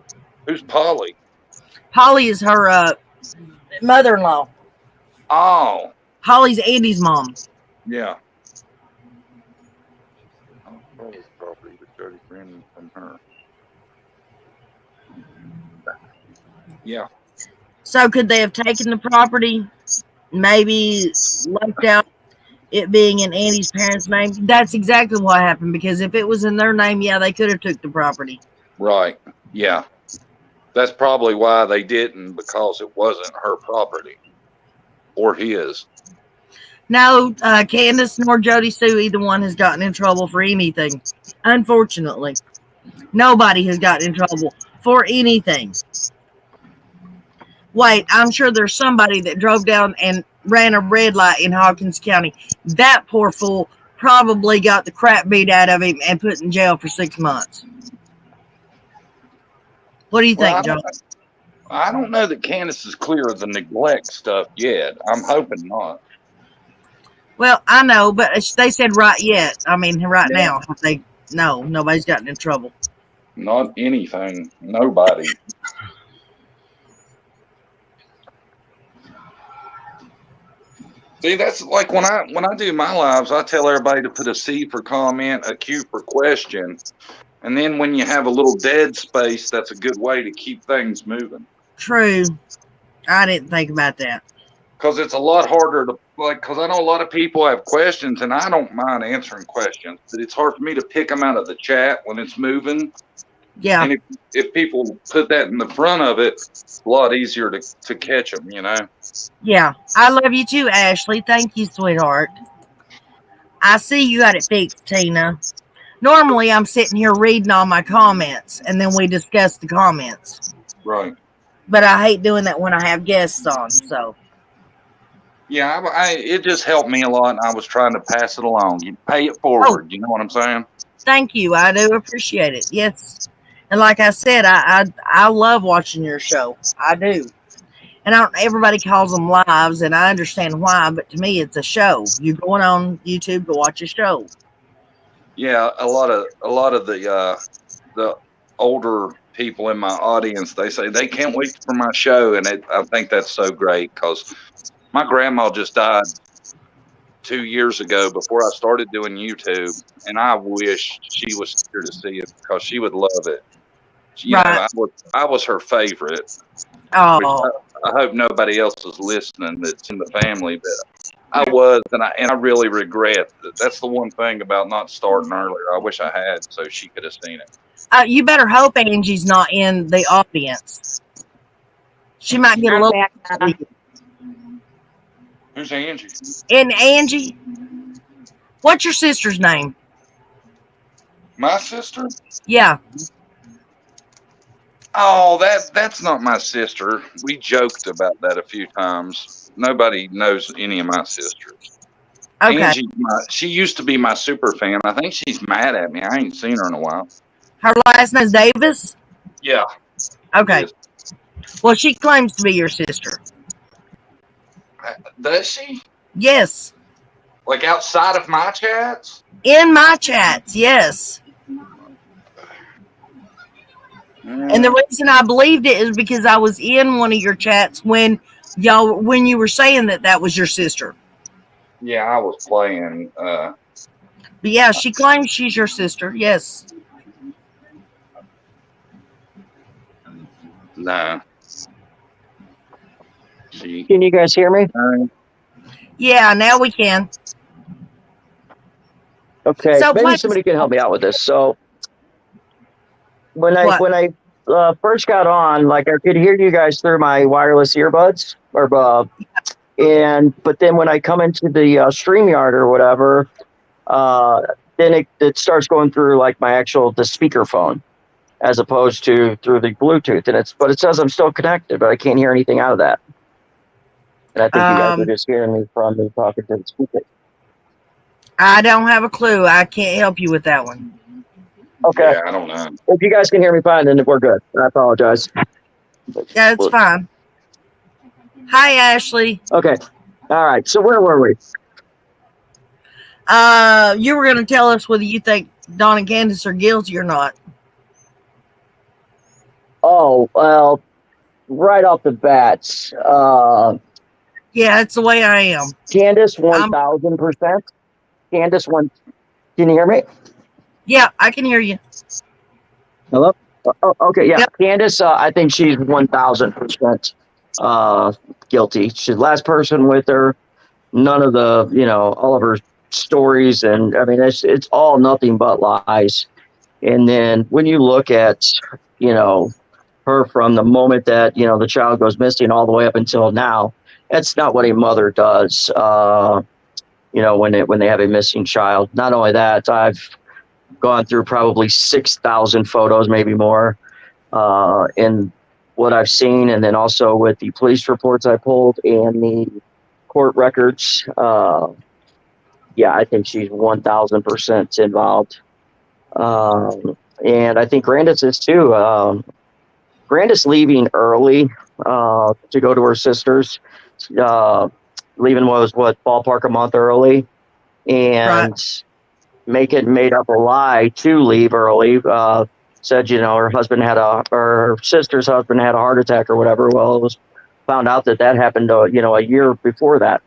Who's Polly? Polly is her mother-in-law. Oh. Holly's Andy's mom. Yeah. Polly's property, but Jody renting from her. Yeah. So could they have taken the property, maybe left out it being in Andy's parents' name? That's exactly what happened, because if it was in their name, yeah, they could have took the property. Right. Yeah. That's probably why they didn't, because it wasn't her property or his. No, Candace nor Jody Sue, either one has gotten in trouble for anything. Unfortunately, nobody has gotten in trouble for anything. Wait, I'm sure there's somebody that drove down and ran a red light in Hawkins County. That poor fool probably got the crap beat out of him and put in jail for 6 months. What do you think, John? I don't know that Candace is clear of the neglect stuff yet. I'm hoping not. Well, I know, but they said right yet. I mean, right now, no, nobody's gotten in trouble. Not anything. Nobody. See, that's like when I do my lives, I tell everybody to put a C for comment, a Q for question. And then when you have a little dead space, that's a good way to keep things moving. True. I didn't think about that. Because it's a lot harder to, because I know a lot of people have questions, and I don't mind answering questions, but it's hard for me to pick them out of the chat when it's moving. Yeah. And if people put that in the front of it, it's a lot easier to catch them, you know? Yeah. I love you too, Ashley. Thank you, sweetheart. I see you got it fixed, Tina. Normally, I'm sitting here reading all my comments, and then we discuss the comments. Right. But I hate doing that when I have guests on, so. Yeah, it just helped me a lot, and I was trying to pass it along. You pay it Oh, forward. You know what I'm saying? thank you. I do appreciate it. Yes. And like I said, I love watching your show. I do. And everybody calls them lives, and I understand why, but to me, it's a show. You're going on YouTube to watch a show. Yeah, a lot of the older people in my audience, they say they can't wait for my show, and I think that's so great because my grandma just died 2 years ago before I started doing YouTube, and I wish she was here to see it because she would love it. You know, Right. I was her favorite, which Oh, I hope nobody else is listening that's in the family, but I was, and I really regret that. That's the one thing about not starting earlier. I wish I had, so she could have seen it. you better hope Angie's not in the audience. She might get a I'm little back, Nana. sleepy. Who's Angie? And Angie, what's your sister's name? My sister? Yeah. Oh, that's not my sister. We joked about that a few times. Nobody knows any of my sisters. Okay. Angie, she used to be my super fan. I think she's mad at me. I ain't seen her in a while. Her last name's Davis? Yeah. Okay. Yes. Well, she claims to be your sister. Does she? Yes. Like outside of my chats? In my chats, yes. And the reason I believed it is because I was in one of your chats when you were saying that was your sister. Yeah, I was playing. But yeah, she claims she's your sister. Yes. No. Can you guys hear me? Yeah, now we can. Okay, So maybe somebody can help me out with this. So when What? I first got on, like I could hear you guys through my wireless earbuds, but then when I come into the StreamYard or whatever, then it starts going through like the speakerphone as opposed to through the Bluetooth, but it says I'm still connected, but I can't hear anything out of that. And I think you guys are just hearing me from me talking to the speaker. I don't have a clue. I can't help you with that one. Okay. Yeah, I don't know. If you guys can hear me fine, then we're good. I apologize. Yeah, it's fine. Hi, Ashley. Okay. All right. So where were we? You were going to tell us whether you think Don and Candace are guilty or not. Oh, well, right off the bat, Yeah, it's the way I am. Candace, 1,000%. Candace, can you hear me? Yeah, I can hear you. Hello? Oh, okay, yeah. Yep. Candace, I think she's 1,000% guilty. She's the last person with her. None of all of her stories. And I mean, it's all nothing but lies. And then when you look at, her from the moment that, the child goes missing all the way up until now, that's not what a mother does, when they have a missing child. Not only that, I've gone through probably 6,000 photos, maybe more, in what I've seen. And then also with the police reports I pulled and the court records. Yeah, I think she's 1,000% involved. And I think Grandis is too. Grandis leaving early to go to her sister's, leaving was ballpark a month early, and made up a lie to leave early. Said her sister's husband had a heart attack or whatever. Well, it was found out that happened a year before that.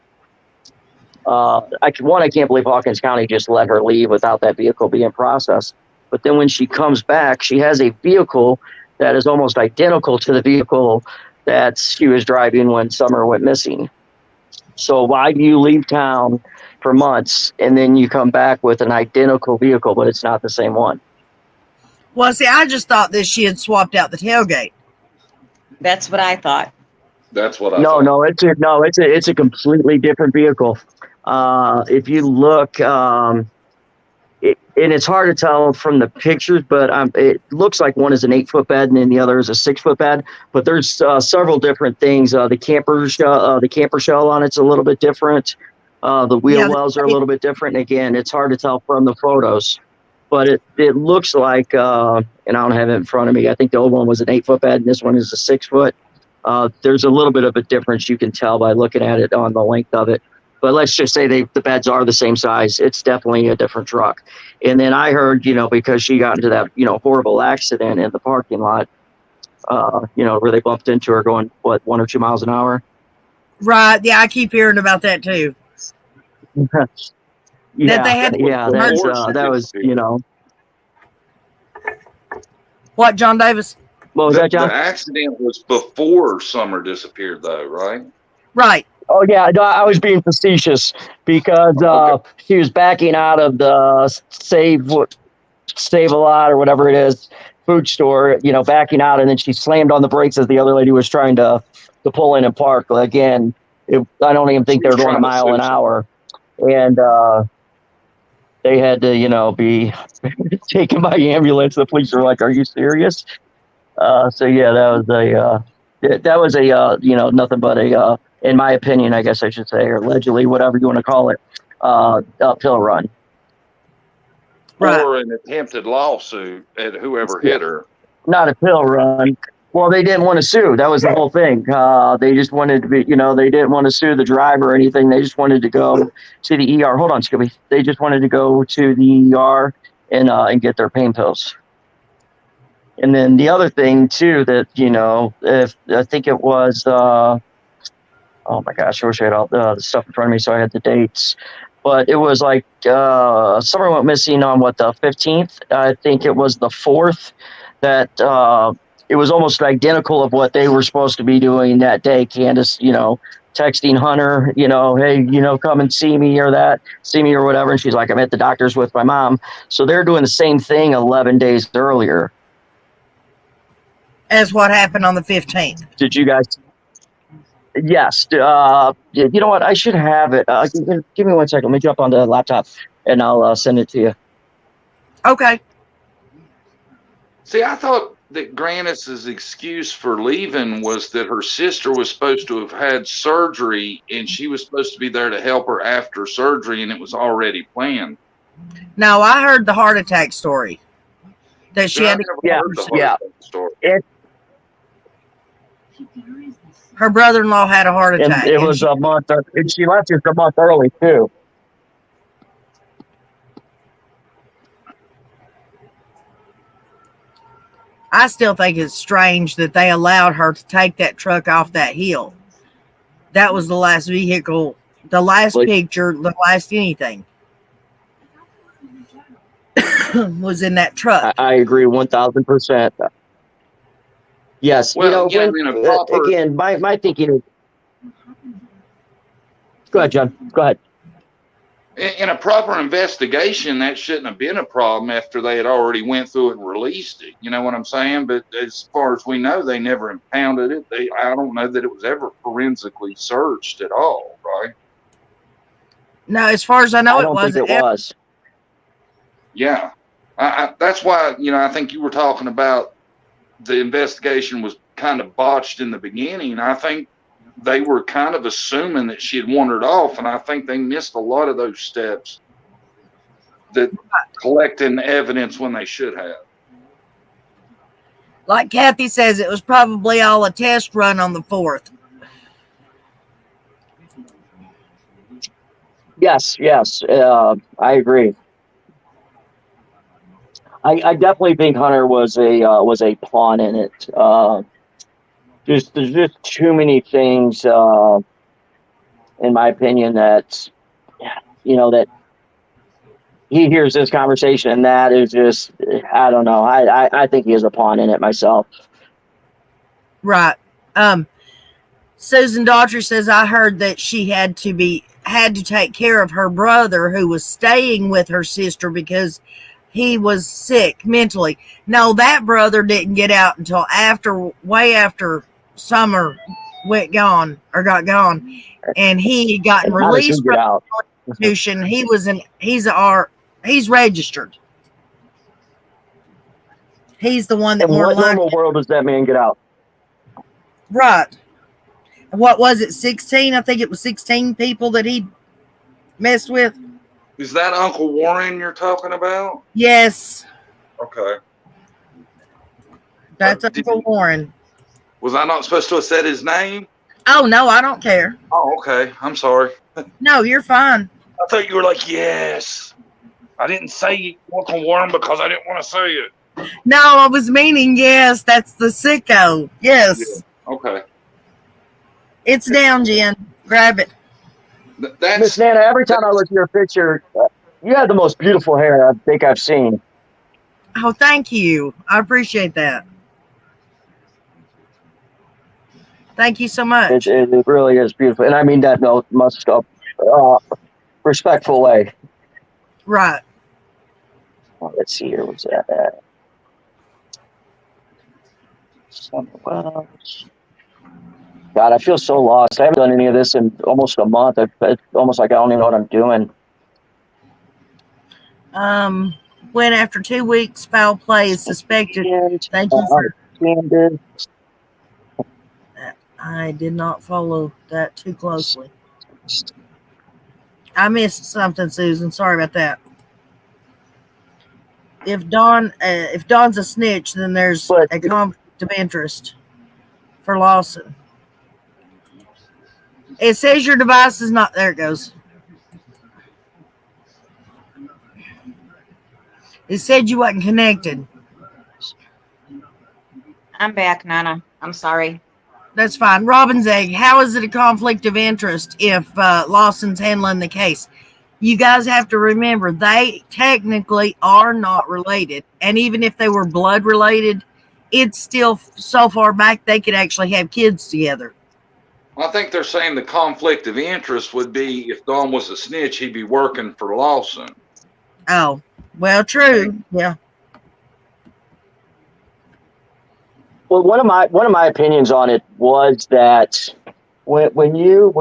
I can't believe Hawkins County just let her leave without that vehicle being processed. But then when she comes back, she has a vehicle that is almost identical to the vehicle that she was driving when Summer went missing. So why do you leave town for months and then you come back with an identical vehicle, but it's not the same one? Well, see, I just thought that she had swapped out the tailgate. That's what I thought. That's what I thought. No, it's a completely different vehicle. If you look, and it's hard to tell from the pictures, but it looks like one is an 8-foot bed and then the other is a 6-foot bed. But there's several different things. The camper shell on it's a little bit different. The wheel wells are a little bit different. And again, it's hard to tell from the photos, but it looks like, and I don't have it in front of me. I think the old one was an 8-foot bed and this one is a 6-foot. There's a little bit of a difference you can tell by looking at it on the length of it. But let's just say the beds are the same size. It's definitely a different truck. And then I heard, because she got into that, horrible accident in the parking lot, where they bumped into her going, 1 or 2 miles an hour? Right. Yeah, I keep hearing about that too. That they had that was, What, John Davis? What was that, John? The accident was before Summer disappeared, though, right? Right. Oh, yeah, no, I was being facetious because she was backing out of the Save a Lot or whatever it is, food store, backing out, and then she slammed on the brakes as the other lady was trying to pull in and park. Again, I don't even think they were going a mile an hour. And they had to, be taken by ambulance. The police were like, "Are you serious?" So, yeah, that was a nothing but a, in my opinion, I guess I should say, or allegedly, whatever you want to call it, uphill run. Right. Or an attempted lawsuit at whoever hit her. Not a pill run. Well, they didn't want to sue. That was the whole thing. They just wanted to be, they didn't want to sue the driver or anything. They just wanted to go to the ER. Hold on, Scooby. They just wanted to go to the ER and get their pain pills. And then the other thing too that if I think it was, oh my gosh, I wish I had all the stuff in front of me so I had the dates. But it was like Summer went missing on the 15th. I think it was the 4th that it was almost identical of what they were supposed to be doing that day. Candace, texting Hunter, hey, come and see me or whatever. And she's like, I'm at the doctor's with my mom. So they're doing the same thing 11 days earlier. As what happened on the 15th. Did you guys? Yes. You know what? I should have it. Give me 1 second. Let me jump on the laptop and I'll send it to you. Okay. See, I thought that Grannis's excuse for leaving was that her sister was supposed to have had surgery and she was supposed to be there to help her after surgery and it was already planned. No, I heard the heart attack story. That she had to. Story. Her brother-in-law had a heart attack. And it was a month, and she left just a month early too. I still think it's strange that they allowed her to take that truck off that hill. That was the last vehicle, the last picture, the last anything was in that truck. I agree 1,000%. Yes. Well, again, my thinking is. Go ahead, John. Go ahead. In a proper investigation, that shouldn't have been a problem after they had already went through it and released it. You know what I'm saying? But as far as we know, they never impounded it. I don't know that it was ever forensically searched at all, right? No, as far as I know, I don't think it was. Yeah. That's why, I think you were talking about the investigation was kind of botched in the beginning. I think they were kind of assuming that she had wandered off, and I think they missed a lot of those steps that collecting evidence when they should have. Like Kathy says, it was probably all a test run on the 4th. Yes, I agree. I definitely think Hunter was a pawn in it. There's just too many things, in my opinion, that that he hears this conversation, and that is just, I don't know. I think he is a pawn in it myself. Right. Susan Daughtry says, I heard that she had to take care of her brother who was staying with her sister because he was sick mentally. No, that brother didn't get out until way after Summer got gone, and he had gotten released from the institution. He's registered. He's the one that In more what likely. normal world does that man get out? Right. What was it? 16? I think it was 16 people that he messed with. Is that Uncle Warren you're talking about? Yes, Okay. that's Did Uncle Warren. Was I not supposed to have said his name? Oh, no, I don't care. Oh, okay. I'm sorry. No, you're fine. I thought you were like, yes. I didn't say Uncle Warren because I didn't want to say it. No, I was meaning, yes, that's the sicko. Yes. Yeah. Okay. It's down, Jen. Grab it. Miss That's Nana, every time I look at your picture, you have the most beautiful hair I think I've seen. Oh, thank you. I appreciate that. Thank you so much. It really is beautiful. And I mean that in the most respectful way. Right. Let's see here. What's that at? Summerwells. God, I feel so lost. I haven't done any of this in almost a month. It's almost like I don't even know what I'm doing. When after 2 weeks, foul play is suspected. Thank you for. I did not follow that too closely. I missed something, Susan. Sorry about that. If Don's a snitch, then there's a conflict of interest for Lawson. It says your device is not there. It goes. It said you wasn't connected. I'm back, Nana. I'm sorry. That's fine. Robin's egg. How is it a conflict of interest if Lawson's handling the case? You guys have to remember they technically are not related, and even if they were blood related, it's still so far back they could actually have kids together. I think they're saying the conflict of interest would be if Don was a snitch, he'd be working for Lawson. Oh, well, true. Yeah. Well, one of my opinions on it was that when you're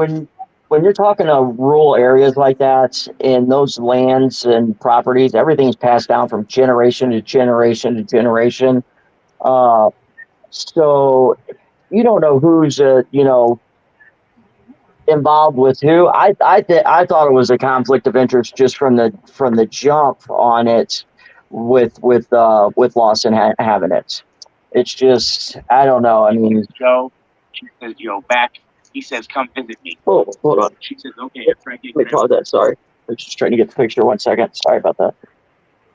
talking to rural areas like that, and those lands and properties, everything's passed down from generation to generation to generation. So you don't know who's involved with who. I thought it was a conflict of interest just from the jump on it with Lawson having it. It's just, I don't know. I mean, Joe, she says, Joe, back. He says, come visit me. Oh, hold on. She says, okay. Let me pause that. Sorry. I was just trying to get the picture 1 second. Sorry about that.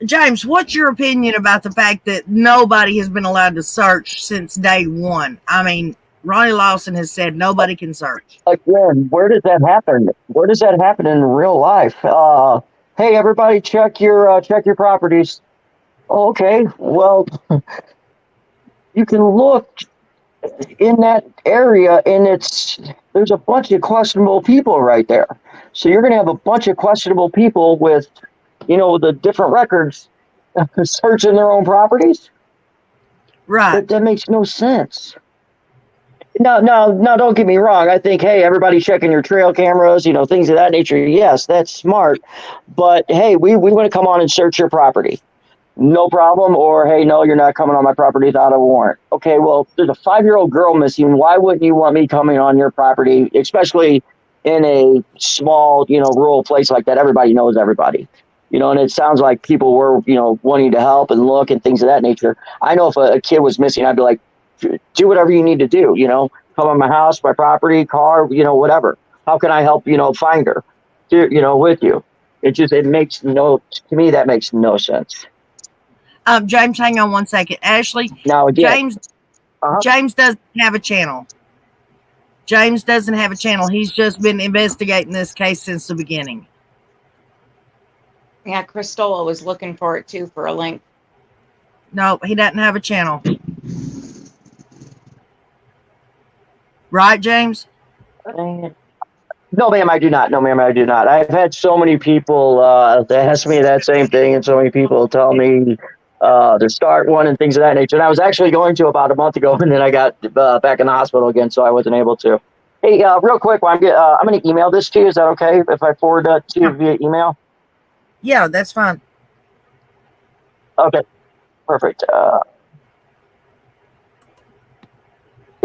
James, what's your opinion about the fact that nobody has been allowed to search since day one? I mean, Ronnie Lawson has said nobody can search. Again, where does that happen? Where does that happen in real life? Hey, everybody, check your properties. Okay, well, you can look in that area, and there's a bunch of questionable people right there. So you're going to have a bunch of questionable people with, the different records searching their own properties. Right. That makes no sense. No, don't get me wrong. I think, hey, everybody checking your trail cameras, things of that nature. Yes, that's smart. But hey, we want to come on and search your property. No problem. Or, hey, no, you're not coming on my property without a warrant. Okay, well, there's a 5-year-old girl missing. Why wouldn't you want me coming on your property, especially in a small, rural place like that? Everybody knows everybody. And it sounds like people were, wanting to help and look and things of that nature. I know if a kid was missing, I'd be like, do whatever you need to do, come on my house, my property, car, whatever. How can I help, find her, with you? To me, that makes no sense. James, hang on 1 second. Ashley, Now, again, James doesn't have a channel. James doesn't have a channel. He's just been investigating this case since the beginning. Yeah, Christola was looking for it too for a link. No, he doesn't have a channel. Right, James? No, ma'am, I do not. I've had so many people that ask me that same thing, and so many people tell me to start one and things of that nature. And I was actually going to about a month ago, and then I got back in the hospital again, so I wasn't able to. Hey, real quick, I'm going to email this to you. Is that okay if I forward that to you via email? Yeah, that's fine. Okay, perfect.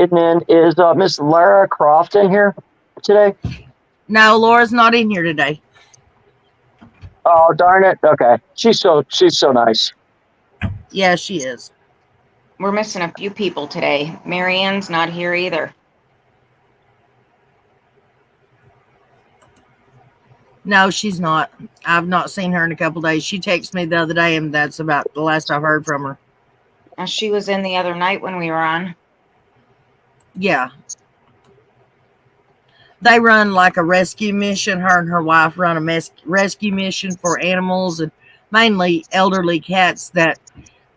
And then is Miss Lara Croft in here today? No, Laura's not in here today. Oh, darn it. Okay. She's so nice. Yeah, she is. We're missing a few people today. Marianne's not here either. No, she's not. I've not seen her in a couple days. She texted me the other day, and that's about the last I've heard from her. Now, she was in the other night when we were on. Yeah. They run like a rescue mission. Her and her wife run a rescue mission for animals and mainly elderly cats that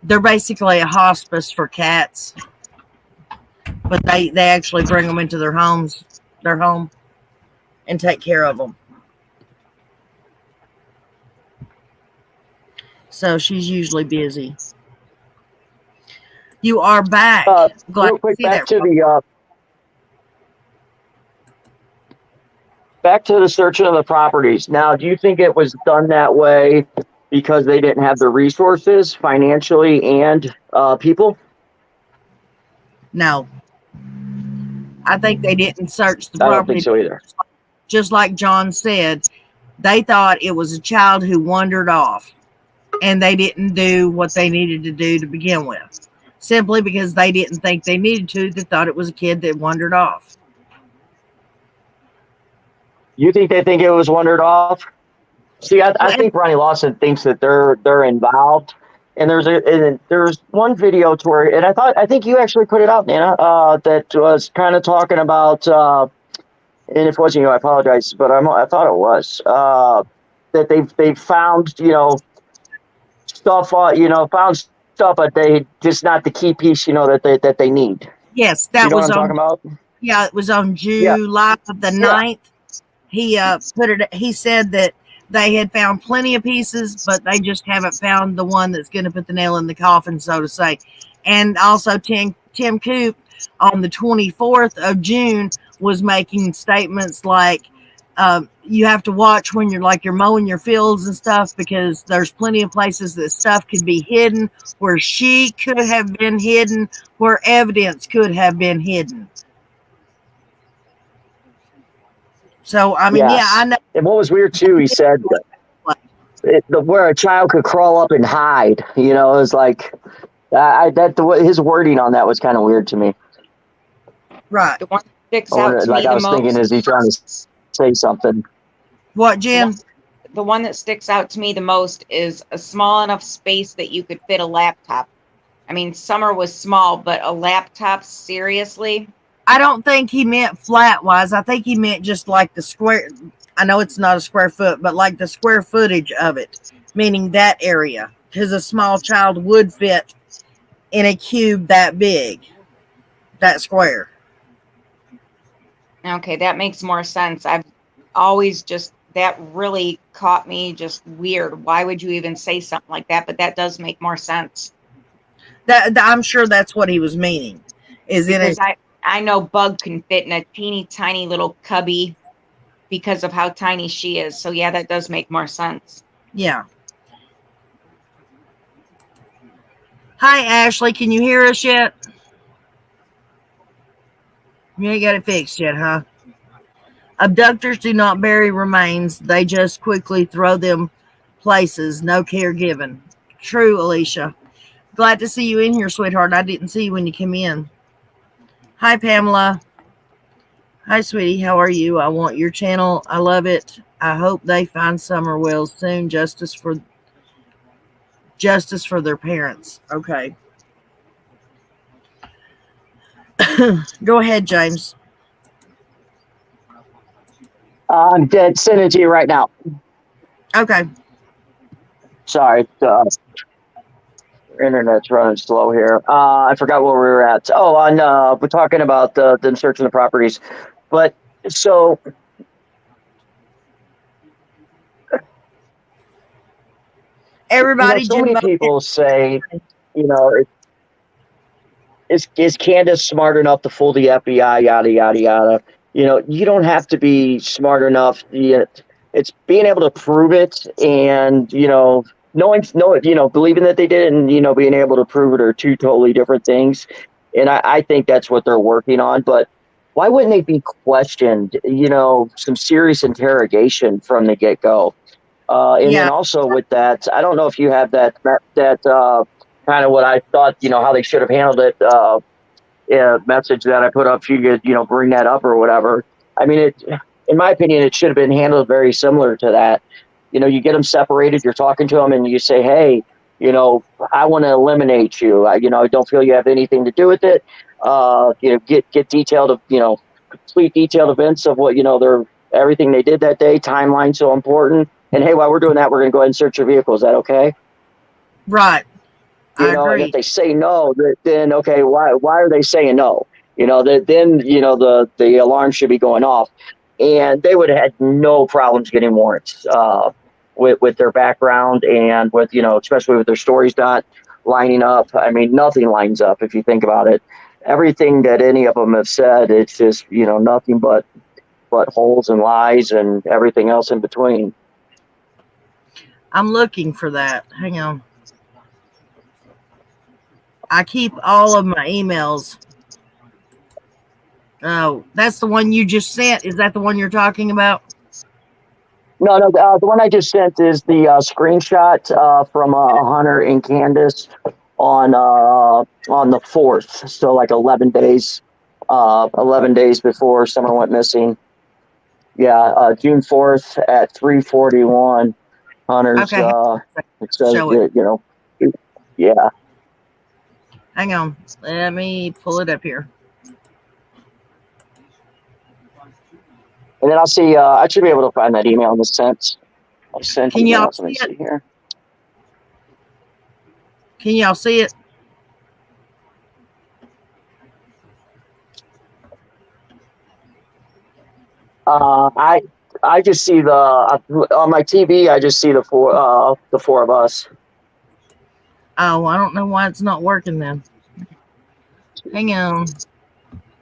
they're basically a hospice for cats. But they actually bring them into their home, and take care of them. So she's usually busy. You are back. Glad real quick, to see back to the searching of the properties. Now, do you think it was done that way because they didn't have the resources financially and people? No. I think they didn't search the I don't property. think so either. Just like John said, they thought it was a child who wandered off, and they didn't do what they needed to do to begin with. Simply because they didn't think they needed to. They thought it was a kid that wandered off. You think they think it was wandered off? See, I think Ronnie Lawson thinks that they're involved. And there's one video to where, and I think you actually put it out, Nana, that was kind of talking about, and if it wasn't you, I apologize, but I thought it was, that they found, stuff, found stuff, but they just not the key piece, that they need. Yes, that was what I'm talking about. Yeah, it was on July the 9th. He he said that they had found plenty of pieces, but they just haven't found the one that's going to put the nail in the coffin, so to say. And also Tim Coop on the 24th of June was making statements like, you have to watch when you're mowing your fields and stuff, because there's plenty of places that stuff could be hidden, where she could have been hidden, where evidence could have been hidden. So, I mean, yeah, I know. And what was weird too, he said where a child could crawl up and hide, it was like, his wording on that was kind of weird to me. Right. The one that sticks out to me the most. Thinking, is he trying to say something? What, Jen? The one that sticks out to me the most is a small enough space that you could fit a laptop. I mean, Summer was small, but a laptop, seriously? I don't think he meant flat wise. I think he meant just like the square. I know it's not a square foot, but like the square footage of it, meaning that area. Because a small child would fit in a cube that big, that square. Okay, that makes more sense. I've always that really caught me just weird. Why would you even say something like that? But that does make more sense. I'm sure that's what he was meaning. I know Bug can fit in a teeny tiny little cubby because of how tiny she is. So yeah, that does make more sense. Yeah. Hi, Ashley. Can you hear us yet? You ain't got it fixed yet, huh? Abductors do not bury remains. They just quickly throw them places. No care given. True, Alicia. Glad to see you in here, sweetheart. I didn't see you when you came in. Hi, Pamela. Hi, sweetie. How are you? I want your channel. I love it. I hope they find summerwells soon. Justice for their parents. Okay. Go ahead, James. I'm dead. Send it to you right now. Okay. Sorry. Internet's running slow here. I forgot where we were at. Oh, we're talking about the search of the properties. But so everybody, so many people say, is Candace smart enough to fool the FBI? Yada yada yada. You don't have to be smart enough. It's being able to prove it, and believing that they did, and being able to prove it are two totally different things. And I think that's what they're working on. But why wouldn't they be questioned? Some serious interrogation from the get go. And then Yeah. also with that, I don't know if you have that kind of what I thought, how they should have handled it. Message that I put up, if you could, bring that up or whatever. I mean, in my opinion, it should have been handled very similar to that. You get them separated, you're talking to them, and you say, hey, I want to eliminate you. I don't feel you have anything to do with it. Get detailed of, complete detailed events of what, everything they did that day, timeline so important. And hey, while we're doing that, we're going to go ahead and search your vehicle. Is that okay? Right. I And agree. if they say no, then okay, why are they saying no? Then the alarm should be going off, and they would have had no problems getting warrants with their background and with especially with their stories not lining up. I mean, nothing lines up if you think about it. Everything that any of them have said, it's just nothing but holes and lies and everything else in between. I'm looking for that. Hang on. I keep all of my emails. Oh, that's the one you just sent. Is that the one you're talking about? No, the one I just sent is the screenshot from Hunter and Candace on the 4th. So like 11 days before someone went missing. Yeah, June 4th at 3:41. Hunter's. Okay. It says Show it. Yeah. Hang on. Let me pull it up here. And then I'll see. I should be able to find that email in the sense. I sent. Can y'all Let me see it? see here. Can y'all see it? I just see on my TV. I just see the four of us. Oh, I don't know why it's not working then. Hang on.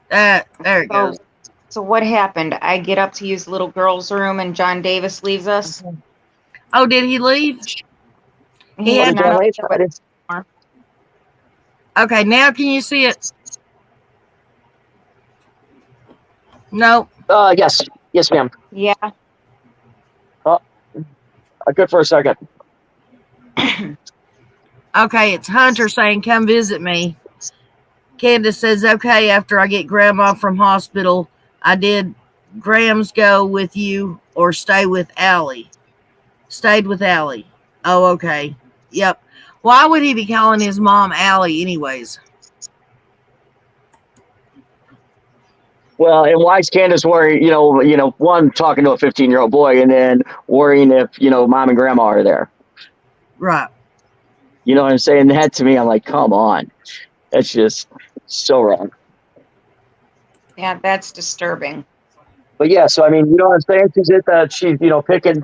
There it goes. So what happened? I get up to use the little girl's room and John Davis leaves us. Oh, did he leave? He He's had not up there with us. Okay, now can you see it? No. Yes, ma'am. Yeah. Good for a second. Okay, it's Hunter saying, come visit me. Candace says, okay, after I get Grandma from hospital, I did Grams go with you or stay with Allie? Stayed with Allie. Oh, okay. Yep. Why would he be calling his mom Allie anyways? Well, and why is Candace worrying, one, talking to a 15-year-old boy and then worrying if, mom and grandma are there? Right. You know what I'm saying? That to me, I'm like, come on. That's just so wrong. Yeah, that's disturbing. But yeah, so I mean, you know what I'm saying? She's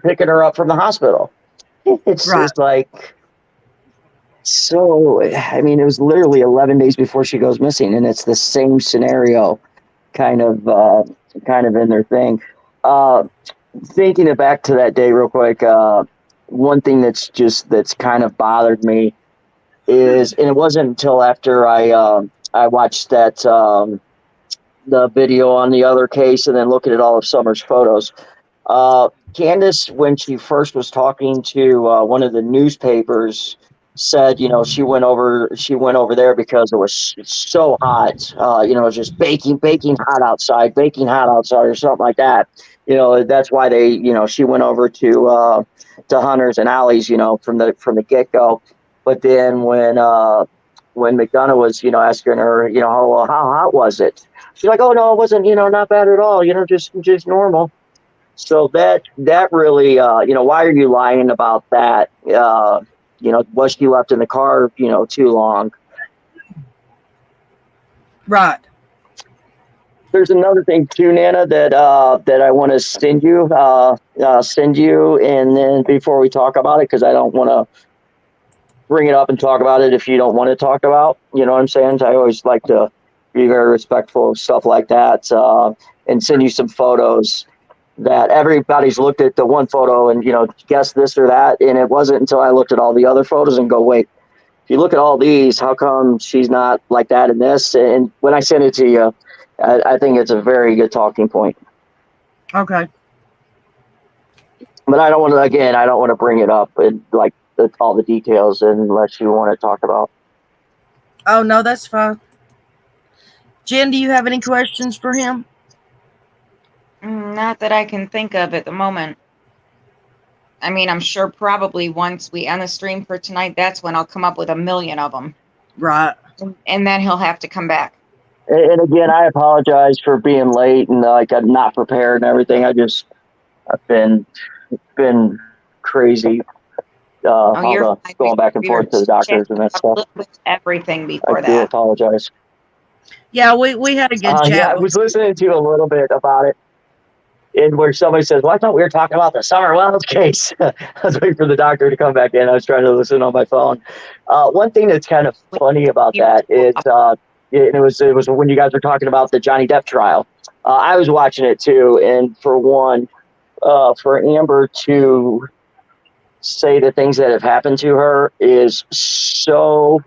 picking her up from the hospital. It's Right. just like, so, I mean, it was literally 11 days before she goes missing, and it's the same scenario kind of in their thing. Thinking it back to that day real quick, one thing that's kind of bothered me is, and it wasn't until after I watched that the video on the other case and then looking at all of Summer's photos. Candace, when she first was talking to one of the newspapers, said, she went over there because it was so hot, just baking hot outside or something like that. That's why she went over to Hunter's and Allie's, from the get go. But then when McDonough was, asking her, how hot was it? She's like, oh no, it wasn't, not bad at all, just normal. So that really, why are you lying about that? Was she left in the car, too long? Right. There's another thing too, Nana, that I want to send you, and then before we talk about it, because I don't want to bring it up and talk about it if you don't want to talk about, you know what I'm saying? I always like to be very respectful of stuff like that, and send you some photos that everybody's looked at the one photo and, guess this or that. And it wasn't until I looked at all the other photos and go, wait, if you look at all these, how come she's not like that in this? And when I send it to you, I think it's a very good talking point. Okay. But I don't want to bring it up and like all the details unless you want to talk about. Oh, no, that's fine. Jen, do you have any questions for him? Not that I can think of at the moment. I mean, I'm sure probably once we end the stream for tonight, that's when I'll come up with a million of them. Right. And then he'll have to come back. And again, I apologize for being late and like I'm not prepared and everything. I've been crazy. You're Going back and forth to the doctors and that stuff. Everything before I that. do apologize. Yeah, we had a good chat. Yeah, I was listening to you a little bit about it. And where somebody says, well, I thought we were talking about the Summerwells case. I was waiting for the doctor to come back in. I was trying to listen on my phone. One thing that's kind of funny about that is it was when you guys were talking about the Johnny Depp trial. I was watching it too. And for for Amber to say the things that have happened to her is so,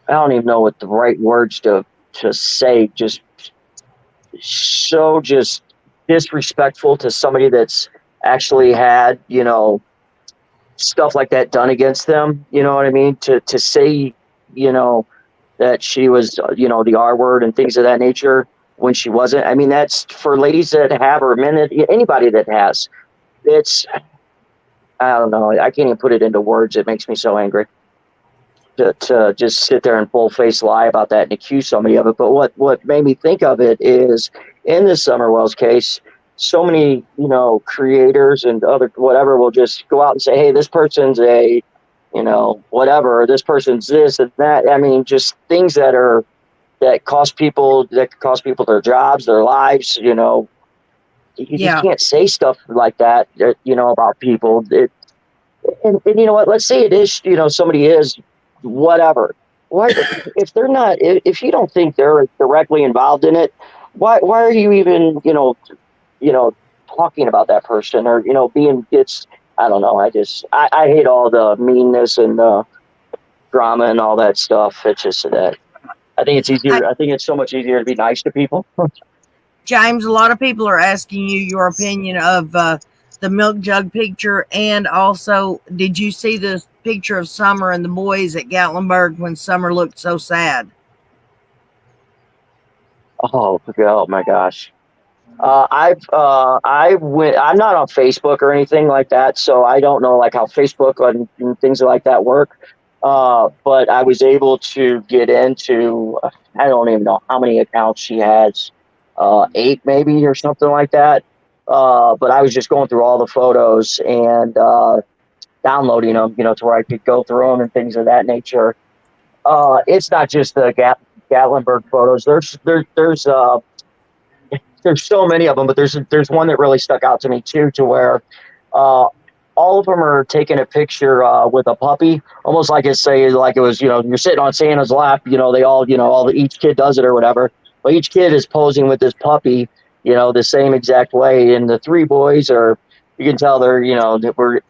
I don't even know what the right words to say, just so disrespectful to somebody that's actually had, stuff like that done against them. You know what I mean? To say, that she was, the R word and things of that nature when she wasn't. I mean, that's for ladies that have, or men, anybody that has, it's, I don't know. I can't even put it into words. It makes me so angry to just sit there and full face lie about that and accuse somebody of it. But what made me think of it is in the Summerwells case, so many, creators and other whatever will just go out and say, hey, this person's a, whatever, this person's this and that. I mean, just things that cost people their jobs, their lives, You just can't say stuff like that, about people. And you know what? Let's say it is, somebody is whatever. Why, if they're not, if you don't think they're directly involved in it, why are you even, talking about that person or, I don't know. I hate all the meanness and drama and all that stuff. It's just that I think it's easier. I think it's so much easier to be nice to people. James, a lot of people are asking you your opinion of the milk jug picture, and also, did you see the picture of Summer and the boys at Gatlinburg when Summer looked so sad? Oh my gosh. I'm not on Facebook or anything like that, so I don't know like how Facebook and things like that work. But I was able to get into, I don't even know how many accounts she has, 8 maybe or something like that. But I was just going through all the photos and downloading them, to where I could go through them and things of that nature. It's not just the Gatlinburg photos. There's so many of them, but there's one that really stuck out to me too, to where all of them are taking a picture with a puppy, almost like it was, you're sitting on Santa's lap, they all, each kid does it or whatever. But each kid is posing with this puppy, the same exact way. And the 3 boys you can tell they're, they were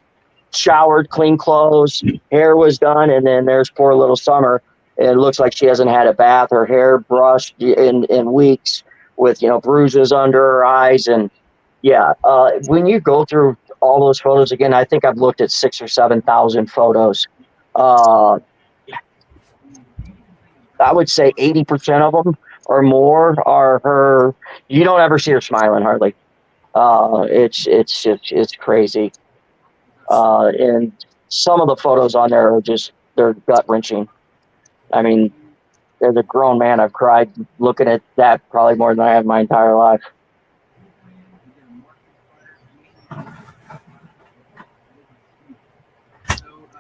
showered, clean clothes, hair was done. And then there's poor little Summer. It looks like she hasn't had a bath, her hair brushed in weeks, with bruises under her eyes. And when you go through all those photos again, I think I've looked at 6,000 or 7,000 photos. I would say 80% of them or more are her. You don't ever see her smiling hardly. It's crazy. And some of the photos on there are they're gut wrenching. I mean, as a grown man, I've cried looking at that probably more than I have my entire life.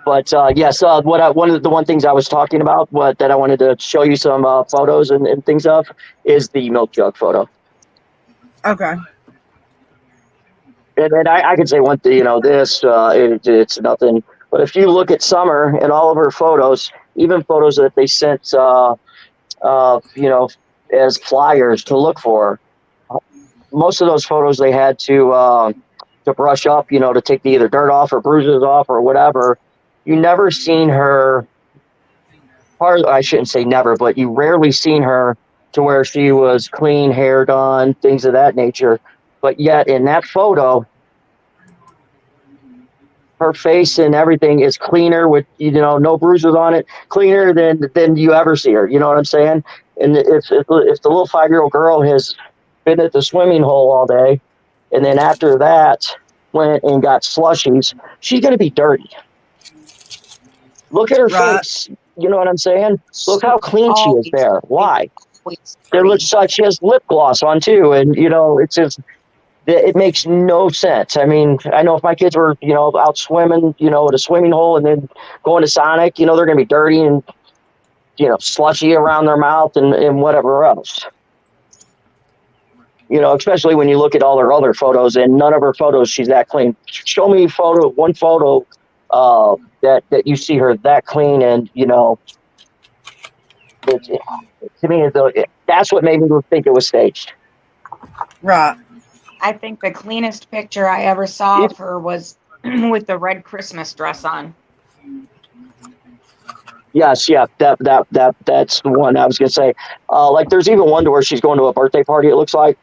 But yes, one of the things I was talking about, that I wanted to show you some photos and things of, is the milk jug photo. Okay. And I could say one thing, it's nothing. But if you look at Summer and all of her photos, even photos that they sent, as flyers to look for, most of those photos they had to brush up, to take either dirt off or bruises off or whatever. You never seen her I shouldn't say never, but you rarely seen her to where she was clean, hair done, things of that nature. But yet in that photo, her face and everything is cleaner with, no bruises on it, cleaner than you ever see her. You know what I'm saying? And if the little 5-year-old girl has been at the swimming hole all day, and then after that went and got slushies, she's going to be dirty. Look at her Right. face. You know what I'm saying? Look how clean she is there. Why? It looks like she has lip gloss on too, and it's just, it makes no sense. I mean, I know if my kids were out swimming, at a swimming hole and then going to Sonic, they're going to be dirty and slushy around their mouth and whatever else. Especially when you look at all her other photos, and none of her photos she's that clean. Show me one photo that you see her that clean, and to me, that's what made me think it was staged. Right. I think the cleanest picture I ever saw of her was with the red Christmas dress on. Yes, yeah, that's the one I was gonna say. Like, there's even one to where she's going to a birthday party, it looks like,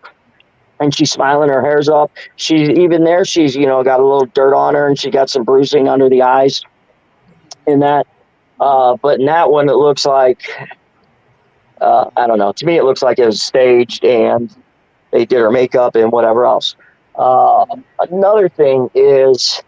and she's smiling, her hair's up. She's even there. She's got a little dirt on her, and she got some bruising under the eyes. In that, but in that one, it looks like I don't know. To me, it looks like it was staged, and they did her makeup and whatever else. Another thing is,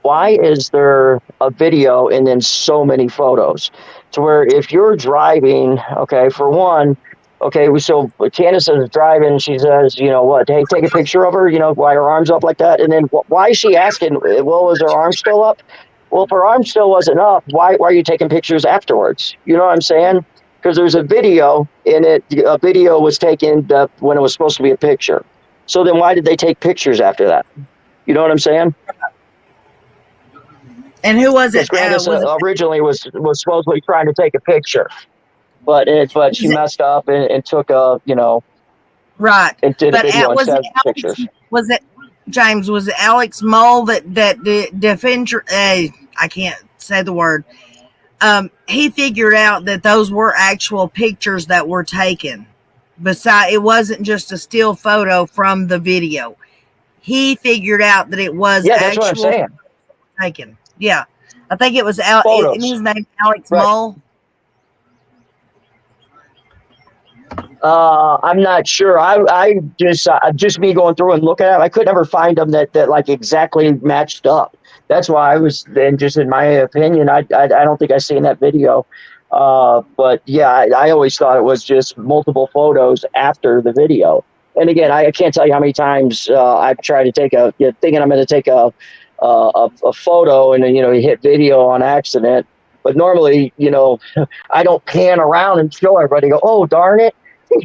why is there a video and then so many photos? To where if you're driving, okay, for one, okay, so Candace is driving, she says, what, hey, take a picture of her, why her arm's up like that? And then why is she asking, well, is her arm still up? Well, if her arm still wasn't up, why are you taking pictures afterwards? You know what I'm saying? Because there's a video in it. A video was taken when it was supposed to be a picture. So then why did they take pictures after that? You know what I'm saying? And who was it? Candace originally was supposedly trying to take a picture, but she messed up and took a right. and did But a video was instead it of pictures. Was it James? Was it Alex Mole that defender? I can't say the word. He figured out that those were actual pictures that were taken. Besides, it wasn't just a still photo from the video. He figured out that it was that's what I'm saying. Taken. Yeah, I think it was Photos. In his name, Alex Right. Mole. I'm not sure. I just me going through and looking at them, I could never find them that like exactly matched up. That's why I was then, just in my opinion, I don't think I seen that video. But yeah, I always thought it was just multiple photos after the video. And again, I can't tell you how many times I've tried to take thinking I'm going to take a photo, and then you hit video on accident. But normally, I don't pan around and show everybody. Go, oh darn it,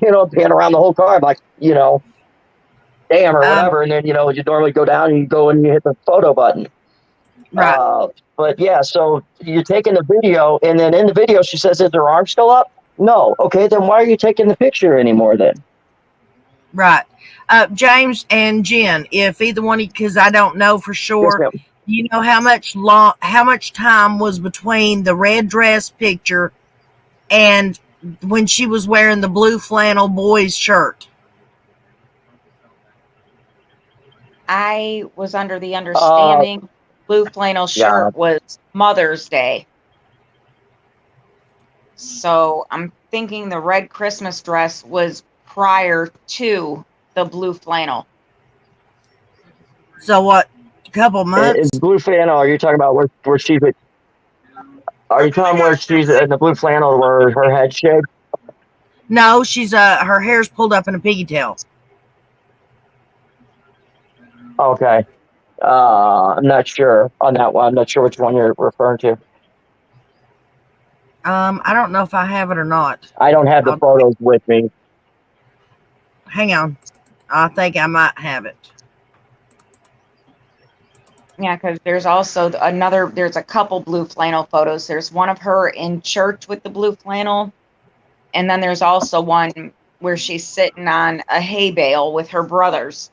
pan around the whole car. I'm like, damn, or whatever. And then you normally go down and you go and you hit the photo button. Right. But yeah, so you're taking the video, and then in the video she says, is her arm still up? No. Okay, then why are you taking the picture anymore then? Right. James and Jen, if either one, because I don't know for sure, Yes, you know how much time was between the red dress picture and when she was wearing the blue flannel boys shirt? I was under the understanding blue flannel shirt was Mother's Day. So I'm thinking the red Christmas dress was prior to the blue flannel. So what? A couple months? Is blue flannel, are you talking about where she's at? Are you talking where she's in the blue flannel where her head shaved? No, she's her hair's pulled up in a pigtail. Okay. I'm not sure on that one. I'm not sure which one you're referring to. I don't know if I have it or not. I don't have the photos with me. Hang on. I think I might have it. Yeah, because there's also there's a couple blue flannel photos. There's one of her in church with the blue flannel. And then there's also one where she's sitting on a hay bale with her brothers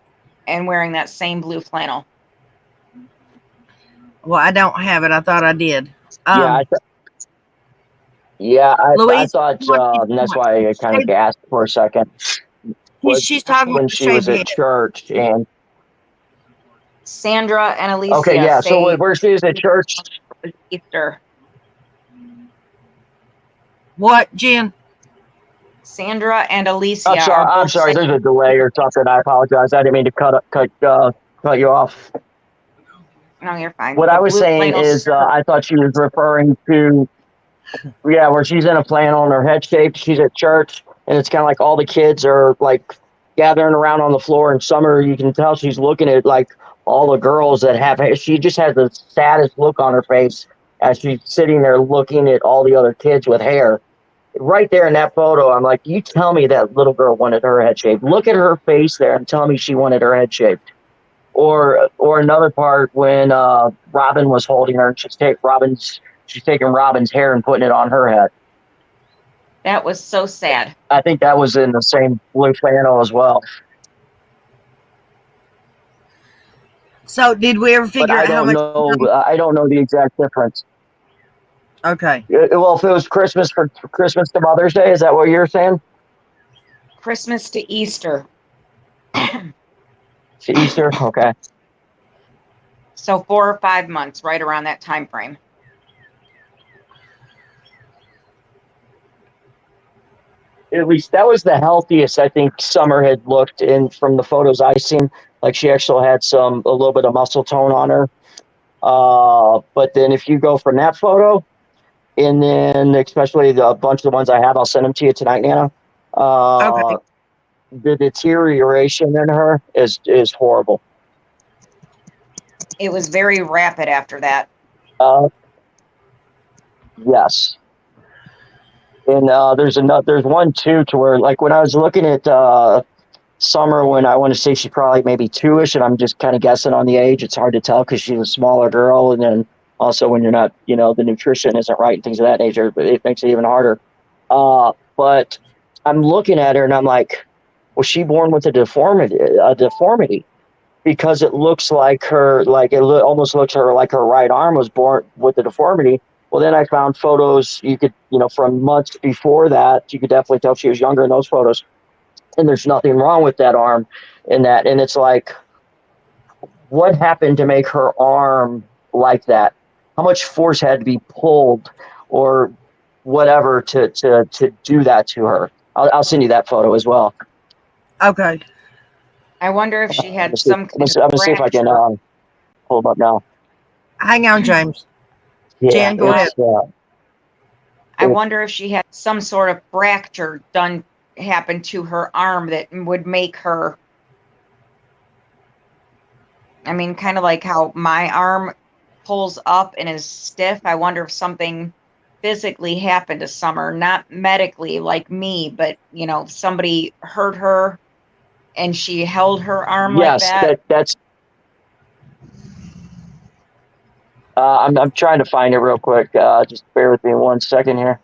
and wearing that same blue flannel. Well, I don't have it. I thought I did. Yeah. Yeah, I Louise, thought that's why I kind of gasped for a second. she's talking When about the she was shaved at head. church, and Sandra and Alicia okay, yeah. So say where she was at church, Easter. What, Jen? Sandra and Alicia I'm sorry. are I'm both sorry. saying, There's a delay or something. I apologize. I didn't mean to cut you off. no, you're fine. What The I was blue saying flannel is, shirt. I thought she was referring to, yeah, where she's in a flannel and her head shaved. She's at church, and it's kind of like all the kids are like gathering around on the floor. In summer, you can tell she's looking at like all the girls that have hair. She just has the saddest look on her face as she's sitting there looking at all the other kids with hair. Right there in that photo, I'm like, you tell me that little girl wanted her head shaved. Look at her face there and tell me she wanted her head shaved. Or another part when Robin was holding her and she's taking Robin's hair and putting it on her head. That was so sad. I think that was in the same blue flannel as well. So did we ever But figure out how much? I don't know the exact difference. Okay. Well, if it was Christmas to Mother's Day, is that what you're saying? Christmas to Easter. To Easter? Okay. So 4 or 5 months, right around that time frame. At least that was the healthiest I think Summer had looked in from the photos I seen. Like she actually had a little bit of muscle tone on her. But then if you go from that photo, and then especially a bunch of the ones I have, I'll send them to you tonight, Nana. Okay. The deterioration in her is horrible. It was very rapid after that. Yes. And there's one too to where like when I was looking at Summer, when I want to say she's probably maybe 2-ish, and I'm just kind of guessing on the age. It's hard to tell because she's a smaller girl, and then also when you're not, the nutrition isn't right and things of that nature, but it makes it even harder. But I'm looking at her and I'm like, was she born with a deformity? Because it looks like her, like almost looks like her right arm was born with a deformity. Well, then I found photos you could, from months before that, you could definitely tell she was younger in those photos. And there's nothing wrong with that arm in that. And it's like, what happened to make her arm like that? How much force had to be pulled or whatever to do that to her? I'll send you that photo as well. Okay. I wonder if she had I'm gonna see if I can pull them up now. Hang on, James. Yeah, Jan, go ahead. I wonder if she had some sort of fracture happen to her arm that would make her, I mean, kind of like how my arm pulls up and is stiff. I wonder if something physically happened to Summer, not medically like me, but somebody hurt her and she held her arm like that. That's I'm trying to find it real quick. Just bear with me 1 second here.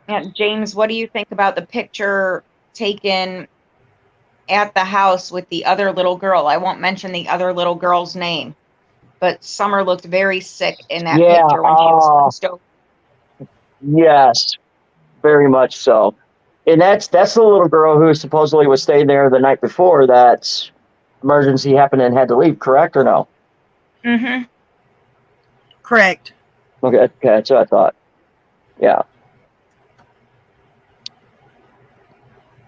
Yeah, James, what do you think about the picture taken at the house with the other little girl? I won't mention the other little girl's name, but Summer looked very sick in that picture when she was stoked. Yes, very much so. And that's the little girl who supposedly was staying there the night before that emergency happened and had to leave, correct or no? Mm-hmm. Correct. Okay, that's what I thought. Yeah.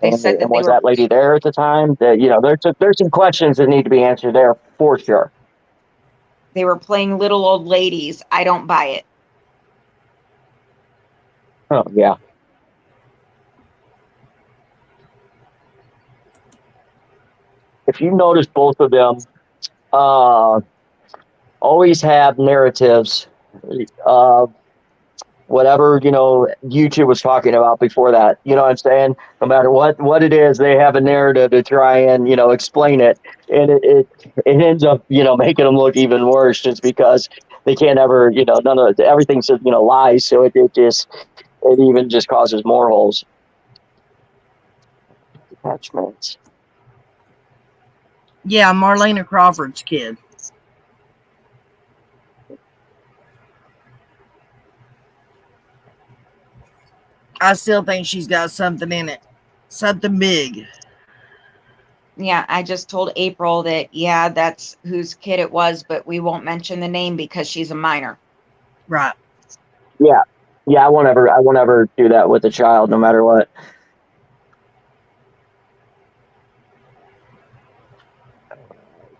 They said that was that lady there at the time? That there's some questions that need to be answered there for sure. They were playing little old ladies. I don't buy it. Oh yeah. If you notice, both of them always have narratives of whatever YouTube was talking about before that. You know what I'm saying? No matter what it is, they have a narrative to try and explain it, and it ends up making them look even worse just because they can't ever none of everything's lies. So it even just causes more holes. Attachments. Yeah, Marlena Crawford's kid. I still think she's got something in it. Something big. Yeah, I just told April that, yeah, that's whose kid it was, but we won't mention the name because she's a minor. Right. Yeah. Yeah, I won't ever do that with a child, no matter what.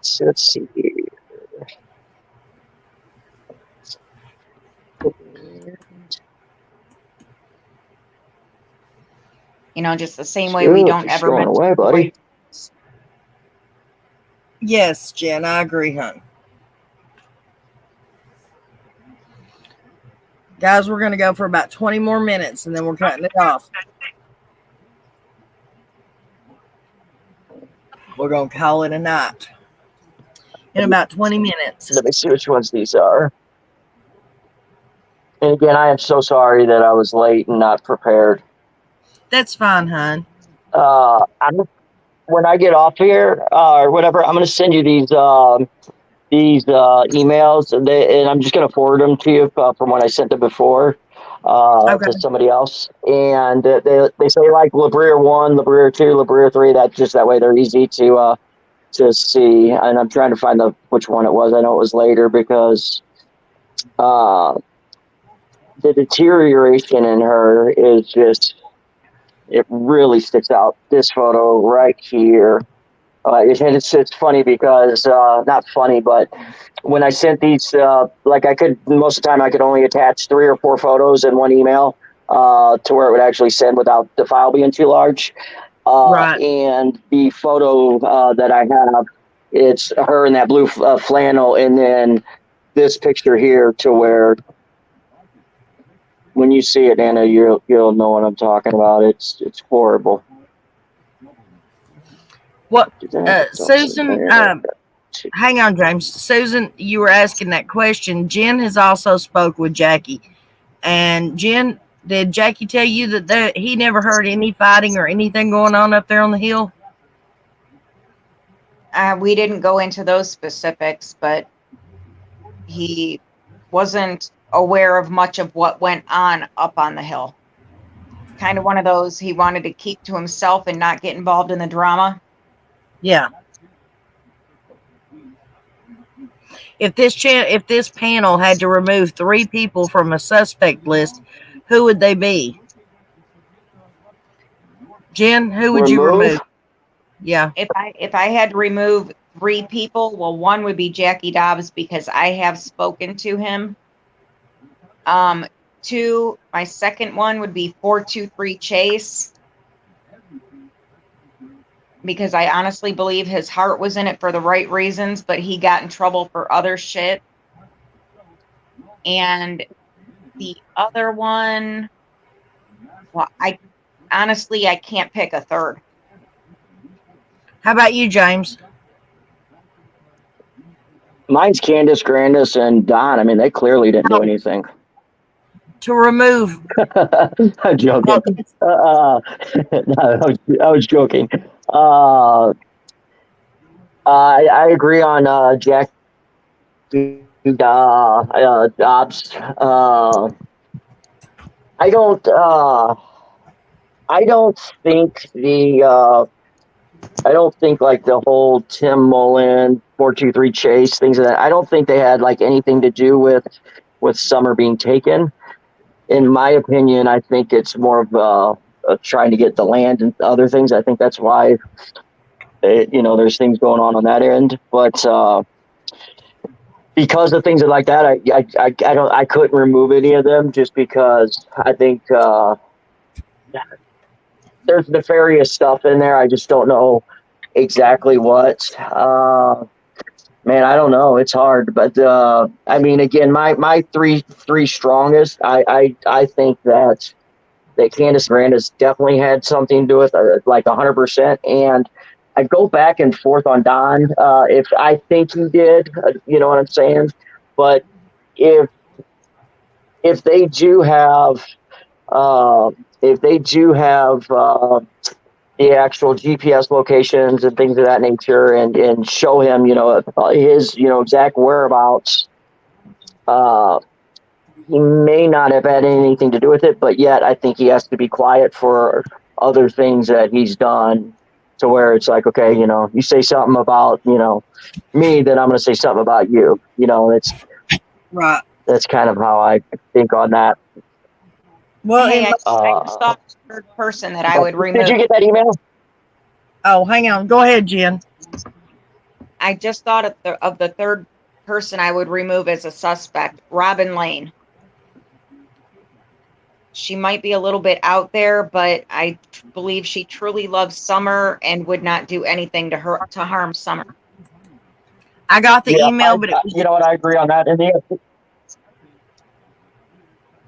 So let's see here. You know, just the same way we don't ever going mention away, buddy. Yes, Jen, I agree, hon. Guys, we're going to go for about 20 more minutes, and then we're cutting it off. We're going to call it a night in about 20 minutes. Let me see which ones these are. And again, I am so sorry that I was late and not prepared. That's fine, hon. When I get off here or whatever, I'm going to send you these emails, and I'm just going to forward them to you from when I sent them before to somebody else. And they say like LaBrier 1, LaBrier 2, LaBrier 3. That's just that way they're easy to see. And I'm trying to find which one it was. I know it was later because the deterioration in her is just, it really sticks out. This photo right here. It's funny because, not funny, but when I sent these, like most of the time I could only attach 3 or 4 photos in one email to where it would actually send without the file being too large. Right. And the photo that I have, it's her in that blue flannel, and then this picture here to where when you see it, Anna, you'll know what I'm talking about. It's horrible. What, Susan, hang on, James. Susan, you were asking that question. Jen has also spoke with Jackie. And Jen, did Jackie tell you that he never heard any fighting or anything going on up there on the hill? We didn't go into those specifics, but he wasn't aware of much of what went on up on the hill. Kind of one of those, he wanted to keep to himself and not get involved in the drama. Yeah. If this panel had to remove 3 people from a suspect list, who would they be? Jen, who would you remove? Yeah. If I had to remove 3 people, well, one would be Jackie Dobbs because I have spoken to him. 2, my second one would be 423 Chase, because I honestly believe his heart was in it for the right reasons, but he got in trouble for other shit. And the other one, well, I can't pick a third. How about you, James? Mine's Candace, Grandis, and Don. I mean, they clearly didn't do anything. To remove. I'm joking. No, I was joking. I agree on Jack Dobbs. I don't think like the whole Tim Mullen 423 Chase things of that. I don't think they had like anything to do with Summer being taken. In my opinion, I think it's more of trying to get the land and other things. I think that's why, there's things going on that end. But because of things like that, I couldn't remove any of them just because I think there's nefarious stuff in there. I just don't know exactly what. Man, I don't know. It's hard, but I mean, again, my three strongest. I think that Candace Grandis definitely had something to do with like 100%. And I go back and forth on Don. If I think he did, you know what I'm saying. But if they do have the actual GPS locations and things of that nature, and show him, his, exact whereabouts. he may not have had anything to do with it, but yet I think he has to be quiet for other things that he's done, to where it's like, okay, you say something about, me, then I'm going to say something about you. Right. That's kind of how I think on that. Well, Hey, I Uh, just thought of the third person that I would Did remove. you get that email? oh, hang on. Go ahead, Jen. I just thought of the third person I would remove as a suspect, Robin Lane. She might be a little bit out there, but I believe she truly loves Summer and would not do anything to harm Summer. I got the Yeah, email, but it was you know what? I agree on that. And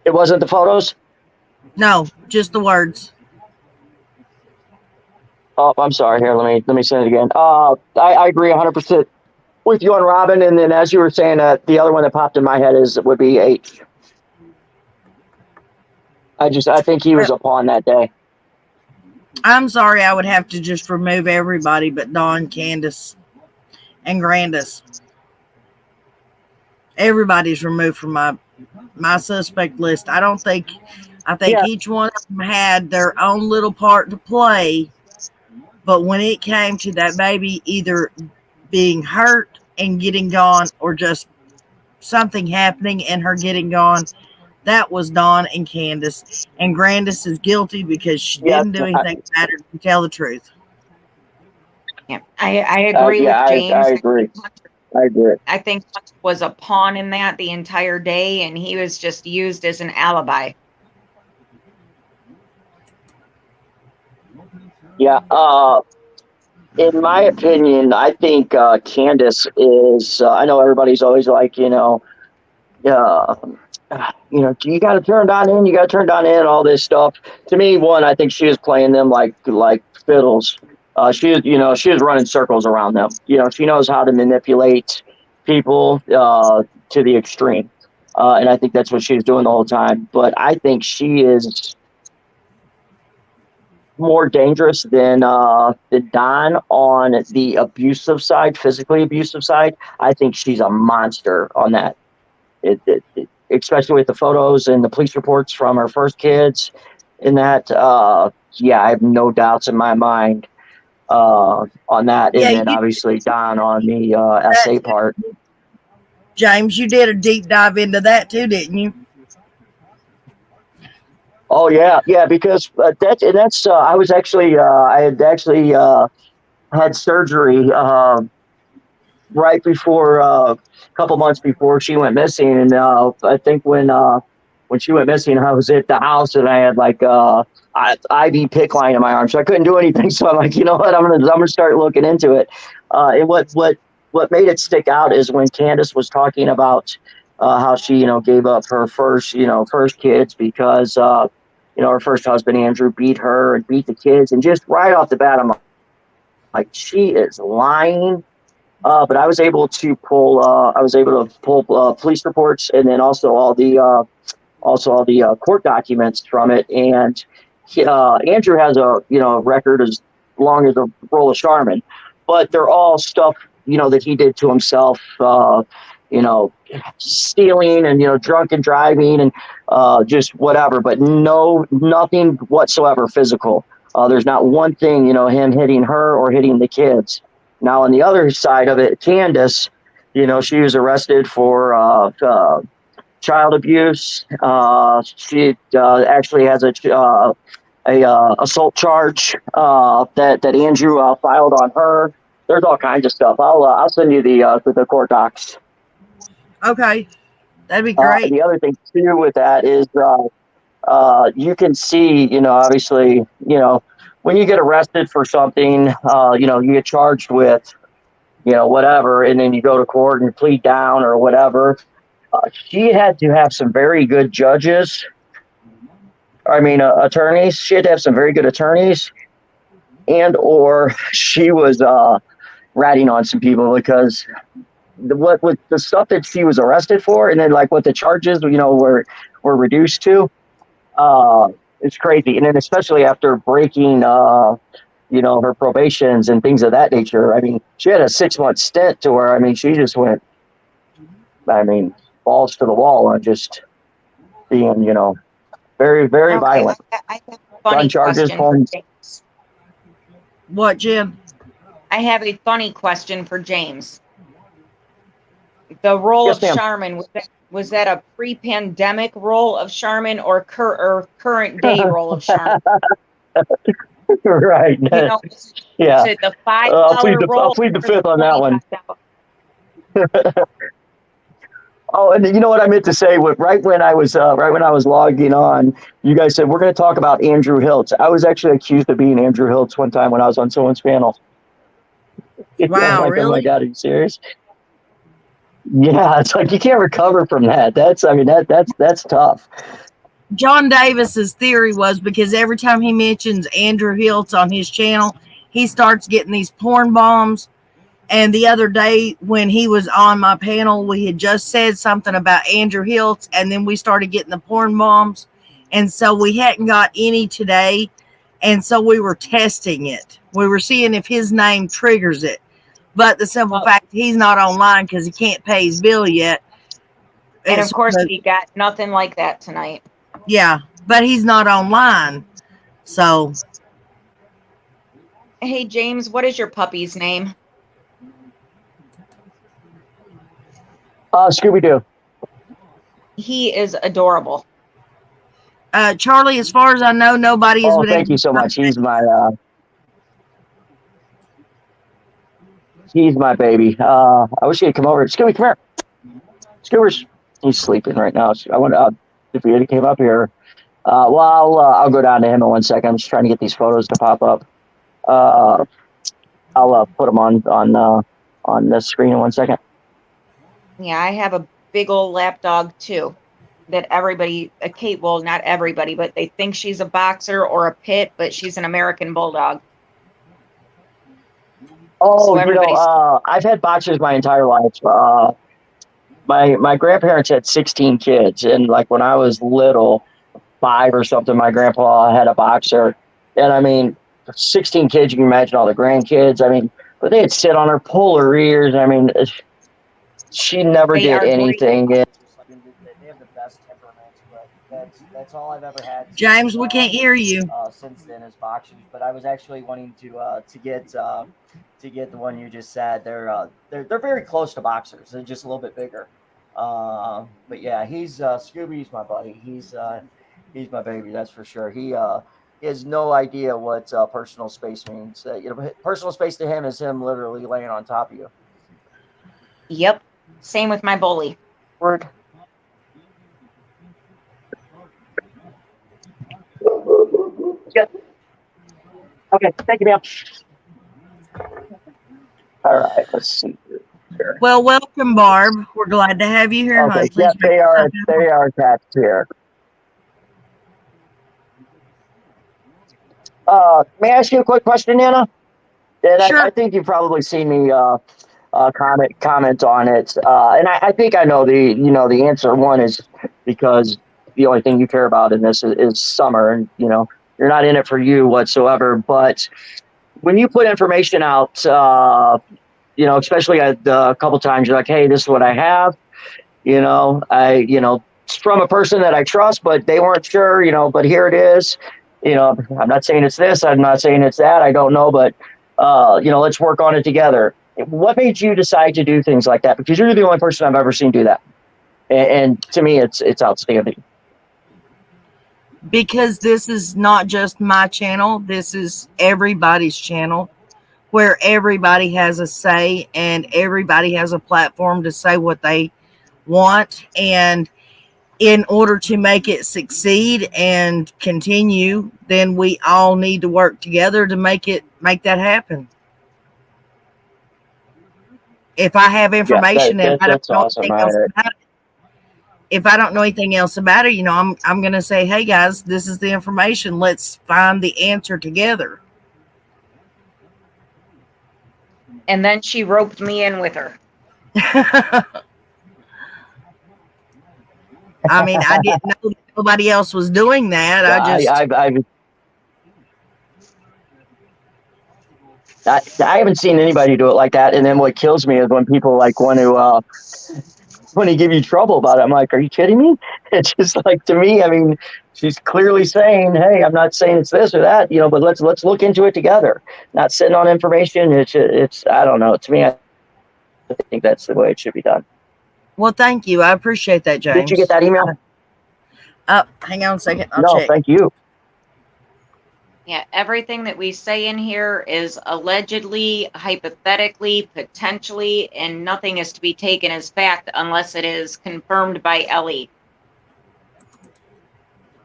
it wasn't the photos. no, just the words. Oh, I'm sorry. Here, let me say it again. I agree 100% with you on Robin. And then, as you were saying, the other one that popped in my head would be H. I think he was a pawn that day. I'm sorry, I would have to just remove everybody but Dawn, Candace, and Grandis. Everybody's removed from my suspect list. I think Yeah. each one of them had their own little part to play, but when it came to that baby either being hurt and getting gone or just something happening and her getting gone, that was Dawn and Candace. And Grandis is guilty because she didn't do anything better to tell the truth. Yeah, I agree with James. I agree. I agree. I think Hunter was a pawn in that the entire day, and he was just used as an alibi. Yeah. In my opinion, I think Candace is. I know everybody's always like, you got to turn Don in. You got to turn Don in. All this stuff. To me, one, I think she was playing them like fiddles. She was running circles around them. She knows how to manipulate people to the extreme, and I think that's what she was doing the whole time. But I think she is more dangerous than Don on the abusive side, physically abusive side. I think she's a monster on that. Especially with the photos and the police reports from her first kids in that. I have no doubts in my mind on that. And then obviously Don on the SA part. James, you did a deep dive into that too, didn't you? Oh yeah, because that's I was actually I had actually had surgery right before a couple months before she went missing, and I think when she went missing, I was at the house and I had like IV PICC line in my arm, so I couldn't do anything. So I'm like, you know what, I'm gonna start looking into it. And what made it stick out is when Candace was talking about how she gave up her first kids because her first husband Andrew beat her and beat the kids, and just right off the bat I'm like, she is lying. But I was able to pull police reports, and then also all the court documents from it. And Andrew has a record as long as a roll of Charmin, but they're all stuff that he did to himself. Stealing and drunk and driving and just whatever, but nothing whatsoever physical. There's not one thing him hitting her or hitting the kids. Now on the other side of it, Candace, she was arrested for child abuse. She actually has a assault charge that Andrew filed on her. There's all kinds of stuff. I'll send you the court docs. Okay, that'd be great. The other thing too with that is you can see, obviously, when you get arrested for something, you get charged with, whatever, and then you go to court and you plead down or whatever. She had to have some very good judges. Attorneys. She had to have some very good attorneys, and or she was ratting on some people because what with the stuff that she was arrested for, and then like what the charges were reduced to. It's crazy. And then especially after breaking her probations and things of that nature. She had a 6-month stint to where she just went balls to the wall on just being, very, very Okay, violent. I have a funny Gun charges, question for James. What, Jim? I have a funny question for James. The role Yes, of ma'am. Charmin, was that a pre-pandemic role of Charmin or current day role of Charmin? Right. Is Yeah. it the $5 I'll roll? plead the or fifth on that one. $25? Oh, and you know what I meant to say? Right when I was logging on, you guys said we're going to talk about Andrew Hiltz. I was actually accused of being Andrew Hiltz one time when I was on someone's panel. Wow, I'm like, really? oh my God, are you serious? Yeah, it's like you can't recover from that. That's tough. John Davis's theory was because every time he mentions Andrew Hiltz on his channel, he starts getting these porn bombs. And the other day when he was on my panel, we had just said something about Andrew Hiltz, and then we started getting the porn bombs. And so we hadn't got any today. And so we were testing it. We were seeing if his name triggers it. But the simple fact he's not online because he can't pay his bill yet. And of course, he got nothing like that tonight. Yeah, but he's not online. So. Hey, James, what is your puppy's name? Scooby-Doo. He is adorable. Charlie, as far as I know, nobody has been. Thank you so much. He's my baby. I wish he'd come over. Scooby, come here. Scoobers. He's sleeping right now. I wonder if he came up here. I'll go down to him in 1 second. I'm just trying to get these photos to pop up. I'll put them on the screen in 1 second. Yeah, I have a big old lap dog too. That everybody, Kate, well, not everybody, but they think she's a boxer or a pit, but she's an American bulldog. Oh, so I've had boxers my entire life. My grandparents had 16 kids, and like when I was little, 5 or something, my grandpa had a boxer, and I mean, 16 kids. You can imagine all the grandkids. I mean, but they'd sit on her, pull her ears. I mean, she never did anything. They have the best temperaments, but that's all I've ever had. James, we can't hear you. Since then as boxers, but I was actually wanting to get the one you just said. They're very close to boxers. They're just a little bit bigger. But yeah, he's Scooby's my buddy. He's my baby, that's for sure. He has no idea what personal space means. Personal space to him is him literally laying on top of you. Yep. Same with my bully. Word. Yep. Okay, thank you, ma'am. All right, let's see here. Well, welcome, Barb. We're glad to have you here. Okay, yeah, they are attached here. May I ask you a quick question, Nana? And sure. I think you've probably seen me comment on it, and I think I know the answer. One is because the only thing you care about in this is summer, and you're not in it for you whatsoever. But when you put information out, especially a couple times, you're like, hey, this is what I have. It's from a person that I trust, but they weren't sure. But here it is. I'm not saying it's this. I'm not saying it's that. I don't know, but let's work on it together. What made you decide to do things like that? Because you're the only person I've ever seen do that, and to me, it's outstanding. Because this is not just my channel. This is everybody's channel, where everybody has a say and everybody has a platform to say what they want. And in order to make it succeed and continue, then we all need to work together to make that happen. If I have information and I don't know anything else about it, if I don't know anything else about it, I'm going to say, hey guys, this is the information. Let's find the answer together. And then she roped me in with her. I mean, I didn't know that nobody else was doing that. I haven't seen anybody do it like that. And then what kills me is when people want to when he give you trouble about it. I'm like, are you kidding me? It's just like, to me, I mean, she's clearly saying, hey, I'm not saying it's this or that, but let's look into it together. Not sitting on information. It's I don't know. To me, I think that's the way it should be done. Well, thank you. I appreciate that, James. Did you get that email? Hang on a second. I'll No, check. thank you. Yeah, everything that we say in here is allegedly, hypothetically, potentially, and nothing is to be taken as fact unless it is confirmed by Ellie.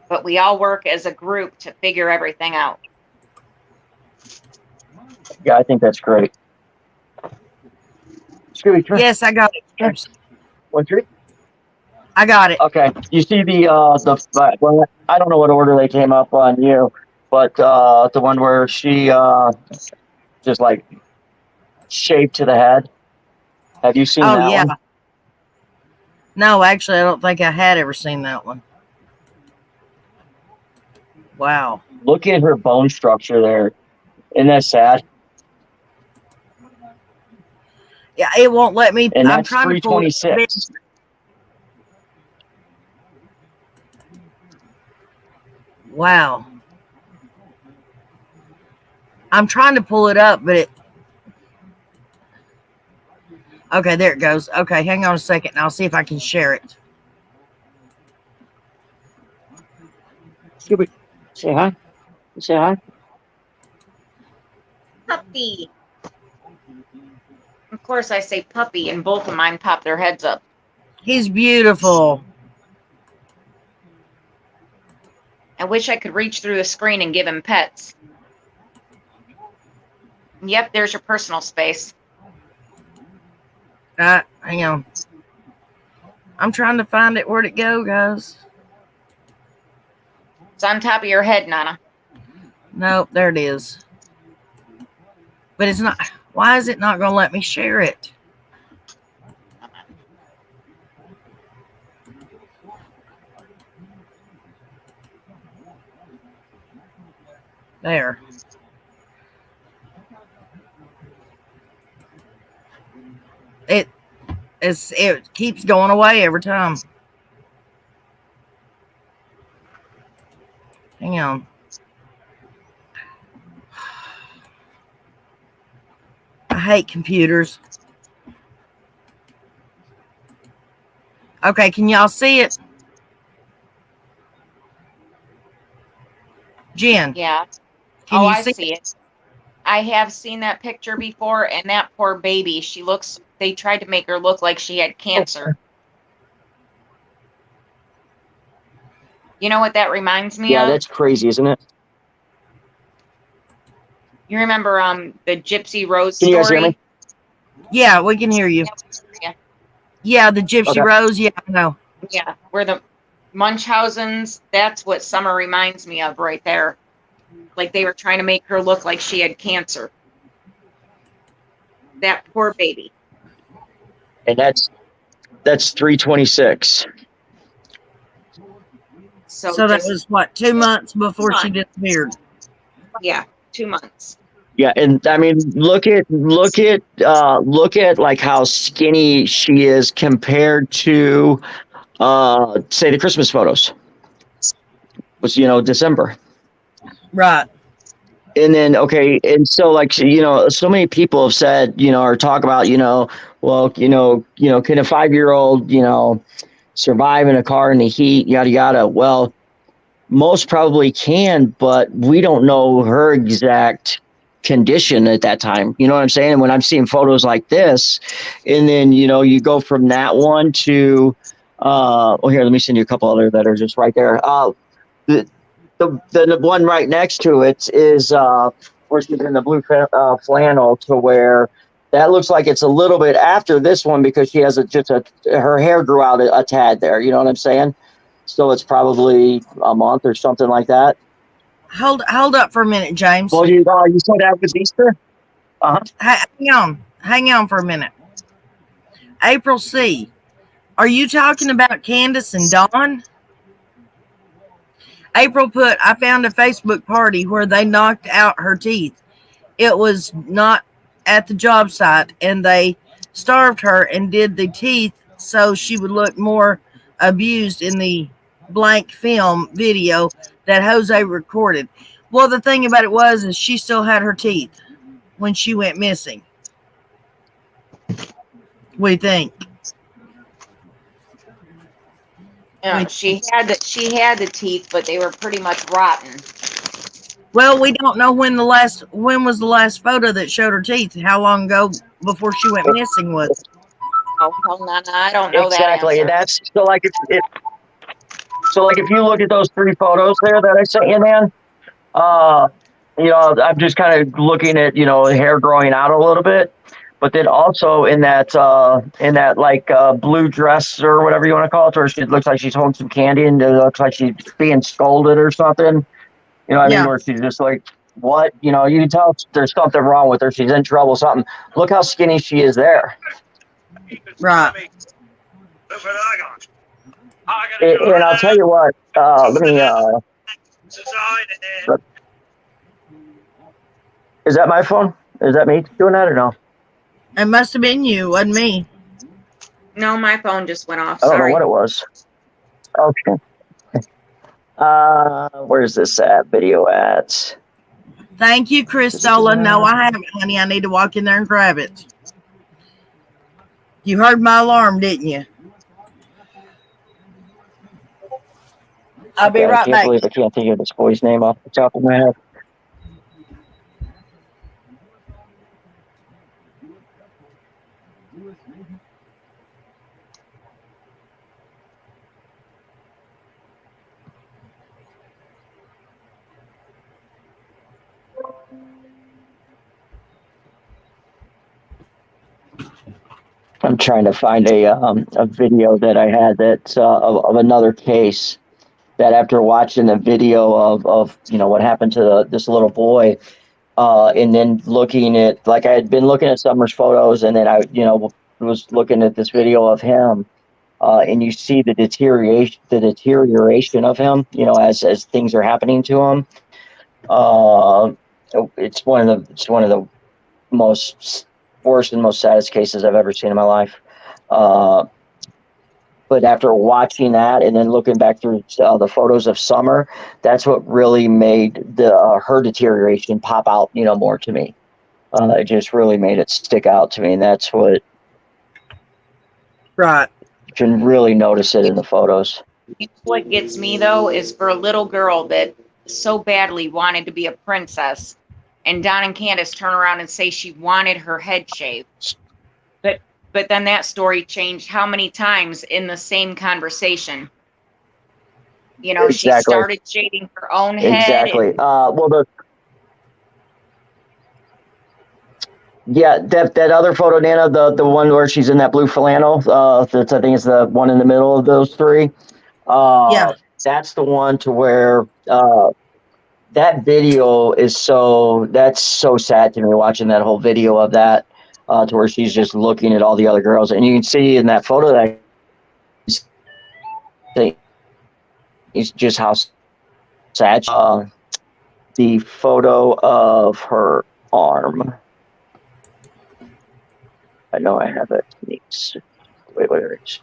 But we all work as a group to figure everything out. Yeah, I think that's great. Scooby, come here. Yes, I got it. James. 1, 3. I got it. Okay. You see well, I don't know what order they came up on you, but the one where she just like shaved to the head. Have you seen Oh, that yeah. one? No, actually, I don't think I had ever seen that one. Wow. Look at her bone structure there. Isn't that sad? Yeah, it won't let me. And I'm that's trying to pull it. 326. Wow. I'm trying to pull it up, but it. Okay, there it goes. Okay, hang on a second. And I'll see if I can share it. Scooby, say hi. Say hi. Puppy. Of course, I say puppy, and both of mine pop their heads up. He's beautiful. I wish I could reach through the screen and give him pets. Yep, there's your personal space. Hang on. I'm trying to find it. Where'd it go, guys? It's on top of your head, Nana. Nope, there it is. But it's not. Why is it not going to let me share it? There. It keeps going away every time. Hang on. I hate computers. Okay, can y'all see it? Jen, Yeah. can you I see see it. I have seen that picture before, and that poor baby, they tried to make her look like she had cancer. You know what that reminds me Yeah, of? that's crazy, isn't it? You remember the Gypsy Rose Can you guys hear story? me? Yeah, we can hear you. Yeah. Yeah, the Gypsy Okay. Rose. Yeah, I know. Yeah, where the Munchausen's, that's what Summer reminds me of right there. Like they were trying to make her look like she had cancer. That poor baby. And that's 326. So that just, was what, 2 months before she disappeared. yeah, 2 months. Yeah, and I mean, look at like how skinny she is compared to say the Christmas photos. Was December. Right. And then and so like so many people have said or talk about well can a 5-year-old survive in a car in the heat, yada yada. Well, most probably can, but we don't know her exact condition at that time. You know what I'm saying? And when I'm seeing photos like this, and then you go from that one to here, let me send you a couple other that are just right there. The one right next to it is where she's in the blue flannel, to where that looks like it's a little bit after this one because she has her hair grew out a tad there. You know what I'm saying? So it's probably a month or something like that. Hold up for a minute, James. Well, you said that was Easter? Hang on for a minute. April C. Are you talking about Candace and Dawn? April put, I found a Facebook party where they knocked out her teeth. It was not at the job site, and they starved her and did the teeth so she would look more abused in the blank film video that Jose recorded. Well, the thing about it is she still had her teeth when she went missing. We think. She had the teeth, but they were pretty much rotten. Well, we don't know when was the last photo that showed her teeth. How long ago before she went missing was? Oh, well, no, I don't know Exactly. that answer. That's so like if you look at those 3 photos there that I sent you, man, I'm just kind of looking at, hair growing out a little bit, but then also in that blue dress or whatever you want to call it, where she looks like she's holding some candy and it looks like she's being scolded or something. You know what I mean? Where she's just like, what? You can tell there's something wrong with her. She's in trouble, something. Look how skinny she is there. Right. And I'll tell you what, let me, is that my phone? Is that me doing that or no? It must have been you, wasn't me. No, my phone just went off. I don't Sorry. know what it was. Okay. Where's this video at? Thank you, Christola. No, I haven't, honey. I need to walk in there and grab it. You heard my alarm, didn't you? I'll be right back. I can't believe I can't think of this boy's name off the top of my head. I'm trying to find a video that I had that's of another case that after watching the video of what happened to this little boy, and then looking at, like, I had been looking at Summer's photos, and then I was looking at this video of him, and you see the deterioration of him, as things are happening to him. It's one of the most worst and most saddest cases I've ever seen in my life. But after watching that and then looking back through the photos of Summer, that's what really made her deterioration pop out, more to me. It just really made it stick out to me, and that's what. Right. You can really notice it in the photos. What gets me though is for a little girl that so badly wanted to be a princess, and Don and Candace turn around and say she wanted her head shaved. But then that story changed how many times in the same conversation? Exactly. She started shaving her own head. Exactly. That other photo, Nana, the one where she's in that blue flannel, that's, I think, is the one in the middle of those 3. Yeah. That's the one to where that video is that's so sad to me, watching that whole video of that, to where she's just looking at all the other girls. And you can see in that photo that it's just how sad. The photo of her arm. I know I have it. Wait, where is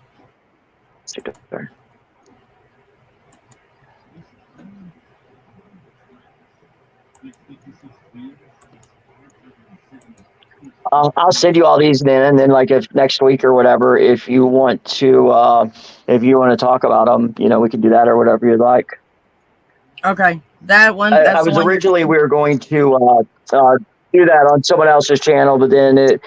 it? I'll send you all these then, and then, like, if next week or whatever, if you want to talk about them, we can do that or whatever you'd like. Okay, that one. I was originally we were going to do that on someone else's channel, but then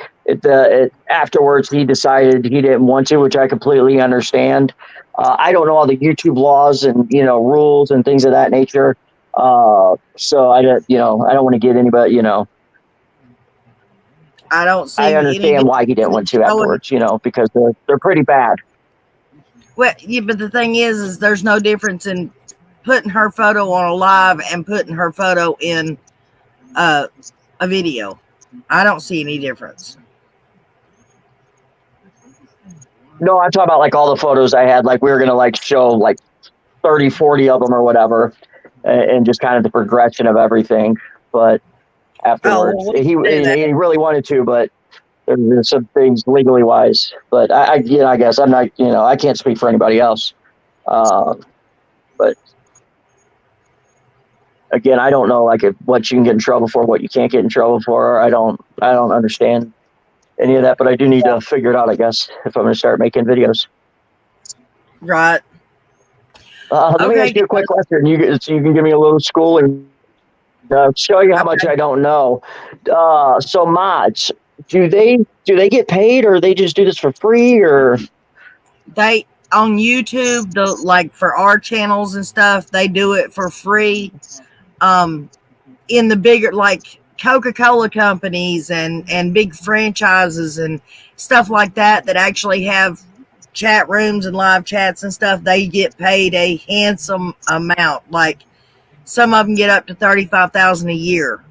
afterwards he decided he didn't want to, which I completely understand. I don't know all the YouTube laws and rules and things of that nature, so I don't want to get anybody. I don't see. I understand why he didn't want to afterwards, because they're pretty bad. Well, yeah, but the thing is there's no difference in putting her photo on a live and putting her photo in a video. I don't see any difference. No, I'm talking about, like, all the photos I had. Like, we were gonna show like 30, 40 of them or whatever, and just kind of the progression of everything. But afterwards, he really wanted to, but there's some things legally wise, but I guess I'm not, I can't speak for anybody else. But again, I don't know what you can get in trouble for, what you can't get in trouble for. I don't understand any of that, but I do need to figure it out, I guess, if I'm going to start making videos. Right. Let me ask you a quick question. So you can give me a little schooling, show you how much I don't know. So mods, do they get paid, or they just do this for free, or They on YouTube, like for our channels and stuff, they do it for free. In the bigger, like Coca-Cola companies and big franchises and stuff like that actually have chat rooms and live chats and stuff, they get paid a handsome amount. Like some of them get up to $35,000 a year,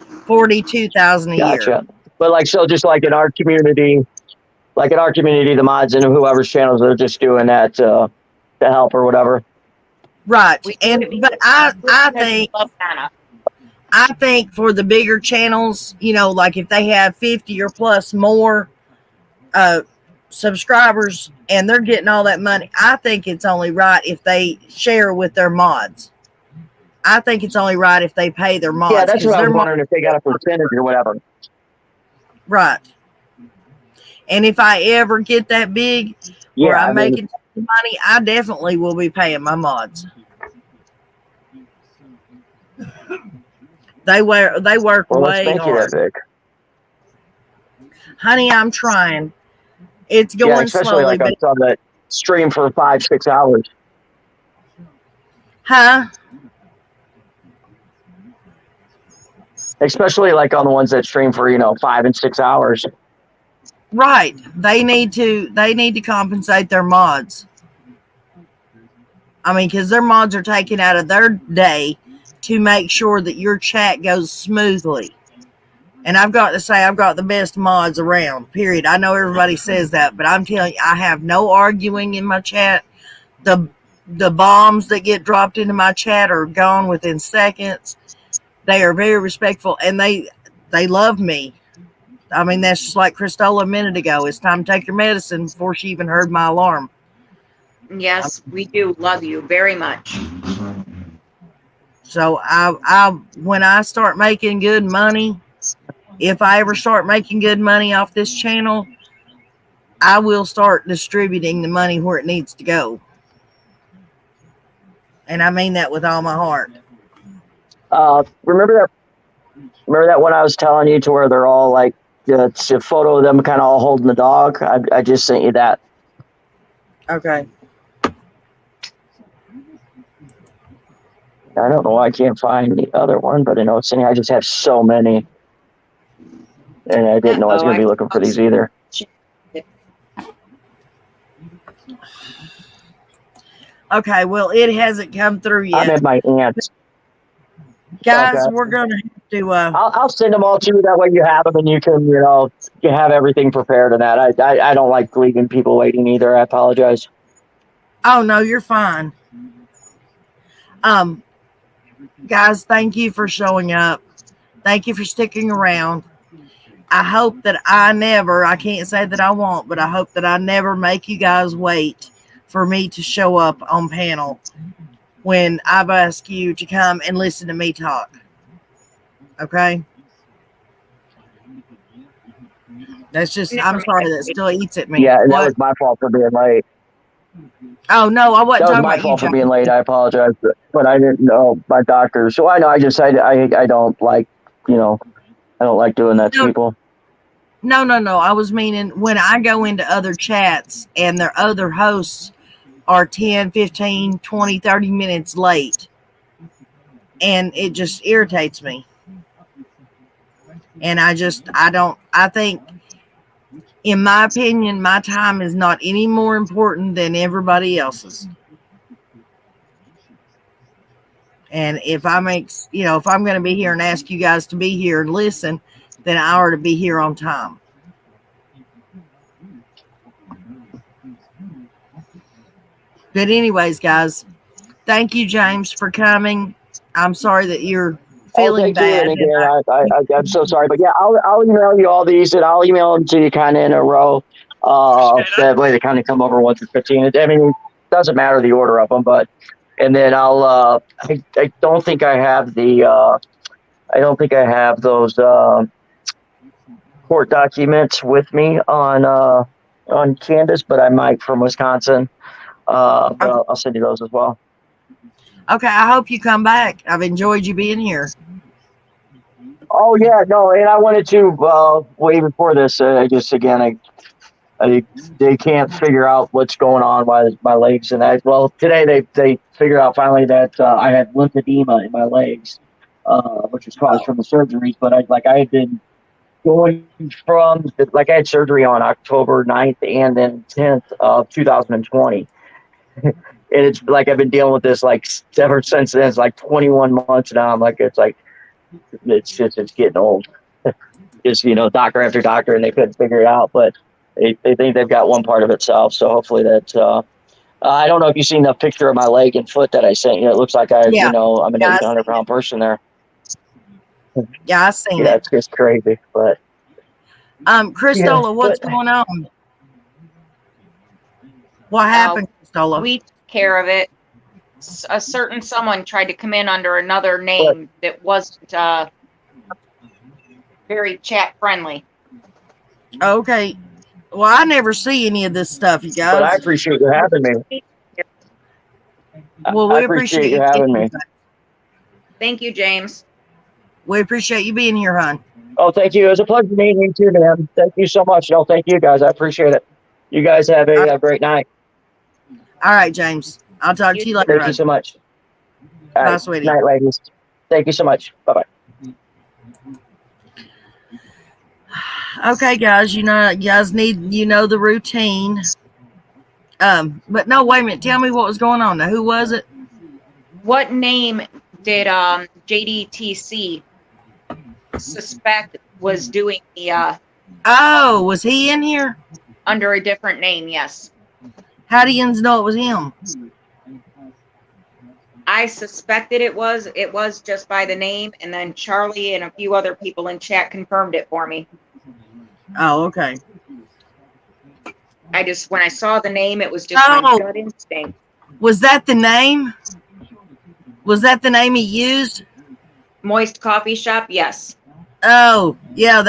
$42,000 a gotcha? year. But so just like in our community, the mods and whoever's channels are just doing that to help or whatever. Right. But I think for the bigger channels, like if they have 50 or plus more subscribers and they're getting all that money, I think it's only right if they share with their mods. I think it's only right if they pay their mods. Yeah, that's what I was wondering, if they got a percentage or whatever. Right. And if I ever get that big where I'm making money, I definitely will be paying my mods. They work way hard. Honey, I'm trying. It's going especially slowly. Like on that stream for 5-6 hours. Huh? Especially like on the ones that stream for 5 and 6 hours. Right. They need to compensate their mods. I mean, because their mods are taken out of their day to make sure that your chat goes smoothly. And I've got to say, I've got the best mods around, period. I know everybody says that, but I'm telling you, I have no arguing in my chat. The bombs that get dropped into my chat are gone within seconds. They are very respectful, and they love me. I mean, that's just like Christola a minute ago. It's time to take your medicine before she even heard my alarm. Yes, we do love you very much. So when I start making good money, if I ever start making good money off this channel, I will start distributing the money where it needs to go. And I mean that with all my heart. Remember that one I was telling you, to where they're all like, it's a photo of them kind of all holding the dog? I just sent you that. Okay. I don't know why I can't find the other one, but I know it's in here. I just have so many. And I didn't know I was going to be looking for these either. Okay, well, it hasn't come through yet. I'm at my aunt's. Guys, we're going to have to... I'll send them all to you. That way you have them, and you can, you have everything prepared and that. I don't like leaving people waiting either. I apologize. Oh, no, you're fine. Guys, thank you for showing up. Thank you for sticking around. I hope that I can't say that I won't, but I hope that I never make you guys wait for me to show up on panel when I've asked you to come and listen to me talk. Okay? That's just, I'm sorry, that still eats at me. Yeah, and that was my fault for being late. Oh, no, I wasn't talking about you. That was my fault for being late. I apologize, but I didn't know my doctor. So I know, I don't like, I don't like doing that to people. No. I was meaning when I go into other chats and their other hosts are 10, 15, 20, 30 minutes late. And it just irritates me. And I think, in my opinion, my time is not any more important than everybody else's. And if I'm going to be here and ask you guys to be here and listen, then I ought to be here on time. But anyways, guys, thank you, James, for coming. I'm sorry that you're feeling thank you. bad. And again, I'm so sorry, but yeah, I'll email you all these, and I'll email them to you kind of in a row. That way they kind of come over 1 through 15. I mean, it doesn't matter the order of them, but and then I'll. I don't think I have the. I don't think I have those court documents with me on Candace, but I might from Wisconsin. But I'll send you those as well. Okay, I hope you come back. I've enjoyed you being here. Oh yeah, no, and I wanted to way before this. I just again, they can't figure out what's going on with my legs, and today they figured out finally that I had lymphedema in my legs, which was caused from the surgeries. But I had been going from I had surgery on October 9th and then 10th of 2020. And it's like I've been dealing with this like ever since then. It's like 21 months now. I'm like it's getting old. Just doctor after doctor, and they couldn't figure it out. But they think they've got one part of it solved. So hopefully that. I don't know if you've seen the picture of my leg and foot that I sent you. It looks like I'm an 800-pound person there. Yeah, I've seen Yeah, it. it's just crazy. But Christola, what's going on? What happened, Christola? We took care of it. A certain someone tried to come in under another name that wasn't very chat friendly. Okay. Well, I never see any of this stuff, you guys. But I appreciate you having me. Well, we appreciate you having me. Thank you, James. We appreciate you being here, hon. Oh, thank you. It was a pleasure meeting you too, man. Thank you so much. No, thank you guys. I appreciate it. You guys have a great night. All right, James. I'll talk to you later. Thank you so much. Bye, sweetie. Night, ladies. Thank you so much. Bye-bye. Okay, guys, you guys need the routine. But no, wait a minute. Tell me what was going on. Now, who was it? What name did JDTC suspect was doing the Oh, was he in here? under a different name? Yes. How do you know it was him? I suspected it was just by the name, and then Charlie and a few other people in chat confirmed it for me. Oh, okay. When I saw the name, it was just my gut instinct. Was that the name? Was that the name he used? Moist Coffee Shop, yes. Oh, yeah,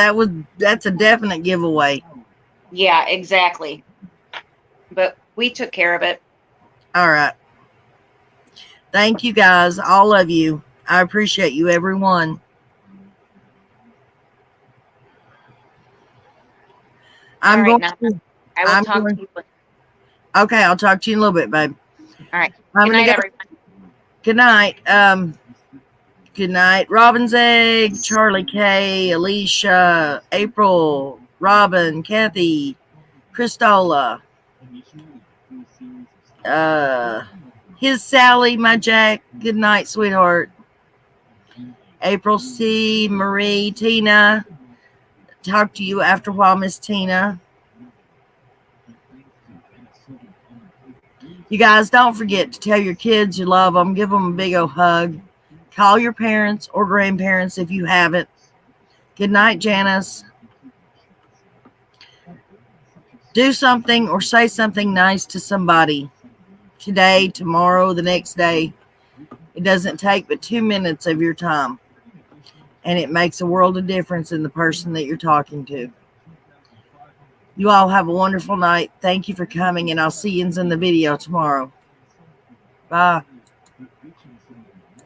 that's a definite giveaway. Yeah, exactly. But we took care of it. All right. Thank you, guys. All of you. I appreciate you, everyone. I will talk to you. Okay, I'll talk to you in a little bit, babe. All right. Good night, everyone. Good night. Good night. Robin's Egg, Charlie K, Alicia, April, Robin, Kathy, Christola, his Sally, my Jack. Good night, sweetheart. April C, Marie, Tina. Talk to you after a while, Miss Tina. You guys, don't forget to tell your kids you love them. Give them a big old hug. Call your parents or grandparents if you haven't. Good night, Janice. Do something or say something nice to somebody. Today, tomorrow, the next day. It doesn't take but 2 minutes of your time. And it makes a world of difference in the person that you're talking to. You all have a wonderful night. Thank you for coming, and I'll see you in the video tomorrow. Bye.